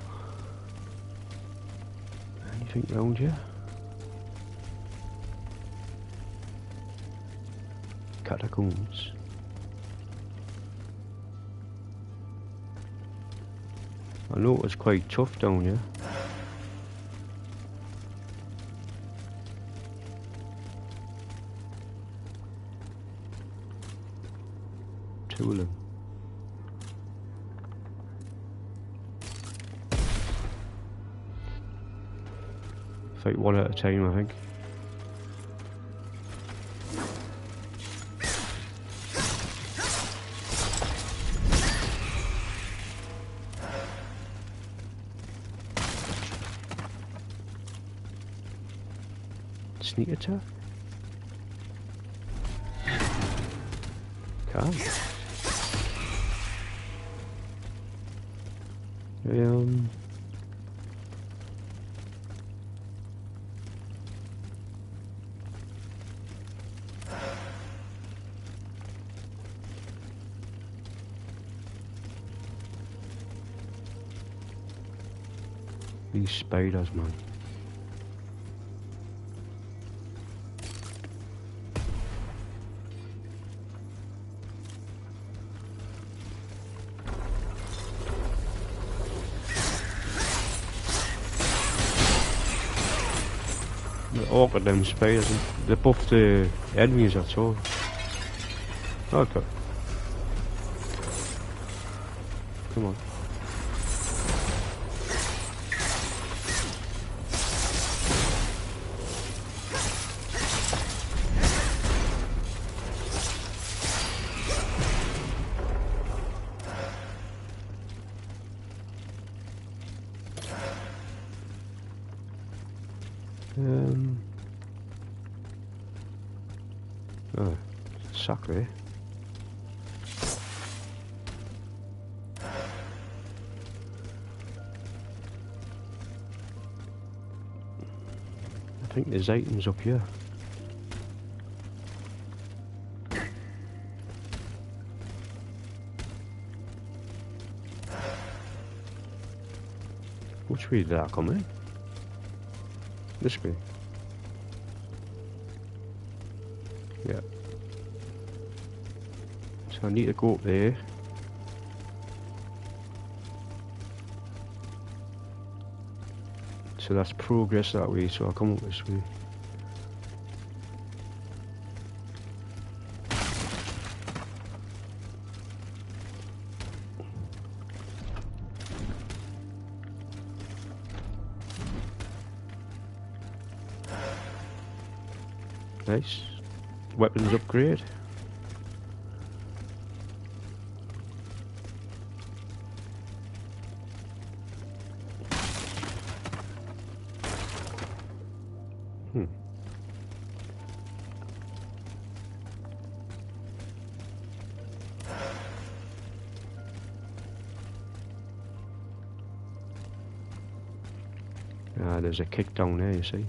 Anything round here? Catacombs. I know it was quite tough down here. Two of them. Fight one at a time, I think. Sneak attack. can. These spiders, man. They're awkward, them spiders. They buff the enemies, that's all. Okay. Come on. Oh, sack there. I think there's items up here. Which way did that come in? This way. Yeah. So I need to go up there. So that's progress that way, so I'll come up this way. Nice. Weapons upgrade. Ah, there's a kick down there, you see.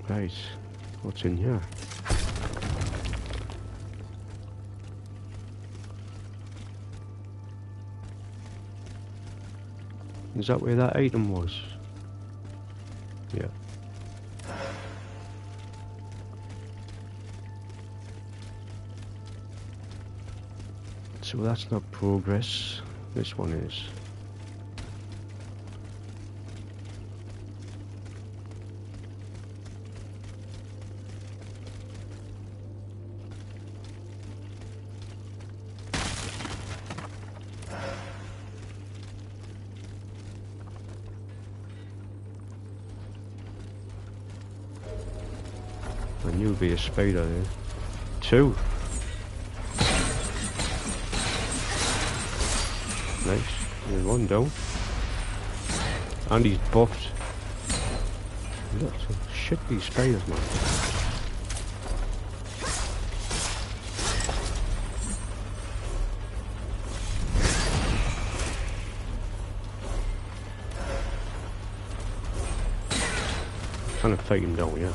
Right, what's in here? Is that where that item was? Yeah. So that's not progress. This one is. I knew it'd be a spider there. 2. Nice. There's 1 down. And he's buffed. Look, some shit these spiders, man. Trying to fight him down, yeah.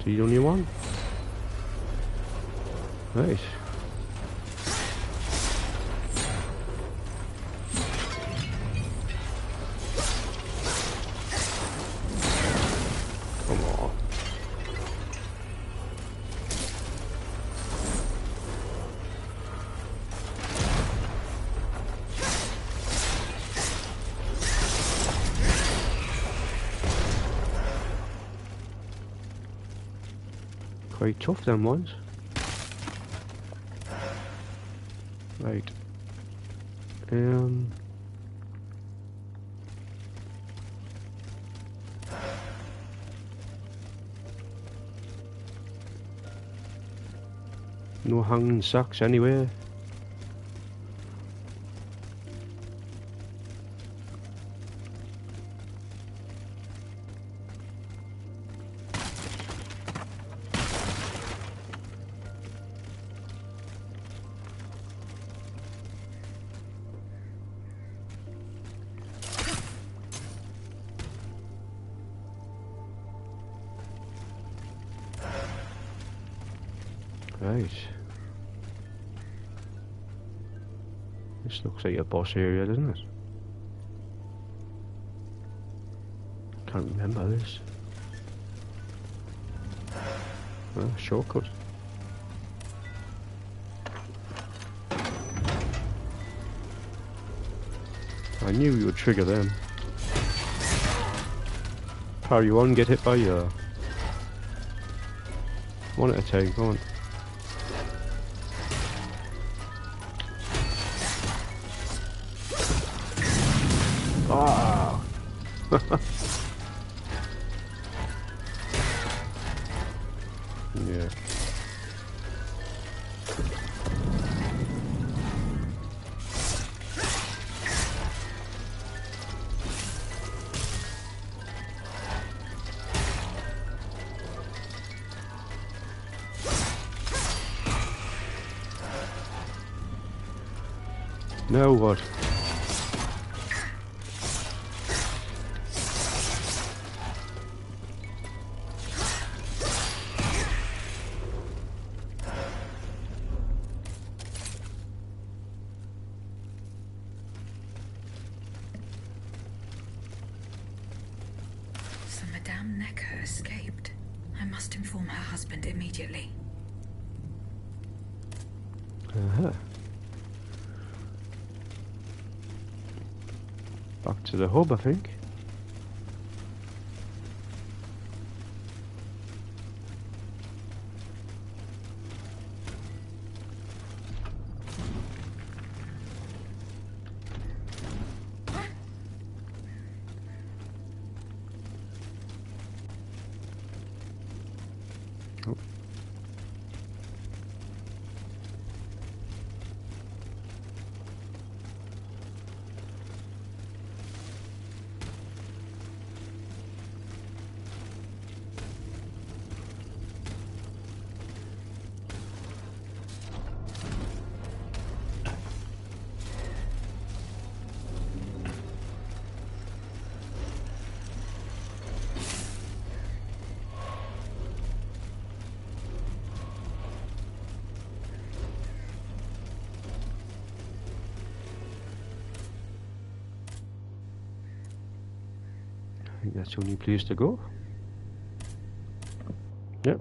The only one? Nice. Come on. Quite tough, them ones. Right. No hanging sacks anywhere. Right. This looks like a boss area, doesn't it? Can't remember this. Oh, shortcut. I knew you would trigger them. Carry on, get hit by you. One at a time, go on. Ah! Yeah. Now what? So Madame Necker escaped. I must inform her husband immediately. Uh-huh. Back to the hub, I think. Oh. I think that's the only place to go. Yep.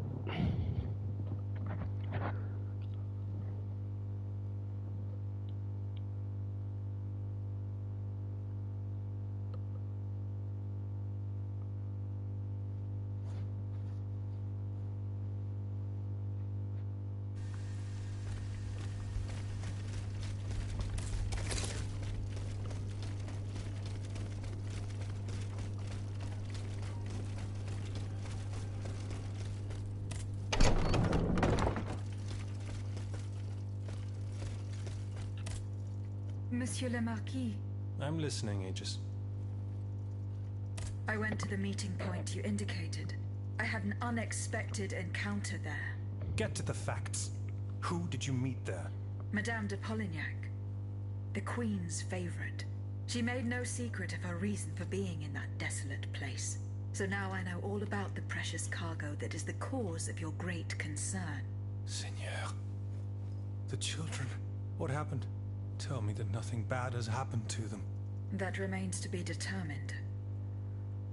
Monsieur le Marquis. I'm listening, Aegis. I went to the meeting point you indicated. I had an unexpected encounter there. Get to the facts. Who did you meet there? Madame de Polignac, the Queen's favorite. She made no secret of her reason for being in that desolate place. So now I know all about the precious cargo that is the cause of your great concern. Seigneur. The children. What happened? Tell me that nothing bad has happened to them. That remains to be determined.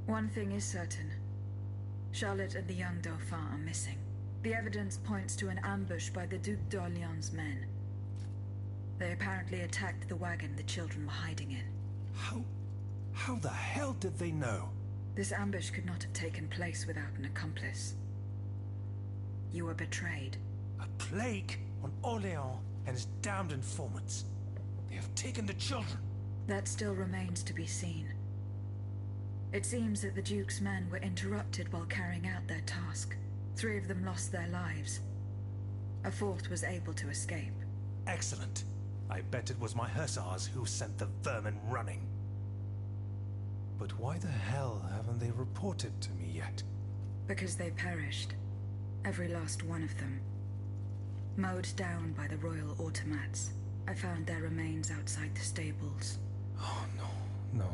One thing is certain. Charlotte and the young Dauphin are missing. The evidence points to an ambush by the Duc d'Orléans' men. They apparently attacked the wagon the children were hiding in. How the hell did they know? This ambush could not have taken place without an accomplice. You were betrayed. A plague on Orléans? and his damned informants. They have taken the children. That still remains to be seen. It seems that the Duke's men were interrupted while carrying out their task. 3 of them lost their lives. A 4th was able to escape. Excellent. I bet it was my hussars who sent the vermin running. But why the hell haven't they reported to me yet? Because they perished. Every last one of them. Mowed down by the royal automats. I found their remains outside the stables. Oh, no.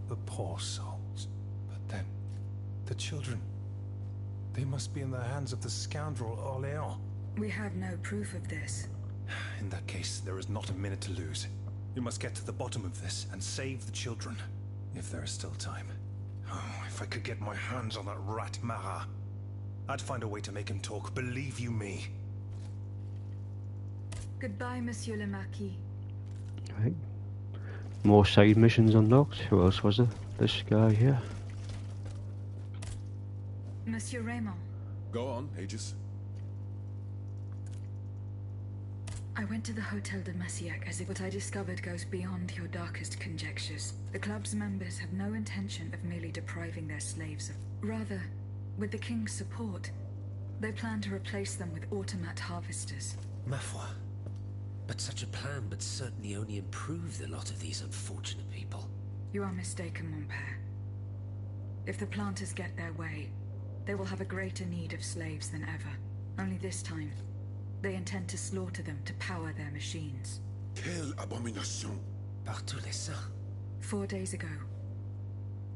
The poor souls. But then, the children. They must be in the hands of the scoundrel Orléans. We have no proof of this. In that case, there is not a minute to lose. We must get to the bottom of this and save the children. If there is still time. Oh, if I could get my hands on that rat Marat. I'd find a way to make him talk, believe you me. Goodbye, Monsieur le Marquis. Right. More side missions unlocked. Who else was there? This guy here. Monsieur Raymond. Go on, Aegis. I went to the Hotel de Massiac as if what I discovered goes beyond your darkest conjectures. The club's members have no intention of merely depriving their slaves of... Rather, with the King's support, they plan to replace them with automat harvesters. Ma foi. But such a plan would certainly only improve the lot of these unfortunate people. You are mistaken, mon père. If the planters get their way, they will have a greater need of slaves than ever. Only this time, they intend to slaughter them to power their machines. Quelle abomination! Par tous les saints. 4 days ago,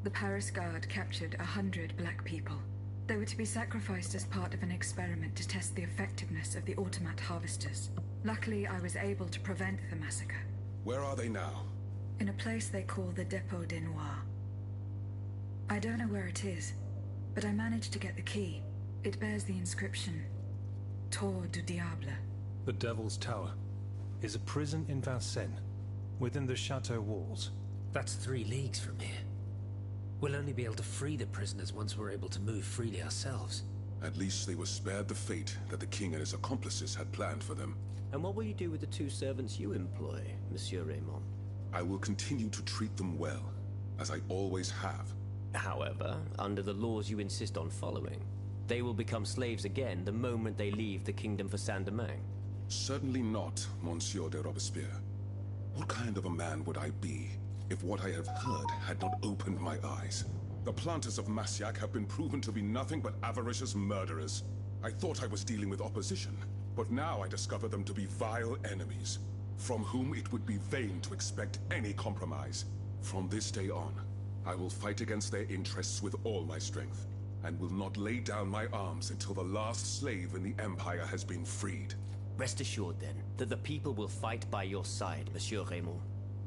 the Paris Guard captured 100 black people. They were to be sacrificed as part of an experiment to test the effectiveness of the automat harvesters. Luckily, I was able to prevent the massacre. Where are they now? In a place they call the Dépôt des Noirs. I don't know where it is, but I managed to get the key. It bears the inscription, Tour du Diable. The Devil's Tower is a prison in Vincennes, within the chateau walls. That's 3 leagues from here. We'll only be able to free the prisoners once we're able to move freely ourselves. At least they were spared the fate that the king and his accomplices had planned for them. And what will you do with the 2 servants you employ, Monsieur Raymond? I will continue to treat them well, as I always have. However, under the laws you insist on following, they will become slaves again the moment they leave the kingdom for Saint-Domingue. Certainly not, Monsieur de Robespierre. What kind of a man would I be if what I have heard had not opened my eyes? The planters of Massiac have been proven to be nothing but avaricious murderers. I thought I was dealing with opposition, but now I discover them to be vile enemies, from whom it would be vain to expect any compromise. From this day on, I will fight against their interests with all my strength, and will not lay down my arms until the last slave in the Empire has been freed. Rest assured, then, that the people will fight by your side, Monsieur Raymond.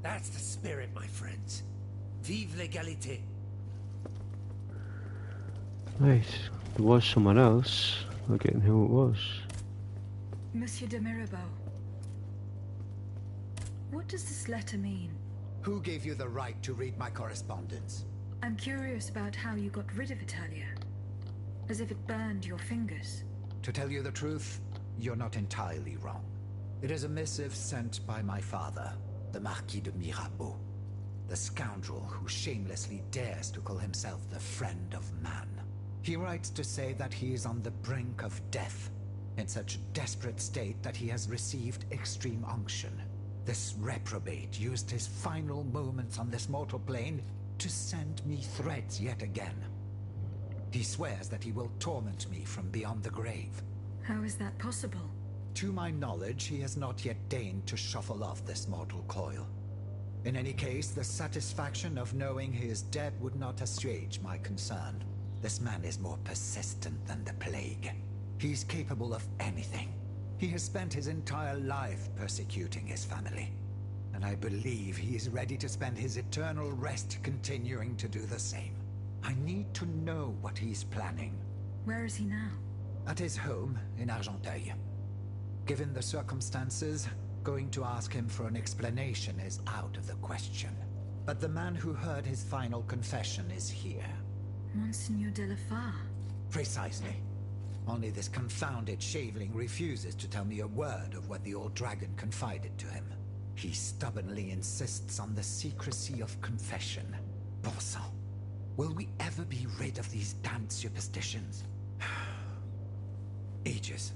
That's the spirit, my friends. Vive l'égalité. Right, there was someone else. I'm getting who it was. Monsieur de Mirabeau. What does this letter mean? Who gave you the right to read my correspondence? I'm curious about how you got rid of Italia. As if it burned your fingers. To tell you the truth, you're not entirely wrong. It is a missive sent by my father, the Marquis de Mirabeau, the scoundrel who shamelessly dares to call himself the friend of man. He writes to say that he is on the brink of death, in such a desperate state that he has received extreme unction. This reprobate used his final moments on this mortal plane to send me threats yet again. He swears that he will torment me from beyond the grave. How is that possible? To my knowledge, he has not yet deigned to shuffle off this mortal coil. In any case, the satisfaction of knowing he is dead would not assuage my concern. This man is more persistent than the plague. He's capable of anything. He has spent his entire life persecuting his family. And I believe he is ready to spend his eternal rest continuing to do the same. I need to know what he's planning. Where is he now? At his home in Argenteuil. Given the circumstances, going to ask him for an explanation is out of the question. But the man who heard his final confession is here. Monseigneur de la Fare. Precisely. Only this confounded shaveling refuses to tell me a word of what the old dragon confided to him. He stubbornly insists on the secrecy of confession. Bon sang, will we ever be rid of these damned superstitions? Aegis,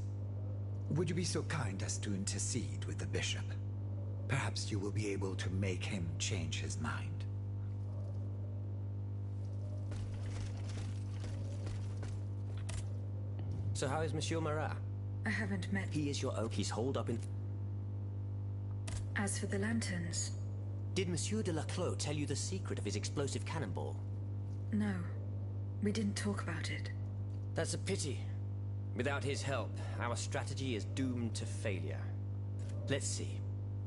would you be so kind as to intercede with the bishop? Perhaps you will be able to make him change his mind. So how is Monsieur Marat? I haven't met... He is your own. He's holed up in... As for the lanterns... Did Monsieur de la Clos tell you the secret of his explosive cannonball? No. We didn't talk about it. That's a pity. Without his help, our strategy is doomed to failure. Let's see.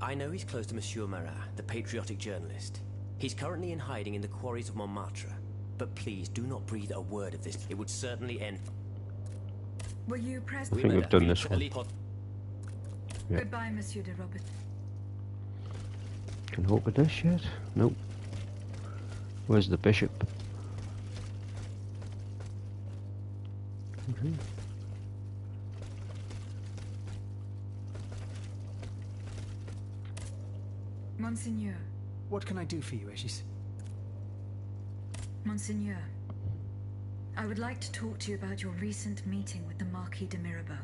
I know he's close to Monsieur Marat, the patriotic journalist. He's currently in hiding in the quarries of Montmartre. But please, do not breathe a word of this. It would certainly end... Were you present? I think we've done this one. Yeah. Goodbye, Monsieur de Robert. Can open this yet? Nope. Where's the bishop? Monseigneur. What can I do for you, Aegis? Monseigneur, I would like to talk to you about your recent meeting with the Marquis de Mirabeau.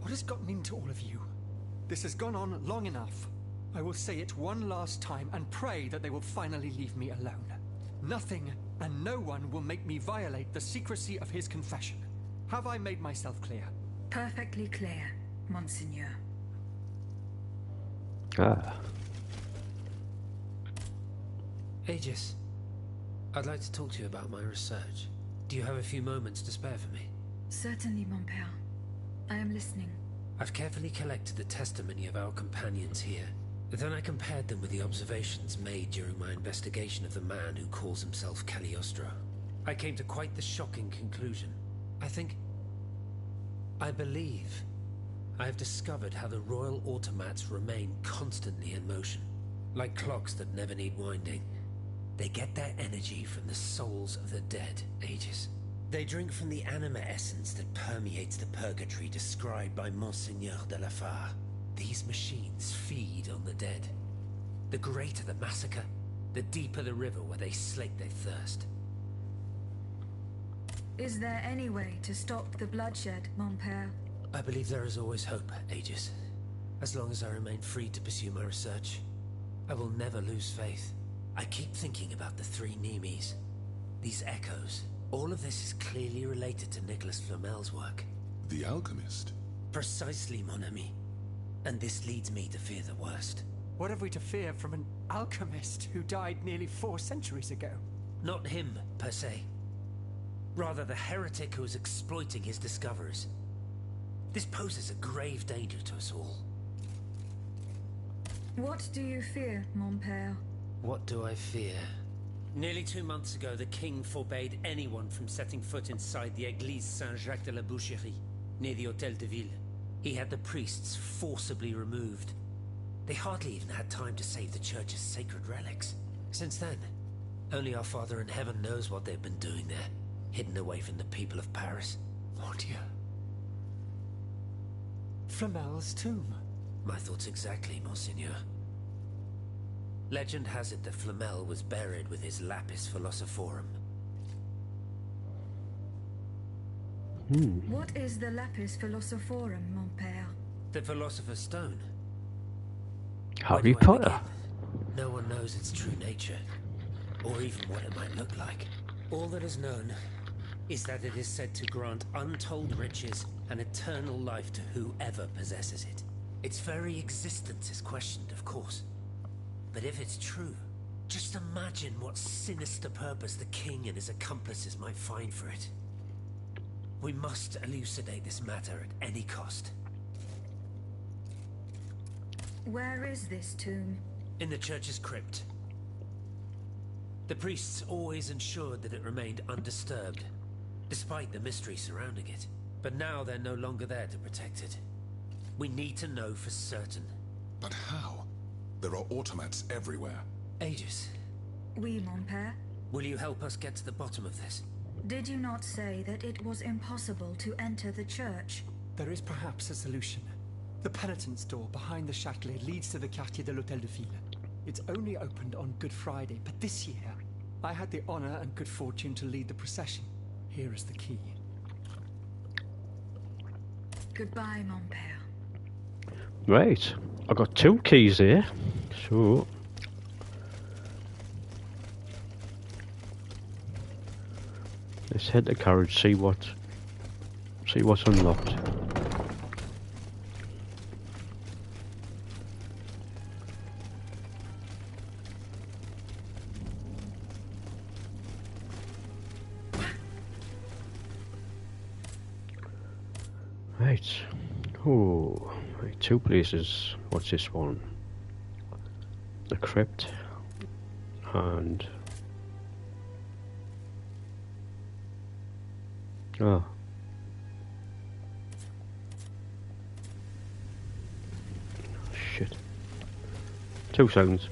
What has gotten into all of you? This has gone on long enough. I will say it one last time and pray that they will finally leave me alone. Nothing and no one will make me violate the secrecy of his confession. Have I made myself clear? Perfectly clear, Monseigneur. Ah. Aegis, I'd like to talk to you about my research. Do you have a few moments to spare for me? Certainly, mon père. I am listening. I've carefully collected the testimony of our companions here. Then I compared them with the observations made during my investigation of the man who calls himself Cagliostro. I came to quite the shocking conclusion. I believe I have discovered how the royal automats remain constantly in motion. Like clocks that never need winding. They get their energy from the souls of the dead, Aegis. They drink from the anima essence that permeates the purgatory described by Monseigneur de la Fare. These machines feed on the dead. The greater the massacre, the deeper the river where they slake their thirst. Is there any way to stop the bloodshed, mon père? I believe there is always hope, Aegis. As long as I remain free to pursue my research, I will never lose faith. I keep thinking about the three Nemes. These echoes. All of this is clearly related to Nicholas Flamel's work. The alchemist? Precisely, mon ami. And this leads me to fear the worst. What have we to fear from an alchemist who died nearly 4 centuries ago? Not him, per se. Rather the heretic who is exploiting his discoveries. This poses a grave danger to us all. What do you fear, mon père? What do I fear? Nearly 2 months ago, the king forbade anyone from setting foot inside the Église Saint-Jacques de la Boucherie, near the Hôtel de Ville. He had the priests forcibly removed. They hardly even had time to save the church's sacred relics. Since then, only our Father in Heaven knows what they've been doing there, hidden away from the people of Paris. Mon Dieu. Flamel's tomb. My thoughts exactly, Monseigneur. Legend has it that Flamel was buried with his lapis philosophorum. What is the lapis philosophorum, mon père? The Philosopher's Stone. Harry Potter. No one knows its true nature, or even what it might look like. All that is known is that it is said to grant untold riches and eternal life to whoever possesses it. Its very existence is questioned, of course. But if it's true, just imagine what sinister purpose the king and his accomplices might find for it. We must elucidate this matter at any cost. Where is this tomb? In the church's crypt. The priests always ensured that it remained undisturbed, despite the mystery surrounding it. But now they're no longer there to protect it. We need to know for certain. But how? There are automats everywhere. Aegis. Oui, mon père. Will you help us get to the bottom of this? Did you not say that it was impossible to enter the church? There is perhaps a solution. The penitent's door behind the Châtelet leads to the Quartier de l'Hôtel de Ville. It's only opened on Good Friday, but this year, I had the honor and good fortune to lead the procession. Here is the key. Goodbye, mon père. Right, I got 2 keys here, so let's head the carriage, see what's unlocked. Right. Oh, right, 2 places. What's this one? The crypt and oh. Shit. 2 seconds.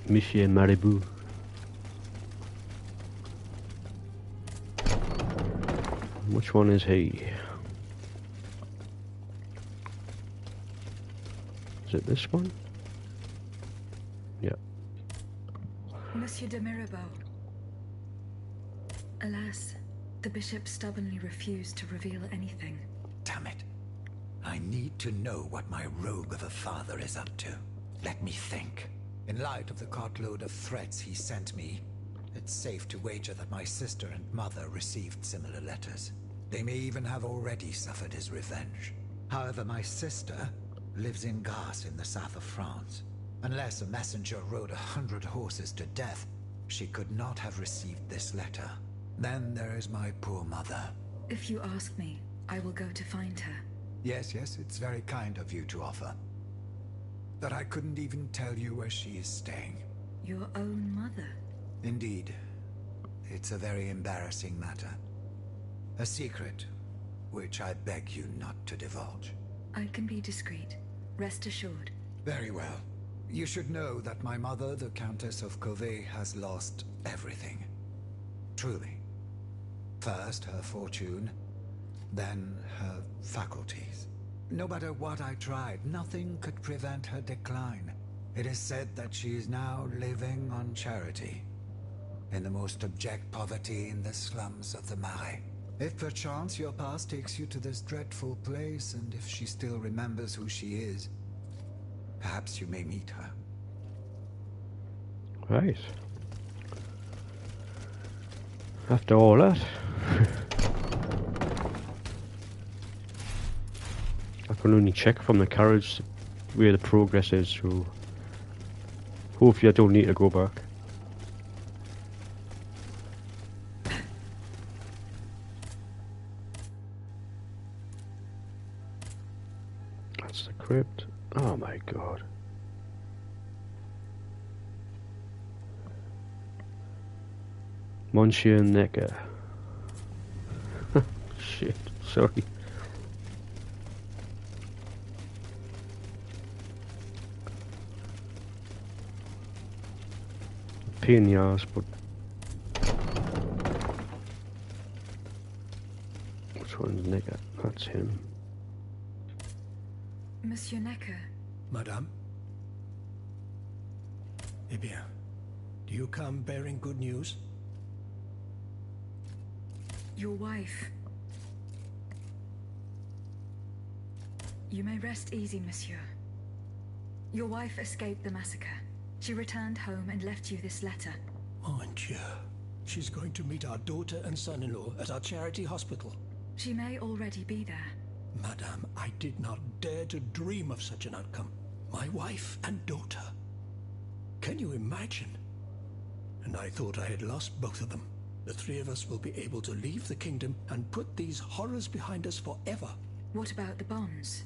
Monsieur Maribou. Which one is he? Is it this one? Yeah. Monsieur de Mirabeau. Alas, the bishop stubbornly refused to reveal anything. Damn it. I need to know what my rogue of a father is up to. Let me think. In light of the cartload of threats he sent me, it's safe to wager that my sister and mother received similar letters. They may even have already suffered his revenge. However, my sister lives in Garce in the south of France. Unless a messenger rode 100 horses to death, she could not have received this letter. Then there is my poor mother. If you ask me, I will go to find her. Yes, it's very kind of you to offer. But I couldn't even tell you where she is staying. Your own mother? Indeed. It's a very embarrassing matter. A secret, which I beg you not to divulge. I can be discreet. Rest assured. Very well. You should know that my mother, the Countess of Covey, has lost everything. Truly. First her fortune, then her faculties. No matter what I tried, nothing could prevent her decline. It is said that she is now living on charity, in the most abject poverty in the slums of the Marais. If perchance your past takes you to this dreadful place, and if she still remembers who she is, perhaps you may meet her. Right. After all that, I can only check from the carriage where the progress is, so hopefully I don't need to go back. That's the crypt. Oh my god. Monsieur Necker. Shit, sorry. Pain in the arse, but which one's Necker? That's him. Monsieur Necker. Madame? Eh bien, do you come bearing good news? Your wife. You may rest easy, monsieur. Your wife escaped the massacre. She returned home and left you this letter. Mon Dieu. She's going to meet our daughter and son-in-law at our charity hospital. She may already be there. Madame, I did not dare to dream of such an outcome. My wife and daughter. Can you imagine? And I thought I had lost both of them. The 3 of us will be able to leave the kingdom and put these horrors behind us forever. What about the bonds?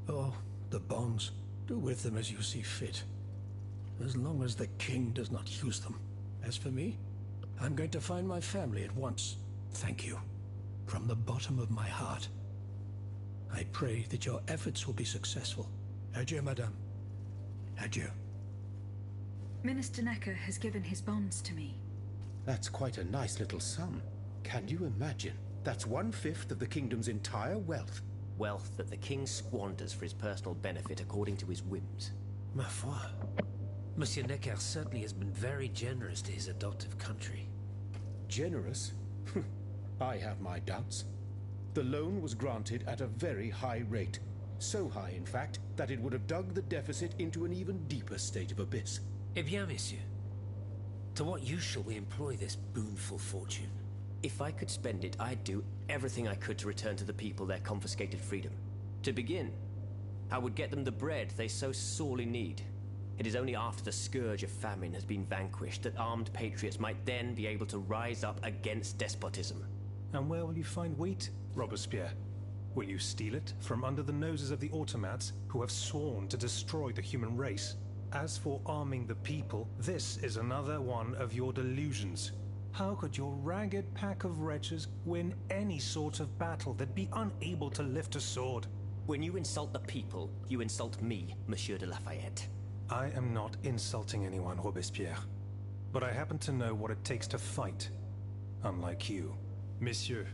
Oh, the bonds. Do with them as you see fit. As long as the king does not use them. As for me, I'm going to find my family at once. Thank you. From the bottom of my heart. I pray that your efforts will be successful. Adieu, madame. Adieu. Minister Necker has given his bonds to me. That's quite a nice little sum. Can you imagine? That's 1/5 of the kingdom's entire wealth. Wealth that the king squanders for his personal benefit according to his whims. Ma foi. Monsieur Necker certainly has been very generous to his adoptive country. Generous? I have my doubts. The loan was granted at a very high rate. So high, in fact, that it would have dug the deficit into an even deeper state of abyss. Eh bien, messieurs. To what use shall we employ this boonful fortune? If I could spend it, I'd do everything I could to return to the people their confiscated freedom. To begin, I would get them the bread they so sorely need. It is only after the scourge of famine has been vanquished that armed patriots might then be able to rise up against despotism. And where will you find wheat, Robespierre? Will you steal it from under the noses of the automats who have sworn to destroy the human race? As for arming the people, this is another one of your delusions. How could your ragged pack of wretches win any sort of battle that'd be unable to lift a sword? When you insult the people, you insult me, Monsieur de Lafayette. I am not insulting anyone, Robespierre. But I happen to know what it takes to fight. Unlike you. Monsieur,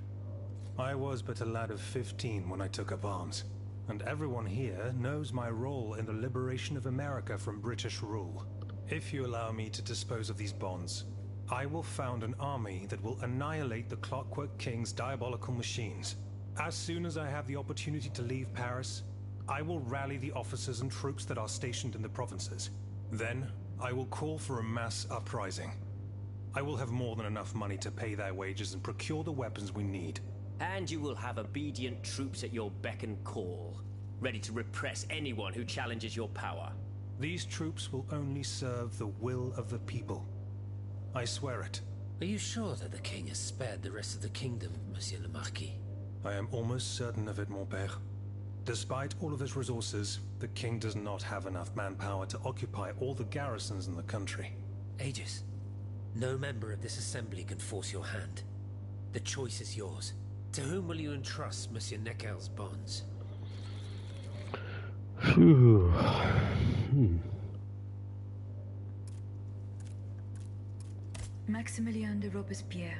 I was but a lad of 15 when I took up arms. And everyone here knows my role in the liberation of America from British rule. If you allow me to dispose of these bonds, I will found an army that will annihilate the Clockwork King's diabolical machines. As soon as I have the opportunity to leave Paris, I will rally the officers and troops that are stationed in the provinces. Then, I will call for a mass uprising. I will have more than enough money to pay their wages and procure the weapons we need. And you will have obedient troops at your beck and call, ready to repress anyone who challenges your power. These troops will only serve the will of the people. I swear it. Are you sure that the king has spared the rest of the kingdom, Monsieur le Marquis? I am almost certain of it, mon père. Despite all of his resources, the king does not have enough manpower to occupy all the garrisons in the country. Aegis, no member of this assembly can force your hand. The choice is yours. To whom will you entrust Monsieur Necker's bonds? Maximilien de Robespierre.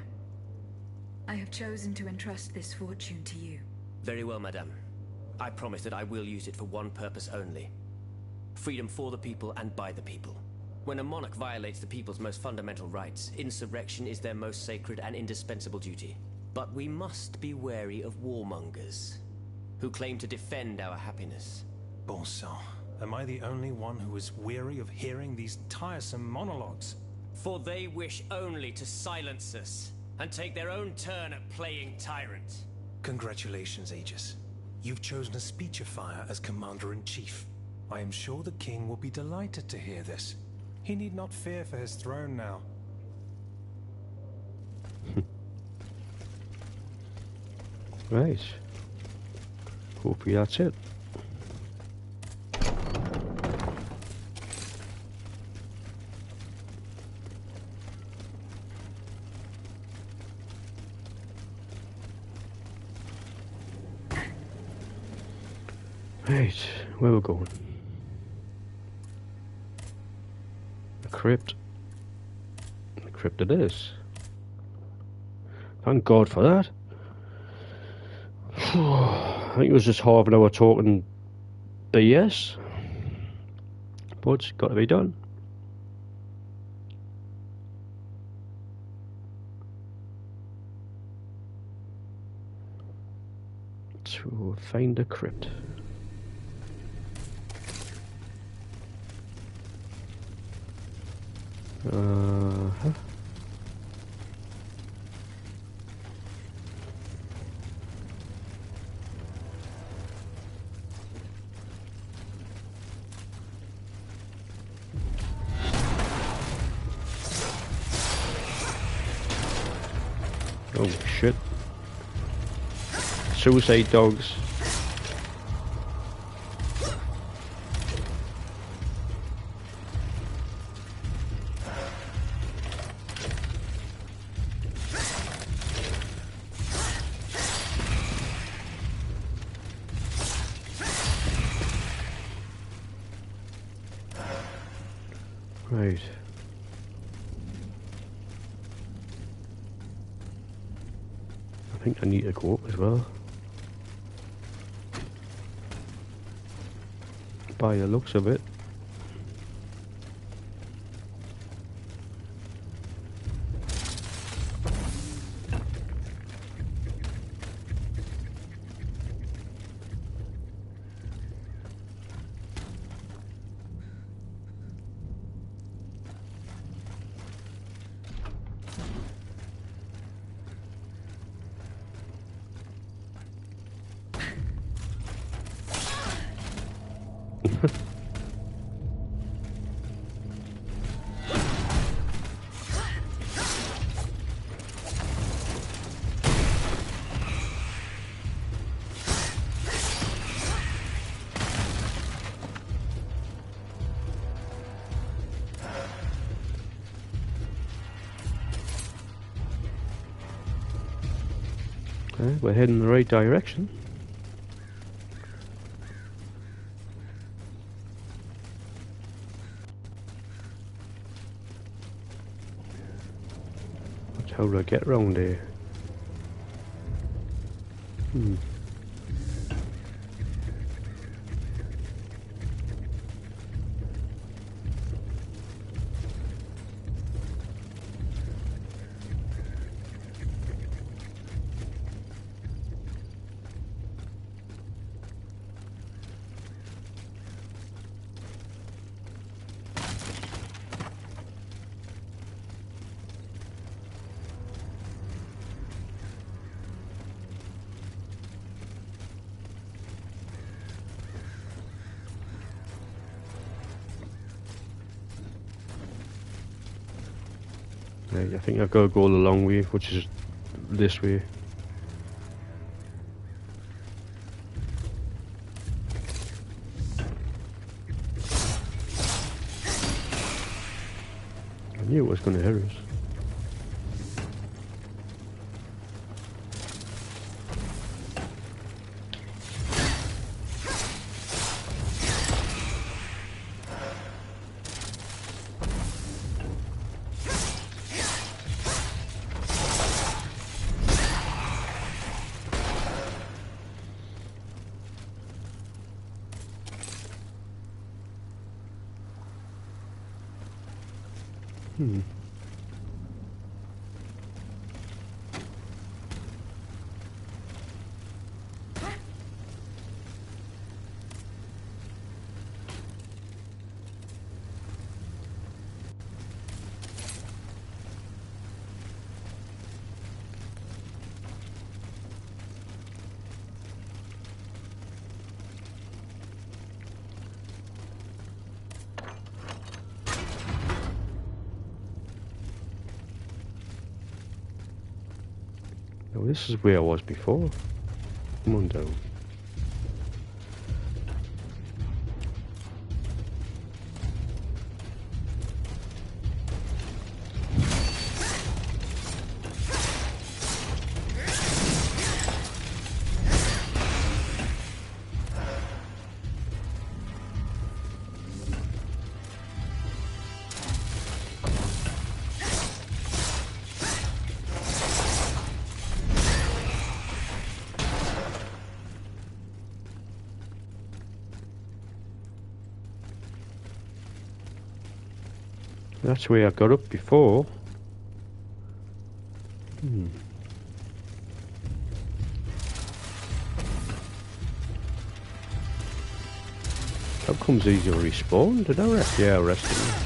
I have chosen to entrust this fortune to you. Very well, madame. I promise that I will use it for one purpose only. Freedom for the people and by the people. When a monarch violates the people's most fundamental rights, insurrection is their most sacred and indispensable duty. But we must be wary of warmongers, who claim to defend our happiness. Bon sang, am I the only one who is weary of hearing these tiresome monologues? For they wish only to silence us, and take their own turn at playing tyrant. Congratulations, Aegis. You've chosen a speechifier as Commander-in-Chief. I am sure the king will be delighted to hear this. He need not fear for his throne now. Right. Hopefully that's it. Right, where we're going? The crypt. The crypt it is. Thank God for that. I think it was just half an hour talking BS, but it's got to be done. To find a crypt. Oh shit. Suicide dogs. Right. think I need to go up as well. By the looks of it. Okay, we're heading in the right direction. How do I get around here? Right, I think I've got to go the long way, which is this way. I knew it was going to hit us. Oh, this is where I was before. Come on down. That's where I got up before. How comes these will respawn? Did I rest? Yeah, I rested them.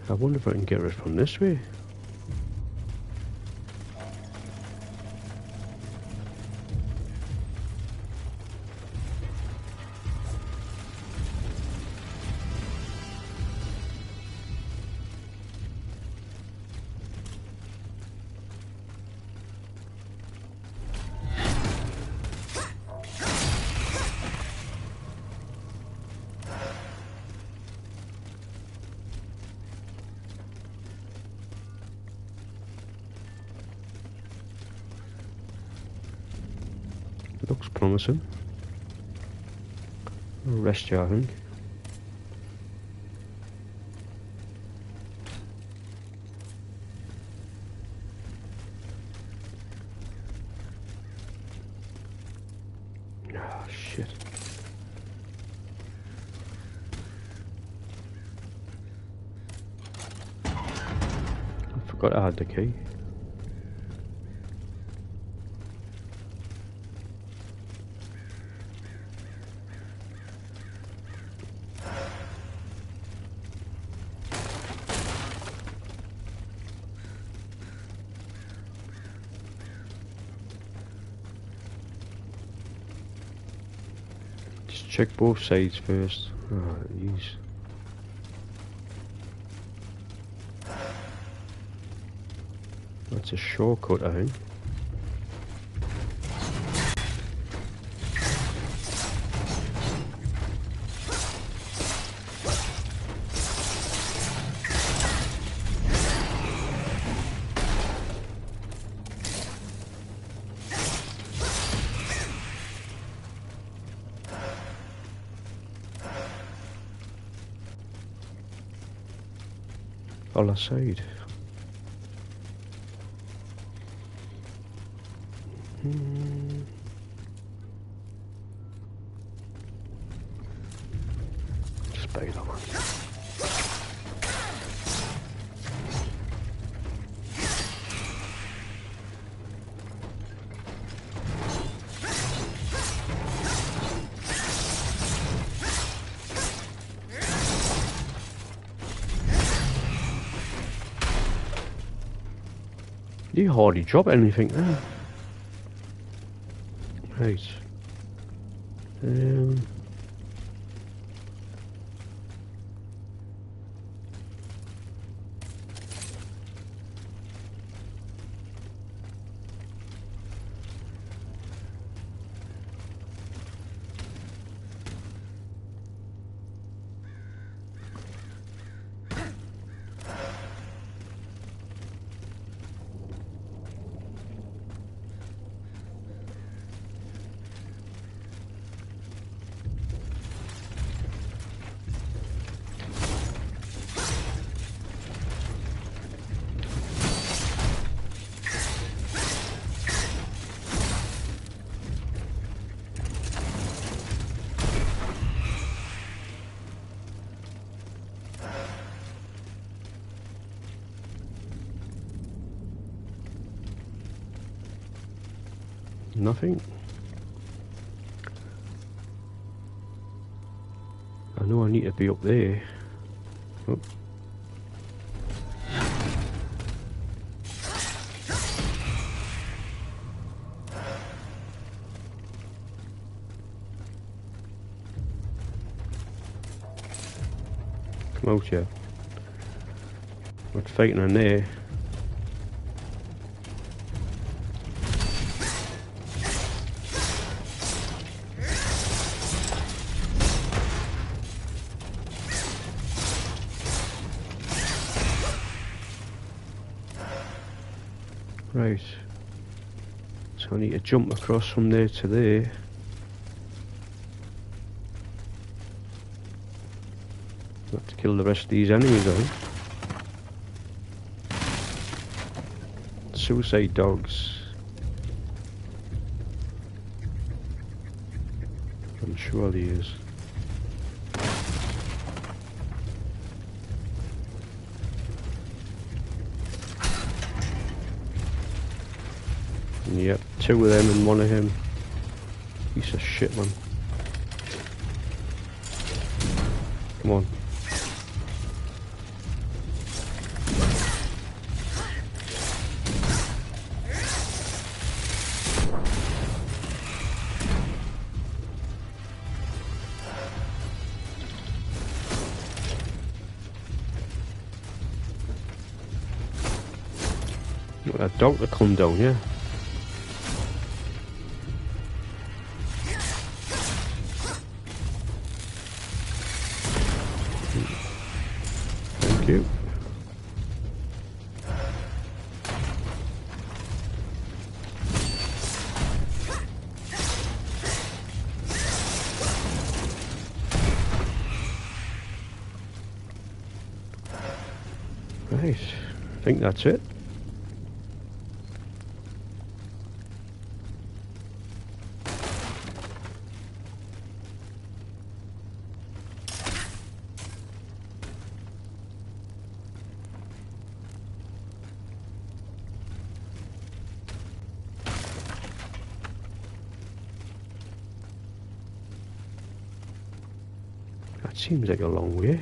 I wonder if I can get it from this way. Looks promising. I'll rest you, I think. Ah, shit. I forgot I had the key. Check both sides first. Oh, jeez. That's a shortcut, I think. Other side. Spider man. You hardly drop anything then. Right. Nothing. I know I need to be up there. Oh. Come out here. We're fighting in there. Right, so I need to jump across from there to there. I'll have to kill the rest of these enemies, I think. Suicide dogs. I'm sure he is. Yep, two of them and one of him. Piece of shit, man. Come on. Look at that dog that come down here. Thank you. Right, I think that's it. That seems like a long way.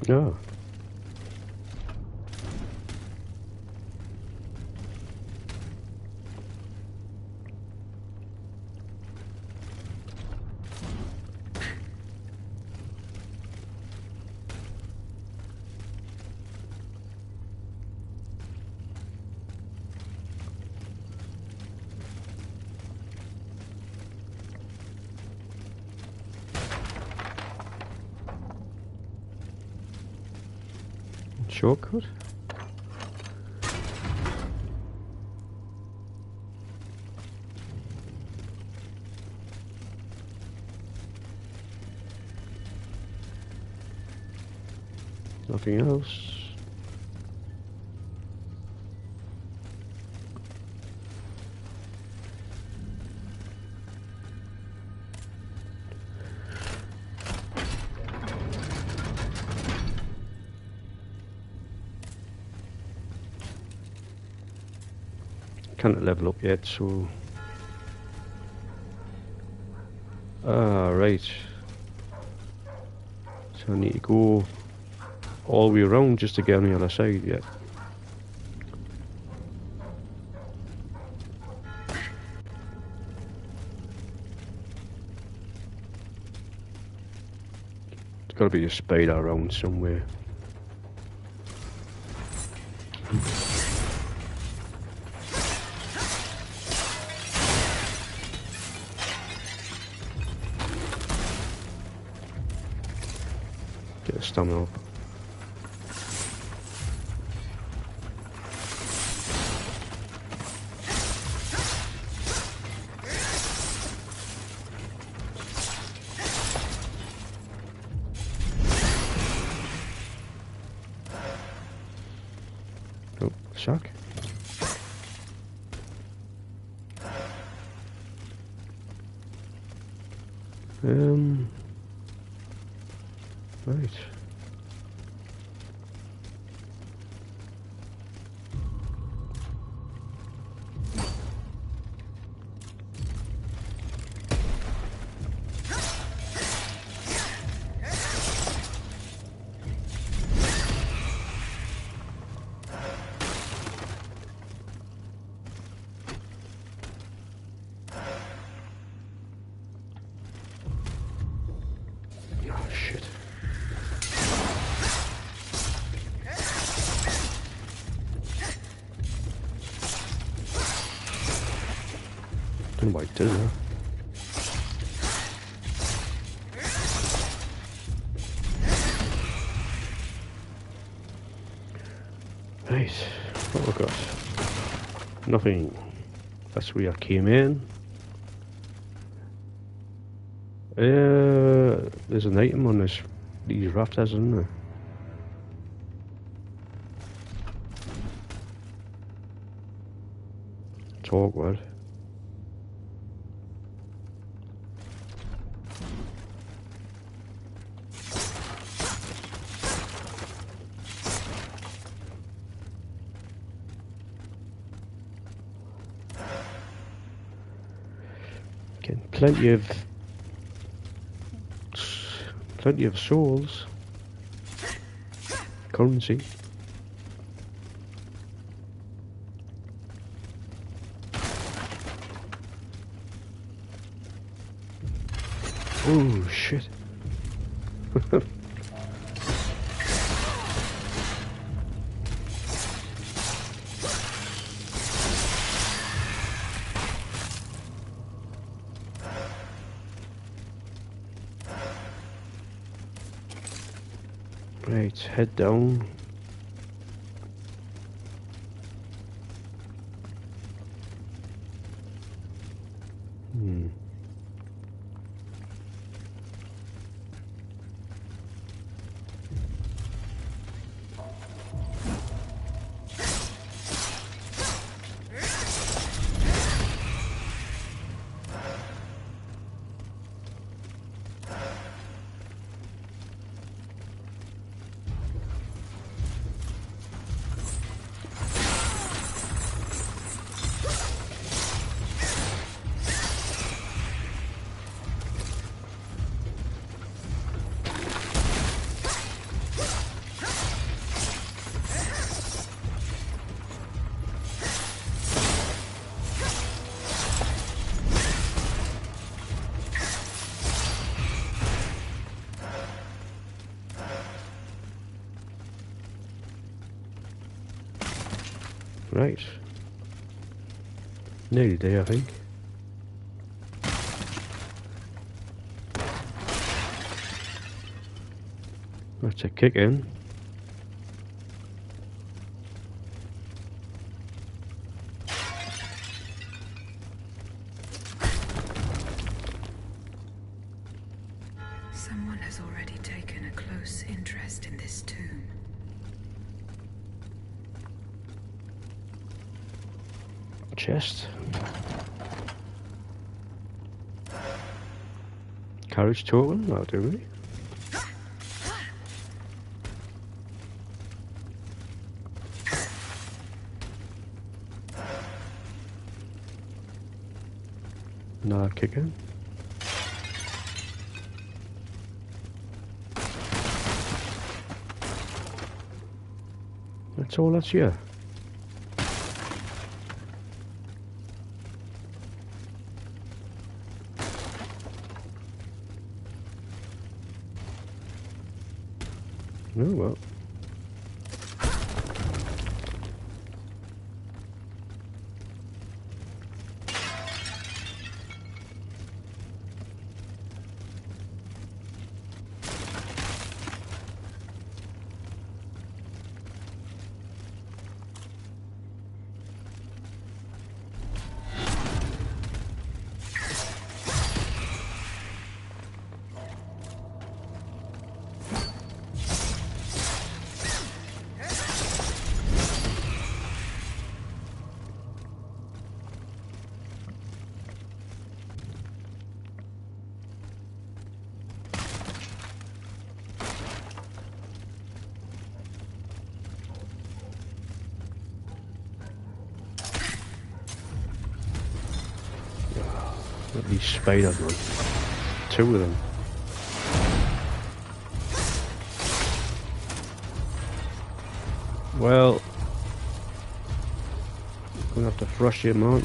Oh. Shortcut? Nothing else. Can't level up yet, so right. So I need to go all the way around just to get on the other side yet. There's got to be a spider around somewhere. Get a stamina up. Oh, shock. Right. Oh shit. Don't know what it does now. Right, what have we got? Nothing. That's where I came in. There's an item on these rafters, isn't there? It's awkward. Getting plenty of plenty of souls. Currency. Oh shit. Right, head down. Right. Nearly there, I think. That's a kick in. Someone has already taken a close interest in this tomb. Chest. Carriage token, that'll do me. Another kick in. That's all that's here. Oh well. Look at these spiders, man. 2 of them. Well, I'm gonna have to thrush him on.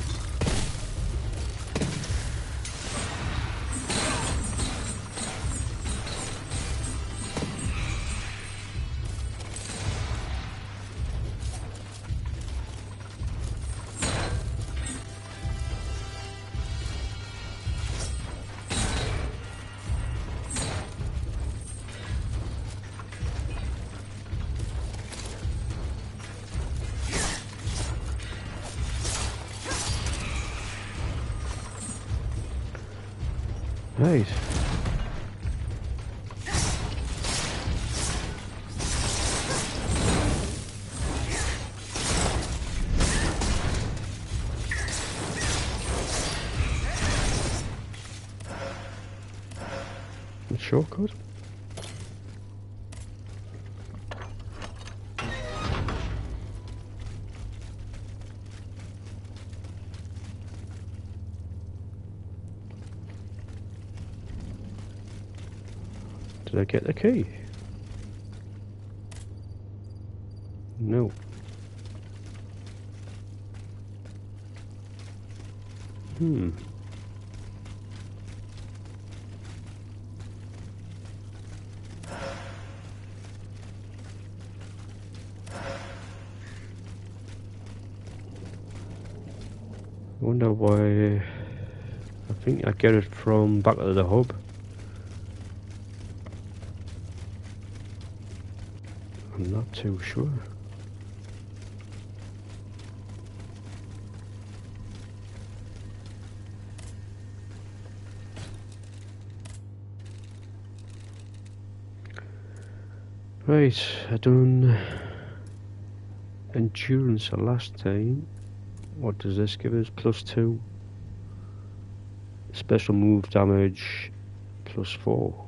Right. A shortcut. Did I get the key? No. I wonder why. I think I get it from back of the hub. I'm not too sure. Right, I done endurance the last time. What does this give us? +2. Special move damage +4.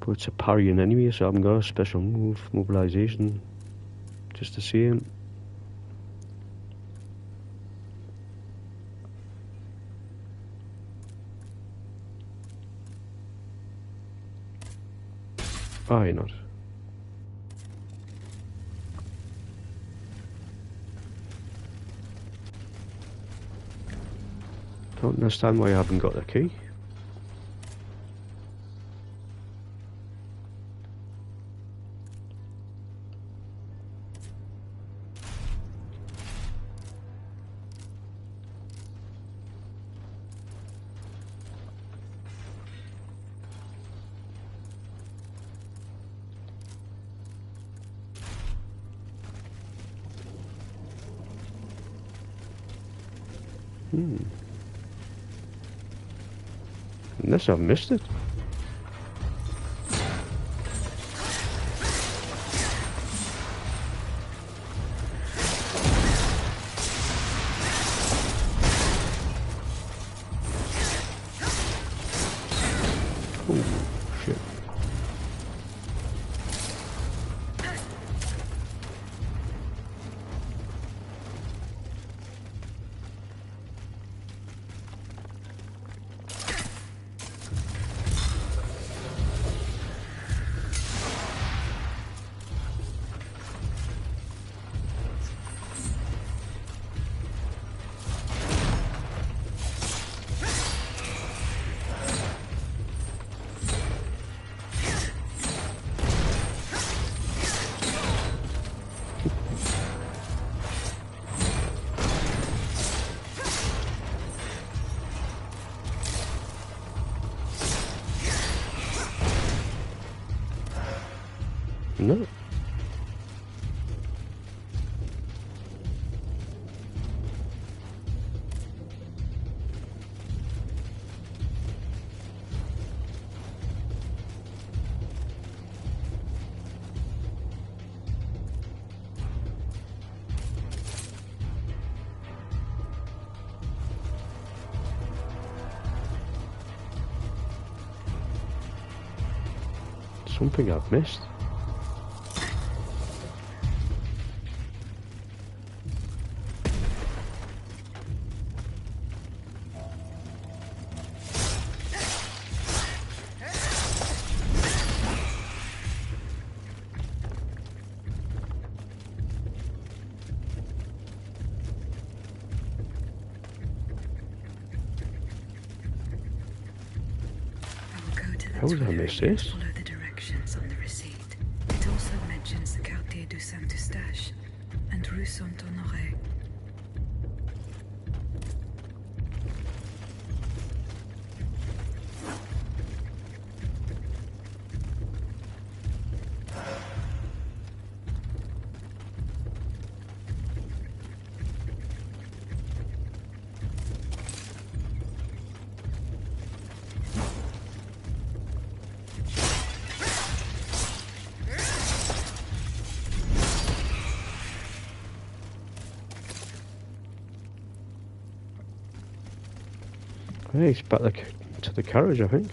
But it's a parrying enemy, so I haven't got a special move. Mobilization, just the same. Why not? Don't understand why I haven't got the key. Unless I've missed it. Oh, shit. No. Something I've missed. How did I miss this? Follow the directions on the receipt. It also mentions the Quartier du Saint-Eustache and Rue Saint-Honoré. Hey, it's back to the carriage, I think.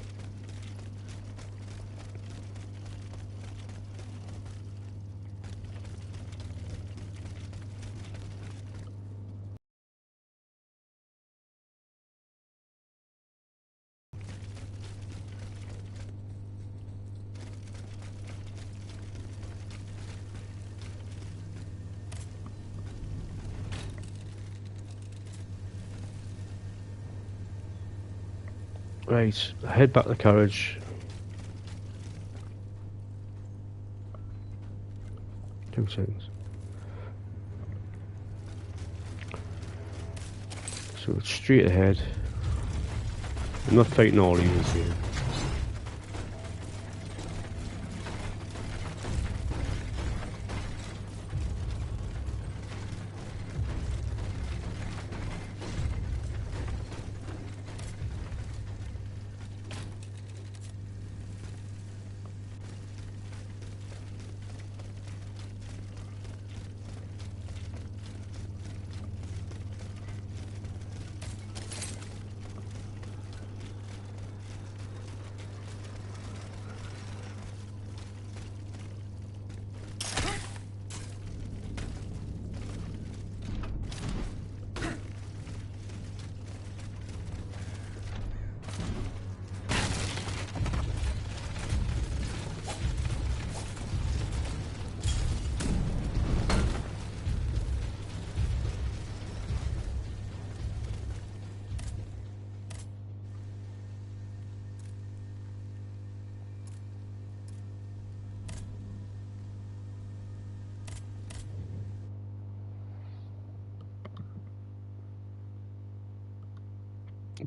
Right, head back to the carriage. 2 seconds. So it's straight ahead. I'm not fighting all evils here.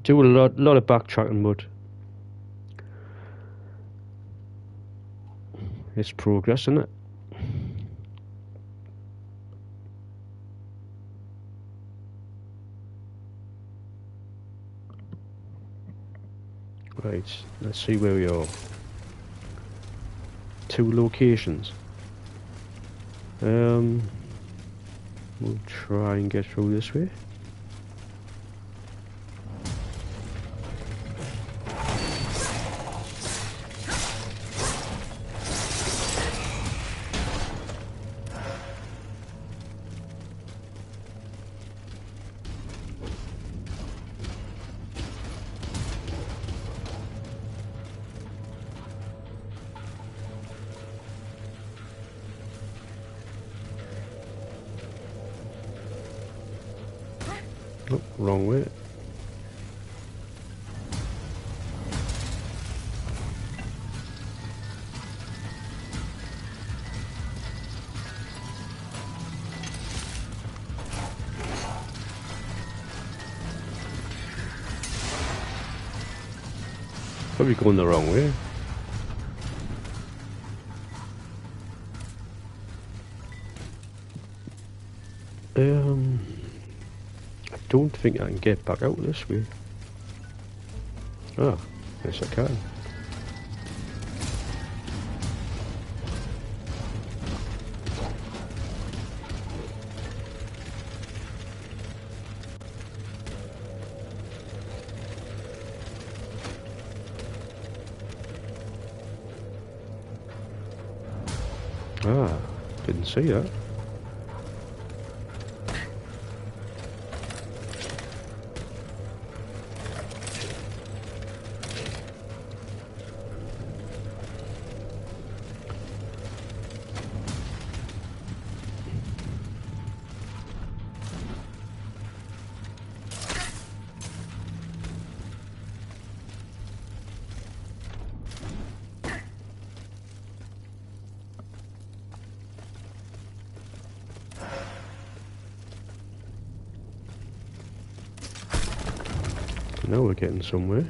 Do a lot of backtracking, but it's progress, isn't it? Right, let's see where we are. 2 locations. We'll try and get through this way. Oh, wrong way. Probably going the wrong way. I don't think I can get back out this way. Ah, yes I can. Ah, didn't see that. Now we're getting somewhere.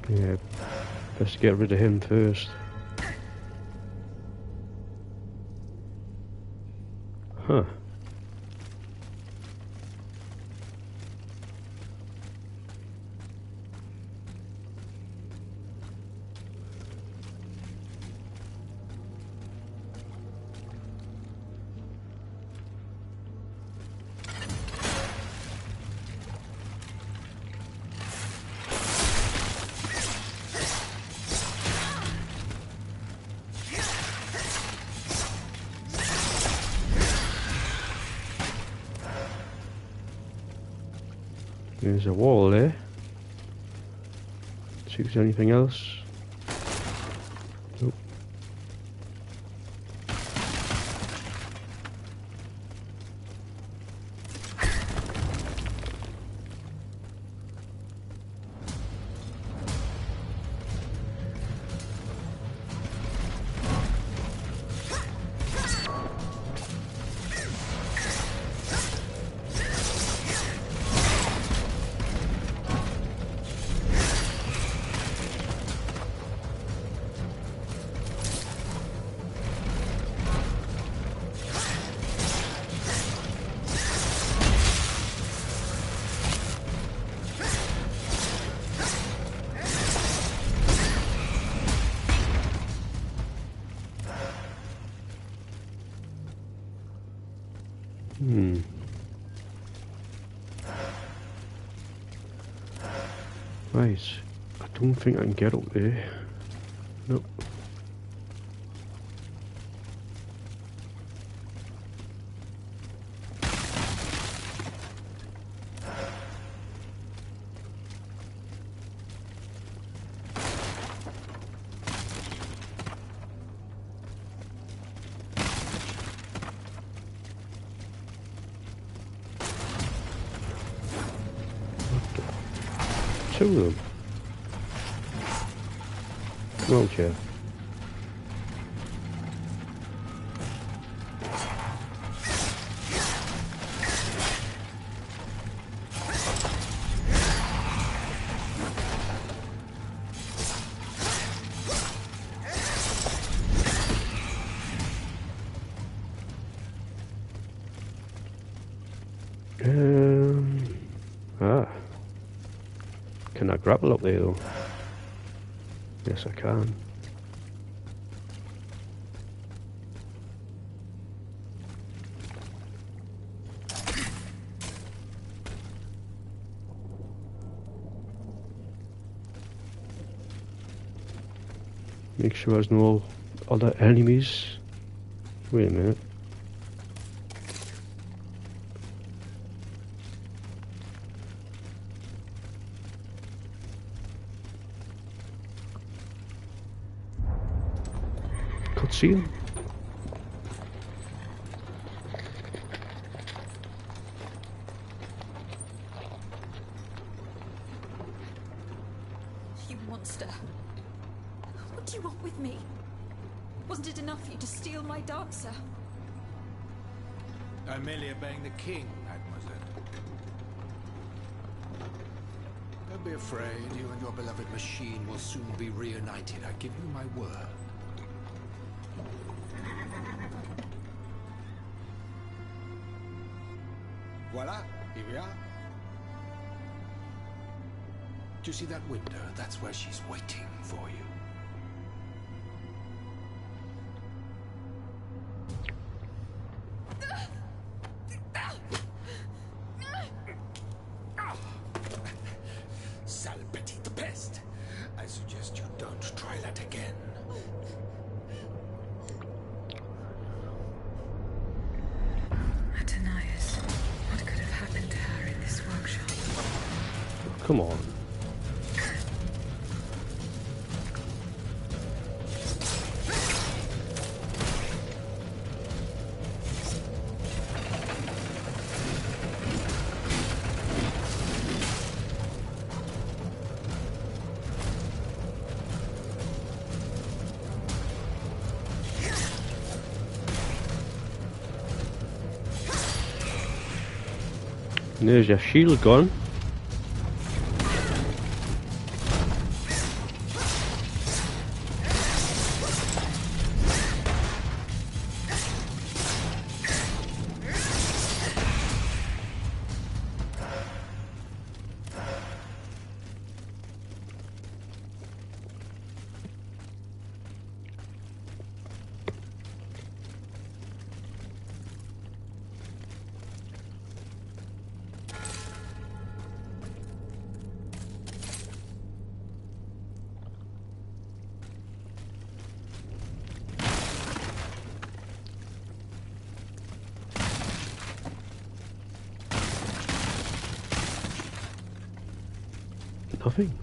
Yeah, best get rid of him first. Huh. There's a wall there. See if there's anything else. Nope. Right, I don't think I can get up there. Nope. Two of them. Well, Jeff. Can I grapple up there though? Yes, I can. Make sure there's no other enemies. Wait a minute. Cutscene. You monster. What do you want with me? Wasn't it enough for you to steal my dancer? I'm merely obeying the king, mademoiselle. Don't be afraid. You and your beloved machine will soon be reunited. I give you my word. Voila, here we are. Do you see that window? That's where she's waiting for you. Sale petite peste. I suggest you don't try that again. Atanias, what could have happened to her in this workshop? Come on. There's your shield gone. nothing.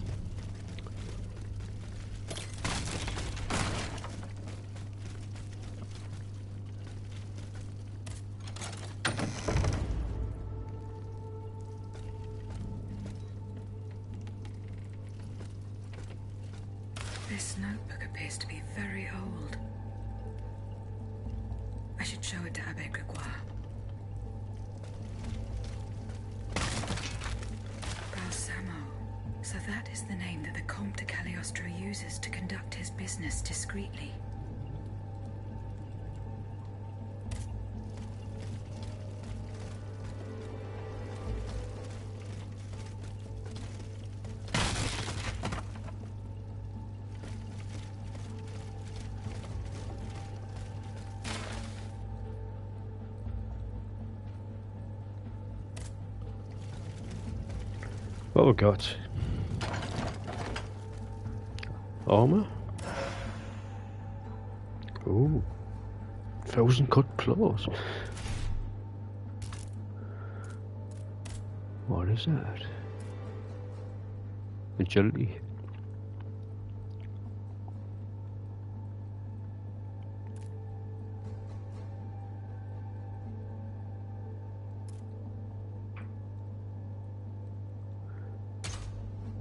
This notebook appears to be very old. I should show it to Abbe Gregoire. Balsamo. So that is the name that the Comte de Cagliostro uses to conduct his business discreetly. What have we got? Armor? Ooh. 1,000 cut claws. What is that? Agility.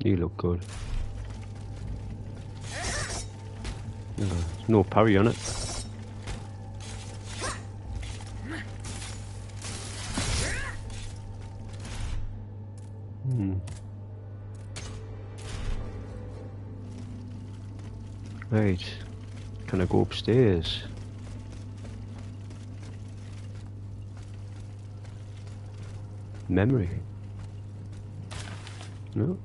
You look good. No parry on it. Right. Can I go upstairs? Memory. No.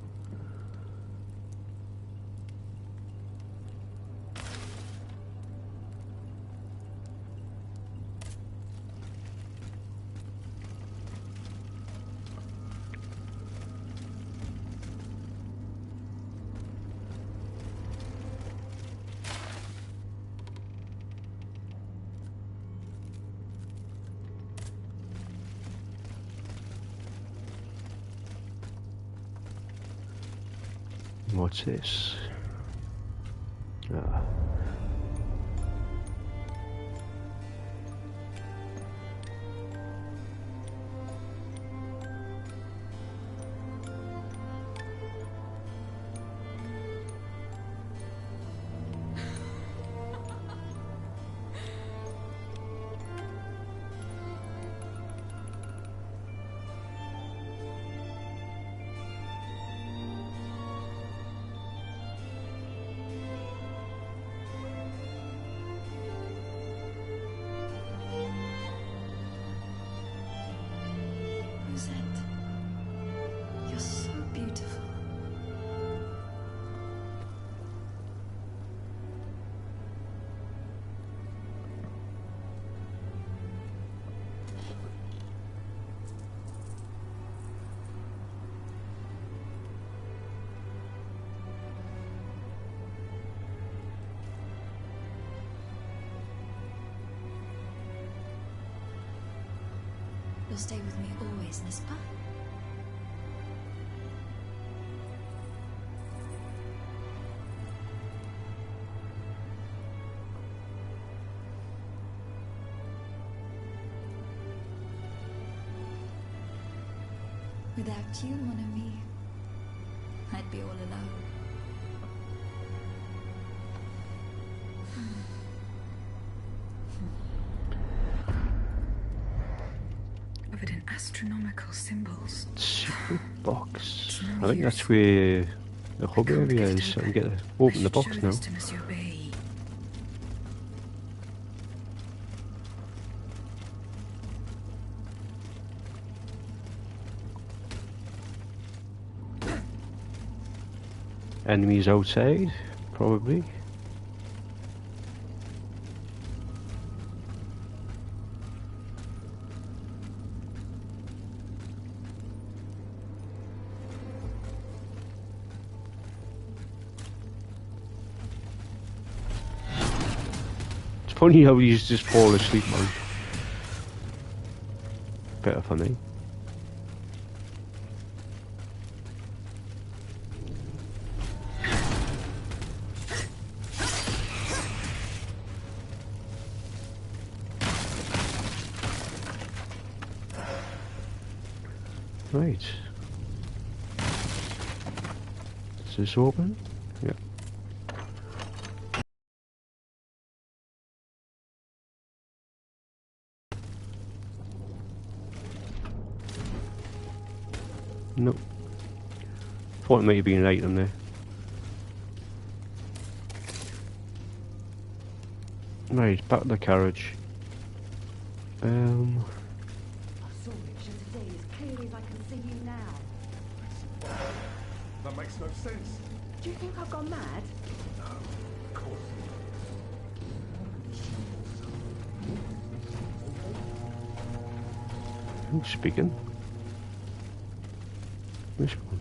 What's this? Ah. You're so beautiful. You'll stay with me always, n'est-ce pas? Without you, mon ami, I'd be all alone. Covered in astronomical symbols. Secret box. I think that's where the hub area is. So I'm going to open the box now. Enemies outside, probably. It's funny how you just fall asleep, man. Better for me. Right. Is this open? Yeah. Nope. Thought it might have been an item there. Right, back to the carriage. I saw Richard today as clearly as I can see you now. That makes no sense. Do you think I've gone mad? No, of course. Who's speaking? Which one?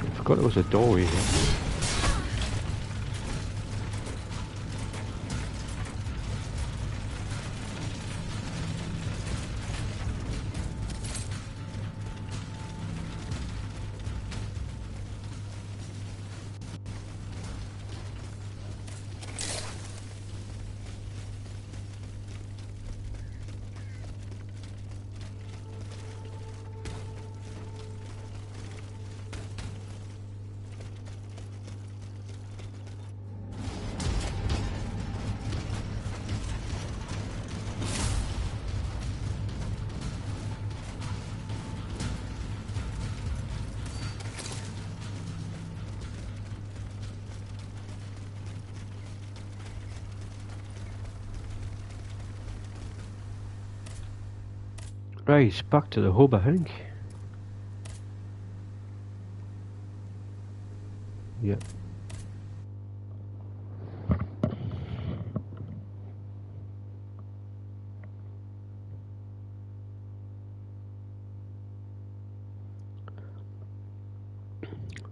I forgot there was a doorway here. Right, back to the hub, I think. Yep.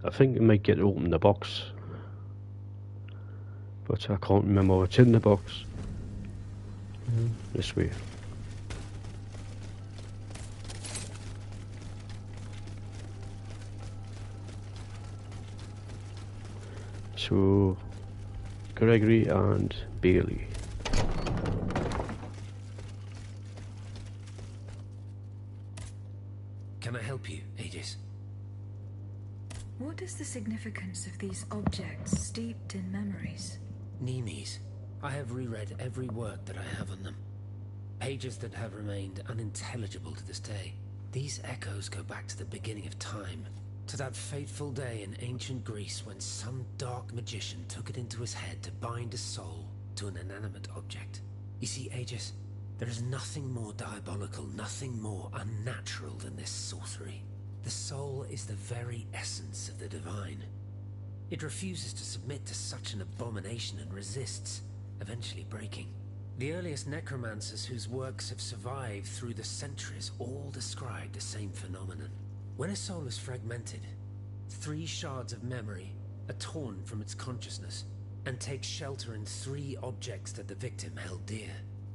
I think I might get to open the box, but I can't remember what's in the box. This way. So, Gregory and Bailey. Can I help you, Aegis? What is the significance of these objects steeped in memories? Nemes. I have reread every word that I have on them. Pages that have remained unintelligible to this day. These echoes go back to the beginning of time, to that fateful day in ancient Greece when some dark magician took it into his head to bind a soul to an inanimate object. You see, Aegis, there is nothing more diabolical, nothing more unnatural than this sorcery. The soul is the very essence of the divine. It refuses to submit to such an abomination and resists, eventually breaking. The earliest necromancers whose works have survived through the centuries all describe the same phenomenon. When a soul is fragmented, 3 shards of memory are torn from its consciousness and take shelter in 3 objects that the victim held dear.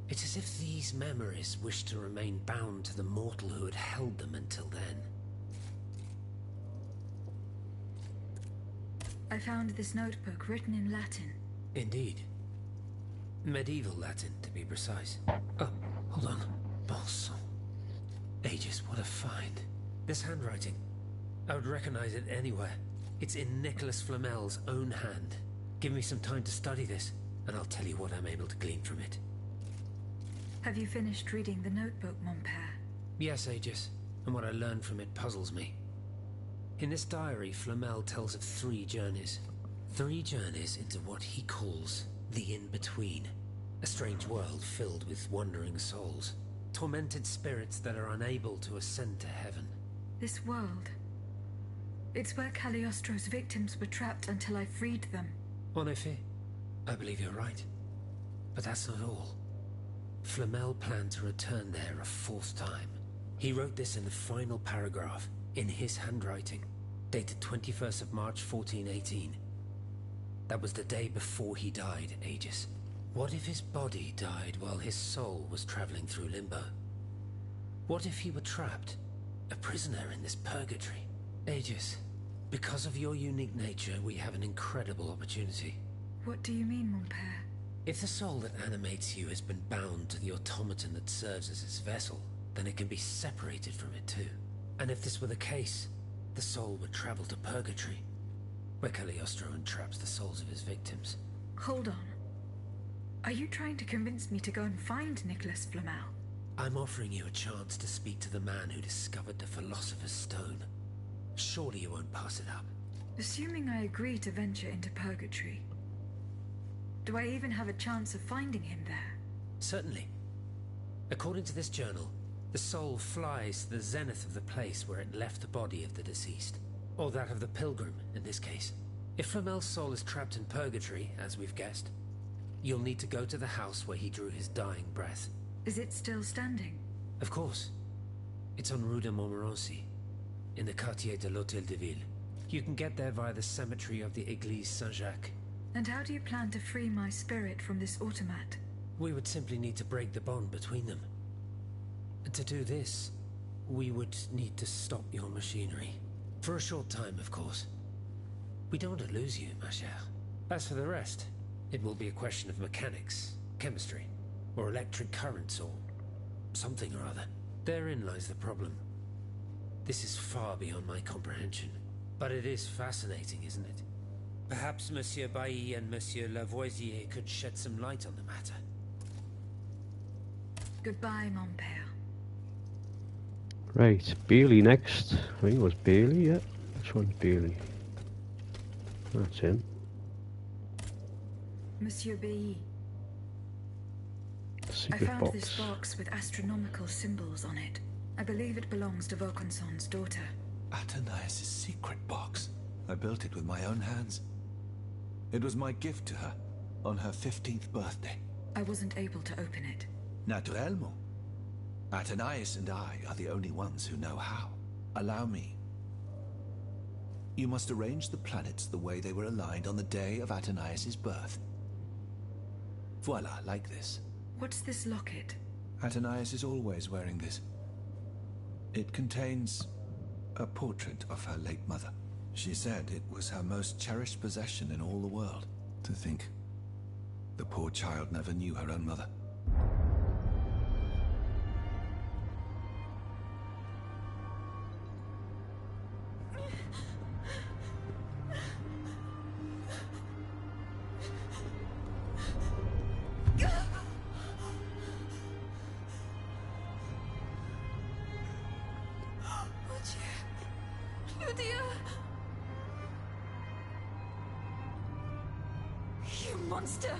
It's as if these memories wish to remain bound to the mortal who had held them until then. I found this notebook written in Latin. Indeed. Medieval Latin, to be precise. Oh, hold on. Bon sang. Aegis, what a find. This handwriting, I would recognize it anywhere. It's in Nicholas Flamel's own hand. Give me some time to study this, and I'll tell you what I'm able to glean from it. Have you finished reading the notebook, mon père? Yes, Aegis. and what I learned from it puzzles me. In this diary, Flamel tells of 3 journeys. 3 journeys into what he calls the in-between. A strange world filled with wandering souls. Tormented spirits that are unable to ascend to heaven. This world... it's where Cagliostro's victims were trapped until I freed them. En effet, I believe you're right. But that's not all. Flamel planned to return there a 4th time. He wrote this in the final paragraph, in his handwriting, dated 21st of March 1418. That was the day before he died, Aegis. What if his body died while his soul was traveling through limbo? What if he were trapped, a prisoner in this purgatory? Aegis, because of your unique nature, we have an incredible opportunity. What do you mean, mon père? If the soul that animates you has been bound to the automaton that serves as its vessel, then it can be separated from it too. And if this were the case, the soul would travel to purgatory, where Cagliostro entraps the souls of his victims. Hold on. Are you trying to convince me to go and find Nicholas Flamel? I'm offering you a chance to speak to the man who discovered the Philosopher's Stone. Surely you won't pass it up. Assuming I agree to venture into purgatory, do I even have a chance of finding him there? Certainly. According to this journal, the soul flies to the zenith of the place where it left the body of the deceased. Or that of the pilgrim, in this case. If Flamel's soul is trapped in purgatory, as we've guessed, you'll need to go to the house where he drew his dying breath. Is it still standing? Of course. It's on Rue de Montmorency, in the quartier de l'Hôtel de Ville. You can get there via the cemetery of the Église Saint-Jacques. And how do you plan to free my spirit from this automat? We would simply need to break the bond between them. To do this, we would need to stop your machinery. For a short time, of course. We don't want to lose you, ma chère. As for the rest, it will be a question of mechanics, chemistry, or electric currents, or something or other. Therein lies the problem. This is far beyond my comprehension. But it is fascinating, isn't it? Perhaps Monsieur Bailly and Monsieur Lavoisier could shed some light on the matter. Goodbye, mon père. Right, Bailey next. I think it was Bailey, yeah. Which one's Bailey? That's him. Monsieur Bailly. Secret I found box. this box with astronomical symbols on it. I believe it belongs to Vaucanson's daughter. Athenais' secret box. I built it with my own hands. It was my gift to her on her 15th birthday. I wasn't able to open it. Naturellement. Athenais and I are the only ones who know how. Allow me. You must arrange the planets the way they were aligned on the day of Athenais' birth. Voila, like this. What's this locket? Athenais is always wearing this. It contains a portrait of her late mother. She said it was her most cherished possession in all the world. To think, the poor child never knew her own mother. You monster!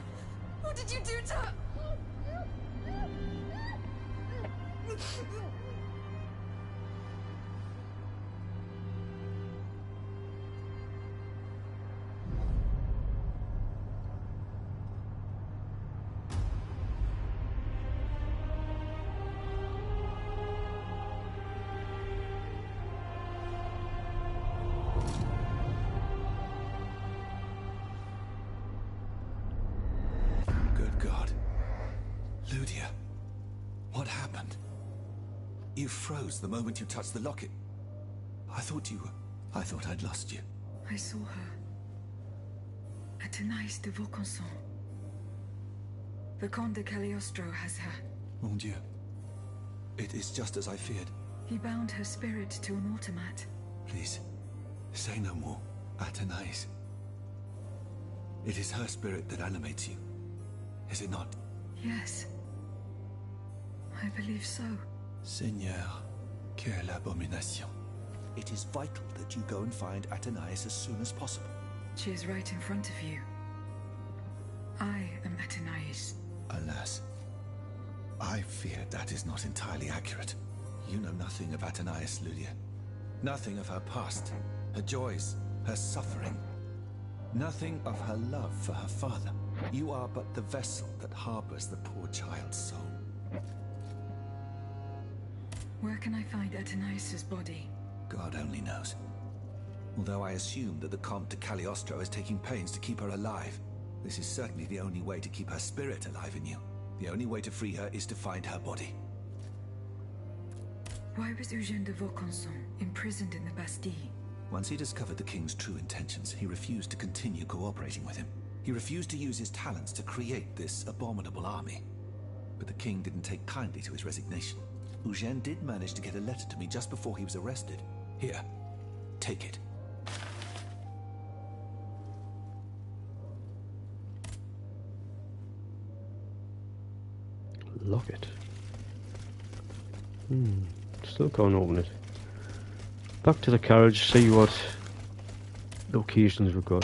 What did you do to her? Ludia, what happened? You froze the moment you touched the locket. I thought I'd lost you. I saw her. Athenais de Vaucanson. The Comte de Cagliostro has her. Mon Dieu. It is just as I feared. He bound her spirit to an automat. Please, say no more. Athenais. It is her spirit that animates you. Is it not? Yes. I believe so. Seigneur, Quelle abomination. It is vital that you go and find Athenais as soon as possible. She is right in front of you. I am Athenais. Alas, I fear that is not entirely accurate. You know nothing of Athenais, Lydia. Nothing of her past, her joys, her suffering. Nothing of her love for her father. You are but the vessel that harbors the poor child's soul. Where can I find Athenais' body? God only knows. Although I assume that the Comte de Cagliostro is taking pains to keep her alive, this is certainly the only way to keep her spirit alive in you. The only way to free her is to find her body. Why was Eugène de Vaucanson imprisoned in the Bastille? Once he discovered the king's true intentions, he refused to continue cooperating with him. He refused to use his talents to create this abominable army. But the king didn't take kindly to his resignation. Eugène did manage to get a letter to me just before he was arrested. Here, take it. Lock it. Still can't open it. Back to the carriage, see what locations we've got.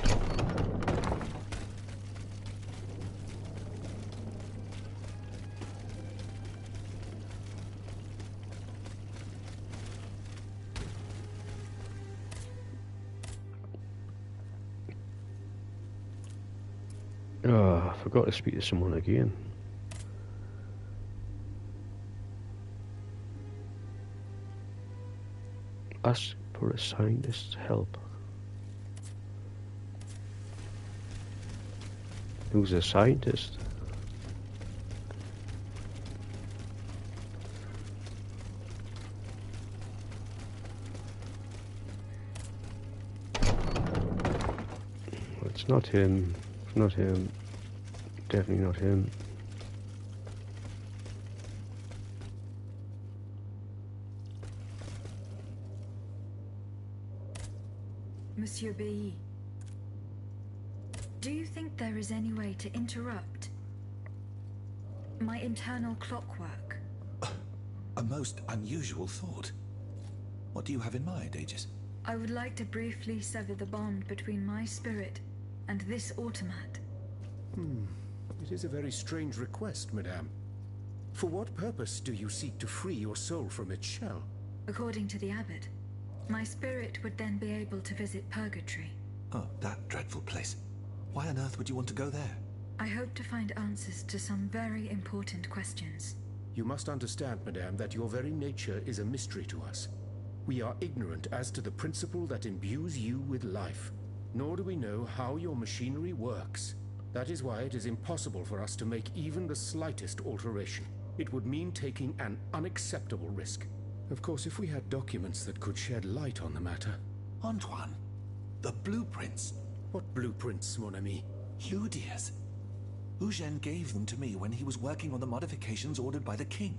Oh, I forgot to speak to someone again. Ask for a scientist's help. Who's a scientist? It's not him. It's not him. Definitely not him. Monsieur B. Do you think there is any way to interrupt my internal clockwork? A most unusual thought. What do you have in mind, Aegis? I would like to briefly sever the bond between my spirit and this automat. It is a very strange request, madame. For what purpose do you seek to free your soul from its shell? According to the abbot, my spirit would then be able to visit purgatory. Oh, that dreadful place. Why on earth would you want to go there? I hope to find answers to some very important questions. You must understand, madame, that your very nature is a mystery to us. We are ignorant as to the principle that imbues you with life, nor do we know how your machinery works. That is why it is impossible for us to make even the slightest alteration. It would mean taking an unacceptable risk. Of course, if we had documents that could shed light on the matter... Antoine, the blueprints. What blueprints, mon ami? Lydia's. Eugène gave them to me when he was working on the modifications ordered by the king.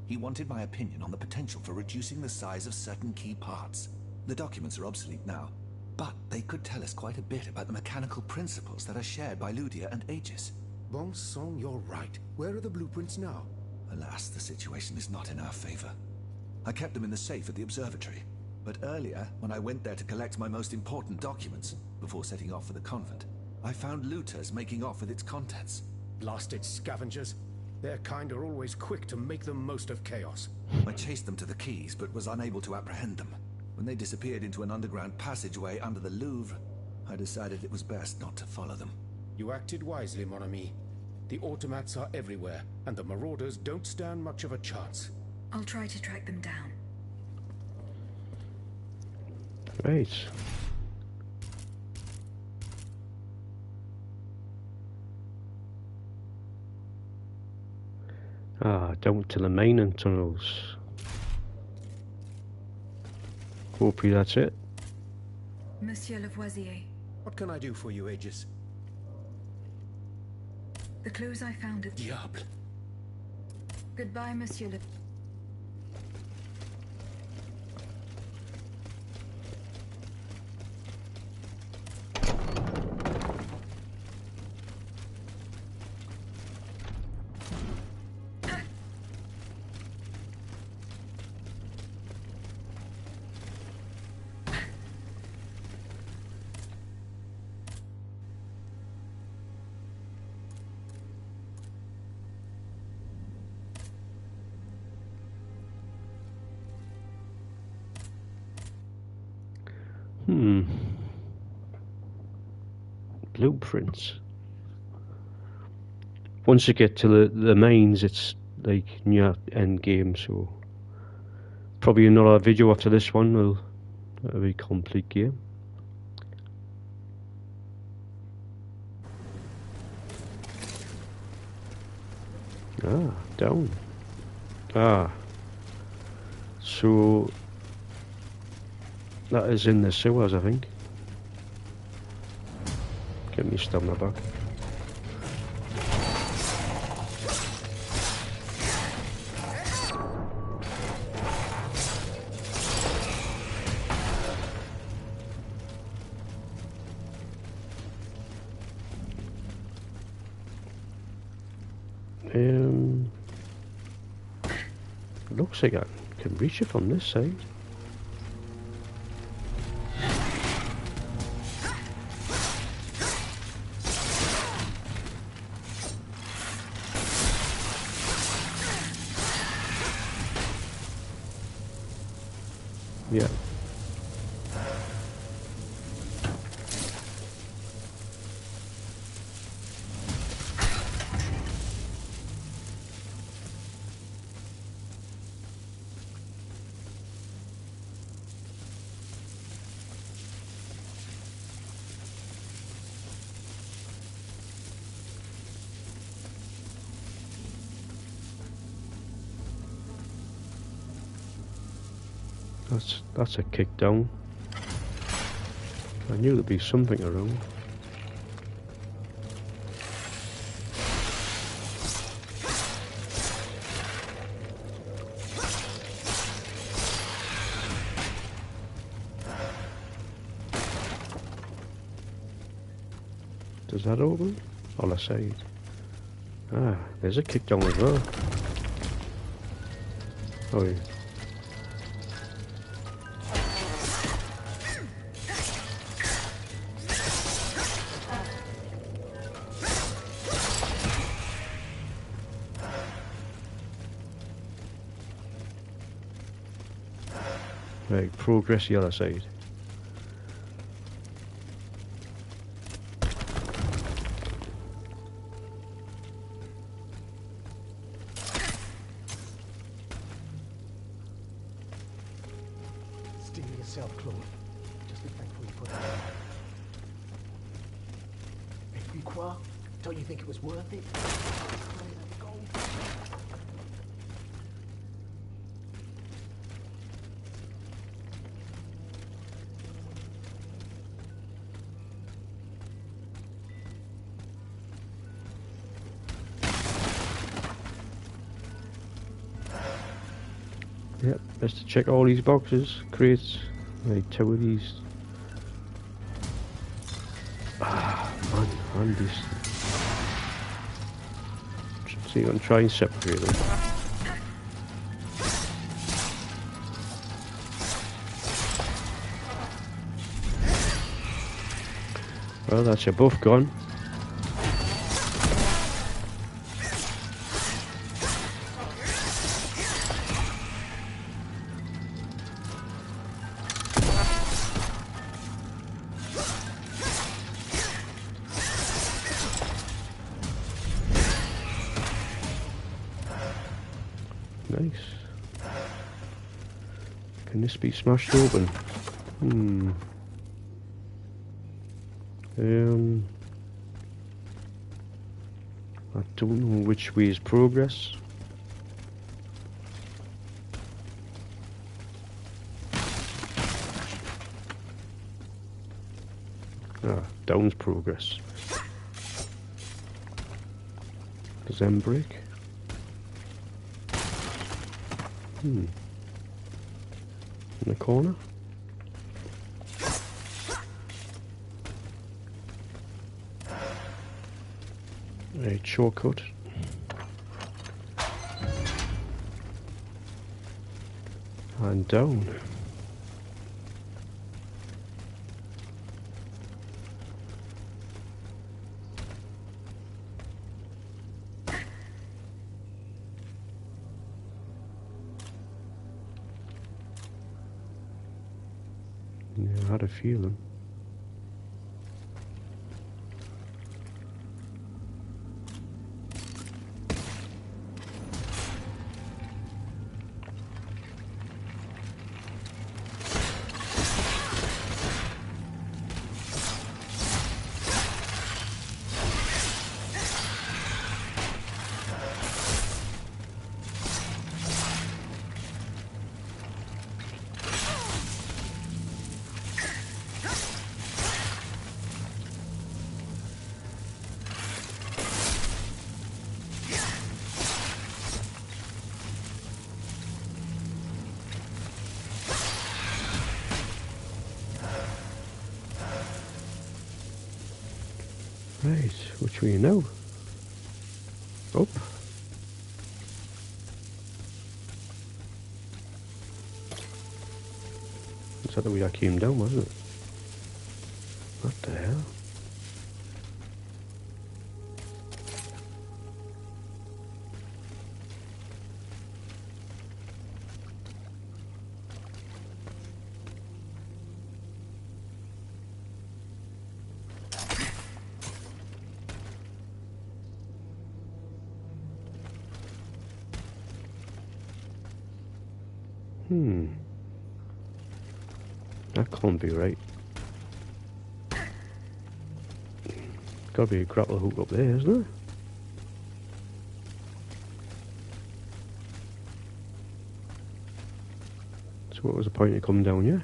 He wanted my opinion on the potential for reducing the size of certain key parts. The documents are obsolete now, but they could tell us quite a bit about the mechanical principles that are shared by Lydia and Aegis. Bon sang, you're right. Where are the blueprints now? Alas, the situation is not in our favor. I kept them in the safe at the observatory, but earlier, when I went there to collect my most important documents, before setting off for the convent, I found looters making off with its contents. Blasted scavengers. Their kind are always quick to make the most of chaos. I chased them to the quays, but was unable to apprehend them. When they disappeared into an underground passageway under the Louvre, I decided it was best not to follow them. You acted wisely, mon ami. The automats are everywhere, and the marauders don't stand much of a chance. I'll try to track them down. Great. Down to the mining tunnels. Hopefully that's it. Monsieur Lavoisier. What can I do for you, Aegis? The clues I found at... Diable! Goodbye, Monsieur Le... blueprints. Once you get to the mines, it's like near end game, so probably another video after this one that'll be complete game. Ah, down. Ah, so that is in the sewers, I think. Get me stamina back. Looks like I can reach it from this side. Yeah. That's a kick down. I knew there'd be something around. Does that open? On the side. Ah, there's a kick down as well. Oh yeah. Right, progress the other side. Steal yourself, Claude. Just be thankful you put it down. Et puis quoi? Don't you think it was worth it? Yep, best to check all these boxes, crates, like 2 of these. Ah, man, these. So you're gonna try and separate them. Well, that's your buff gone. Nice. Can this be smashed open? I don't know which way is progress. Ah, down's progress. Does M break? In the corner? A shortcut. And down. Yeah, I had a feeling. Right, which way now? Up. Is that the way I came down, wasn't it? What the hell? That can't be right. Gotta be a grapple hook up there, isn't there? So what was the point of coming down here?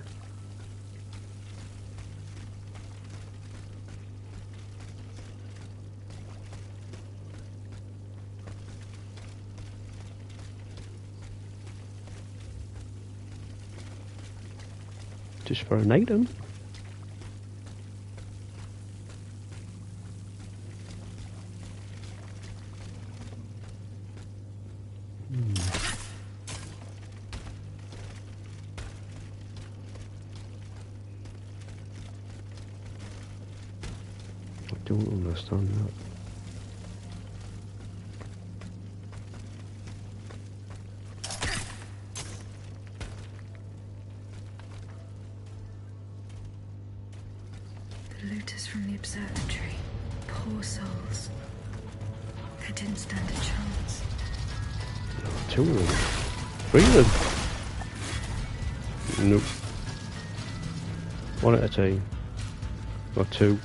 Just for an item? I don't understand that. The looters from the observatory. Poor souls. They didn't stand a chance. Two of them. Three of them. Nope. One at a time. Or two.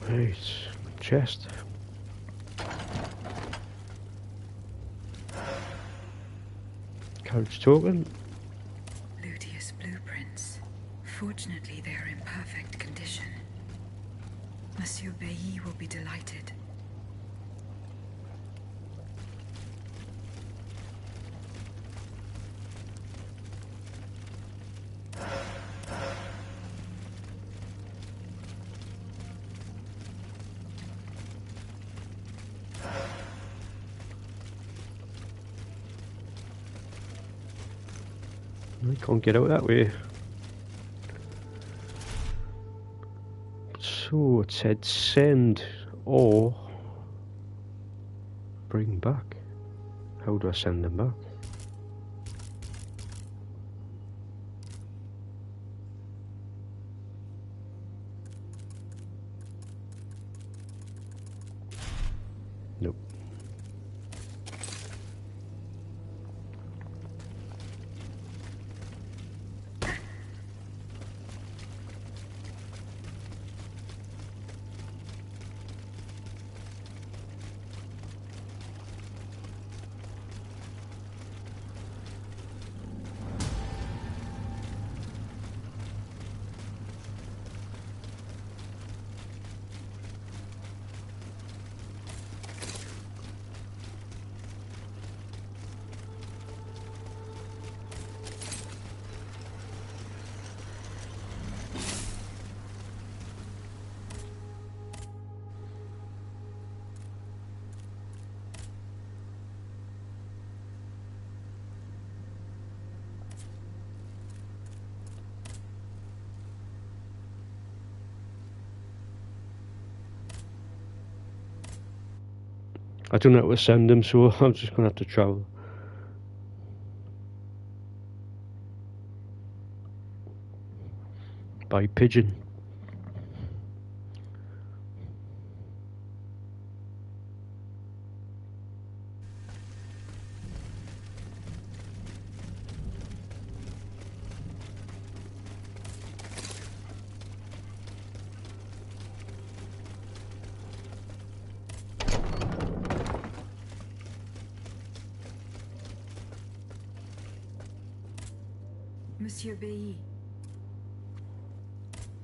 Right, chest. Couch token. Ludius blueprints. Fortunately, they are in perfect condition. Monsieur Bailly will be delighted. I can't get out that way. So it said send or bring back. How do I send them back? Nope. I don't know how to send them, so I'm just gonna have to travel. By pigeon. Monsieur B.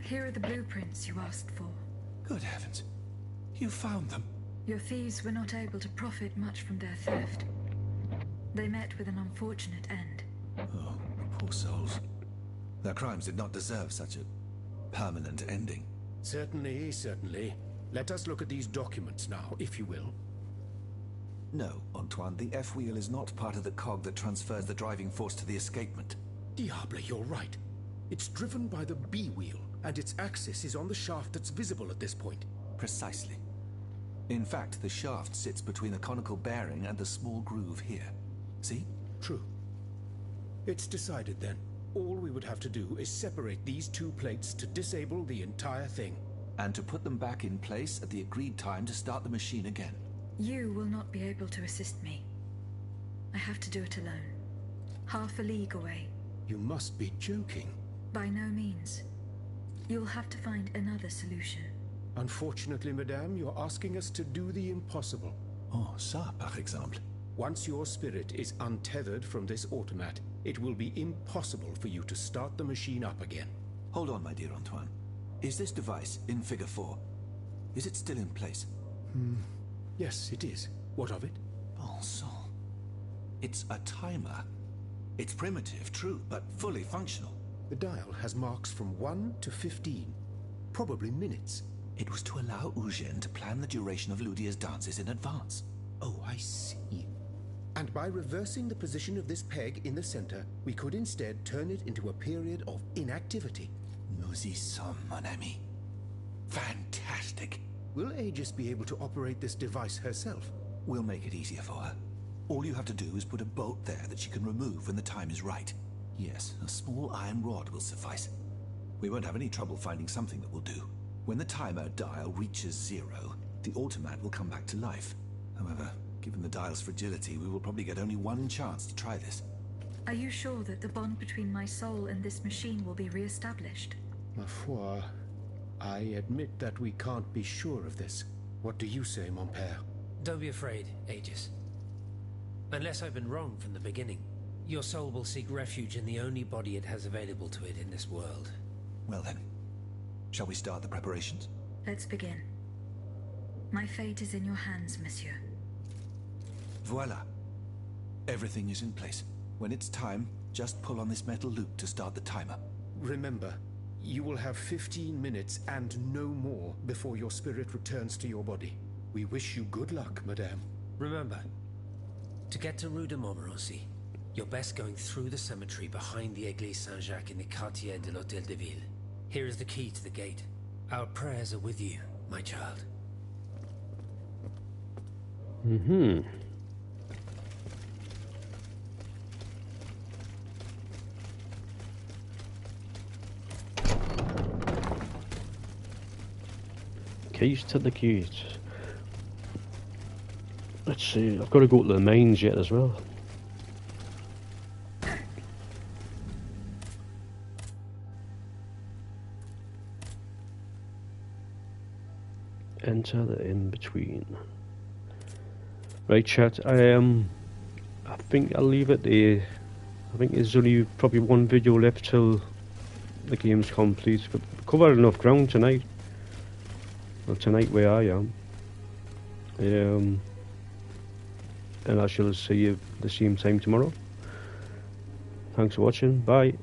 Here are the blueprints you asked for. Good heavens. You found them? Your thieves were not able to profit much from their theft. They met with an unfortunate end. Oh, poor souls. Their crimes did not deserve such a permanent ending. Certainly, certainly. Let us look at these documents now, if you will. No, Antoine, the F-wheel is not part of the cog that transfers the driving force to the escapement. Diable, you're right. It's driven by the B-wheel, and its axis is on the shaft that's visible at this point. Precisely. In fact, the shaft sits between the conical bearing and the small groove here. See? True. It's decided then. All we would have to do is separate these two plates to disable the entire thing. And to put them back in place at the agreed time to start the machine again. You will not be able to assist me. I have to do it alone. Half a league away. You must be joking. By no means. You'll have to find another solution. Unfortunately, madame, you're asking us to do the impossible. Oh, ça, par exemple. Once your spirit is untethered from this automat, it will be impossible for you to start the machine up again. Hold on, my dear Antoine. Is this device in Figure 4? Is it still in place? Yes, it is. What of it? Bon sang. It's a timer. It's primitive, true, but fully functional. The dial has marks from 1 to 15. Probably minutes. It was to allow Eugène to plan the duration of Ludia's dances in advance. Oh, I see. And by reversing the position of this peg in the center, we could instead turn it into a period of inactivity. Nous y sommes, mon ami. Fantastic. Will Aegis be able to operate this device herself? We'll make it easier for her. All you have to do is put a bolt there that she can remove when the time is right. Yes, a small iron rod will suffice. We won't have any trouble finding something that will do. When the timer dial reaches 0, the automat will come back to life. However, given the dial's fragility, we will probably get only one chance to try this. Are you sure that the bond between my soul and this machine will be re-established? Ma foi, I admit that we can't be sure of this. What do you say, mon père? Don't be afraid, Aegis. Unless I've been wrong from the beginning, your soul will seek refuge in the only body it has available to it in this world. Well then, shall we start the preparations? Let's begin. My fate is in your hands, monsieur. Voila. Everything is in place. When it's time, just pull on this metal loop to start the timer. Remember, you will have 15 minutes and no more before your spirit returns to your body. We wish you good luck, madame. Remember, to get to Rue de Montmorency, you're best going through the cemetery behind the Église Saint-Jacques in the Quartier de l'Hôtel de Ville. Here is the key to the gate. Our prayers are with you, my child. Keys to the keys. Let's see, I've got to go to the mines yet as well. Enter the in-between. Right, chat, I think I'll leave it there. I think there's only probably one video left till the game's complete. But we've covered enough ground tonight. Well, tonight where I am. And I shall see you the same time tomorrow. Thanks for watching. Bye.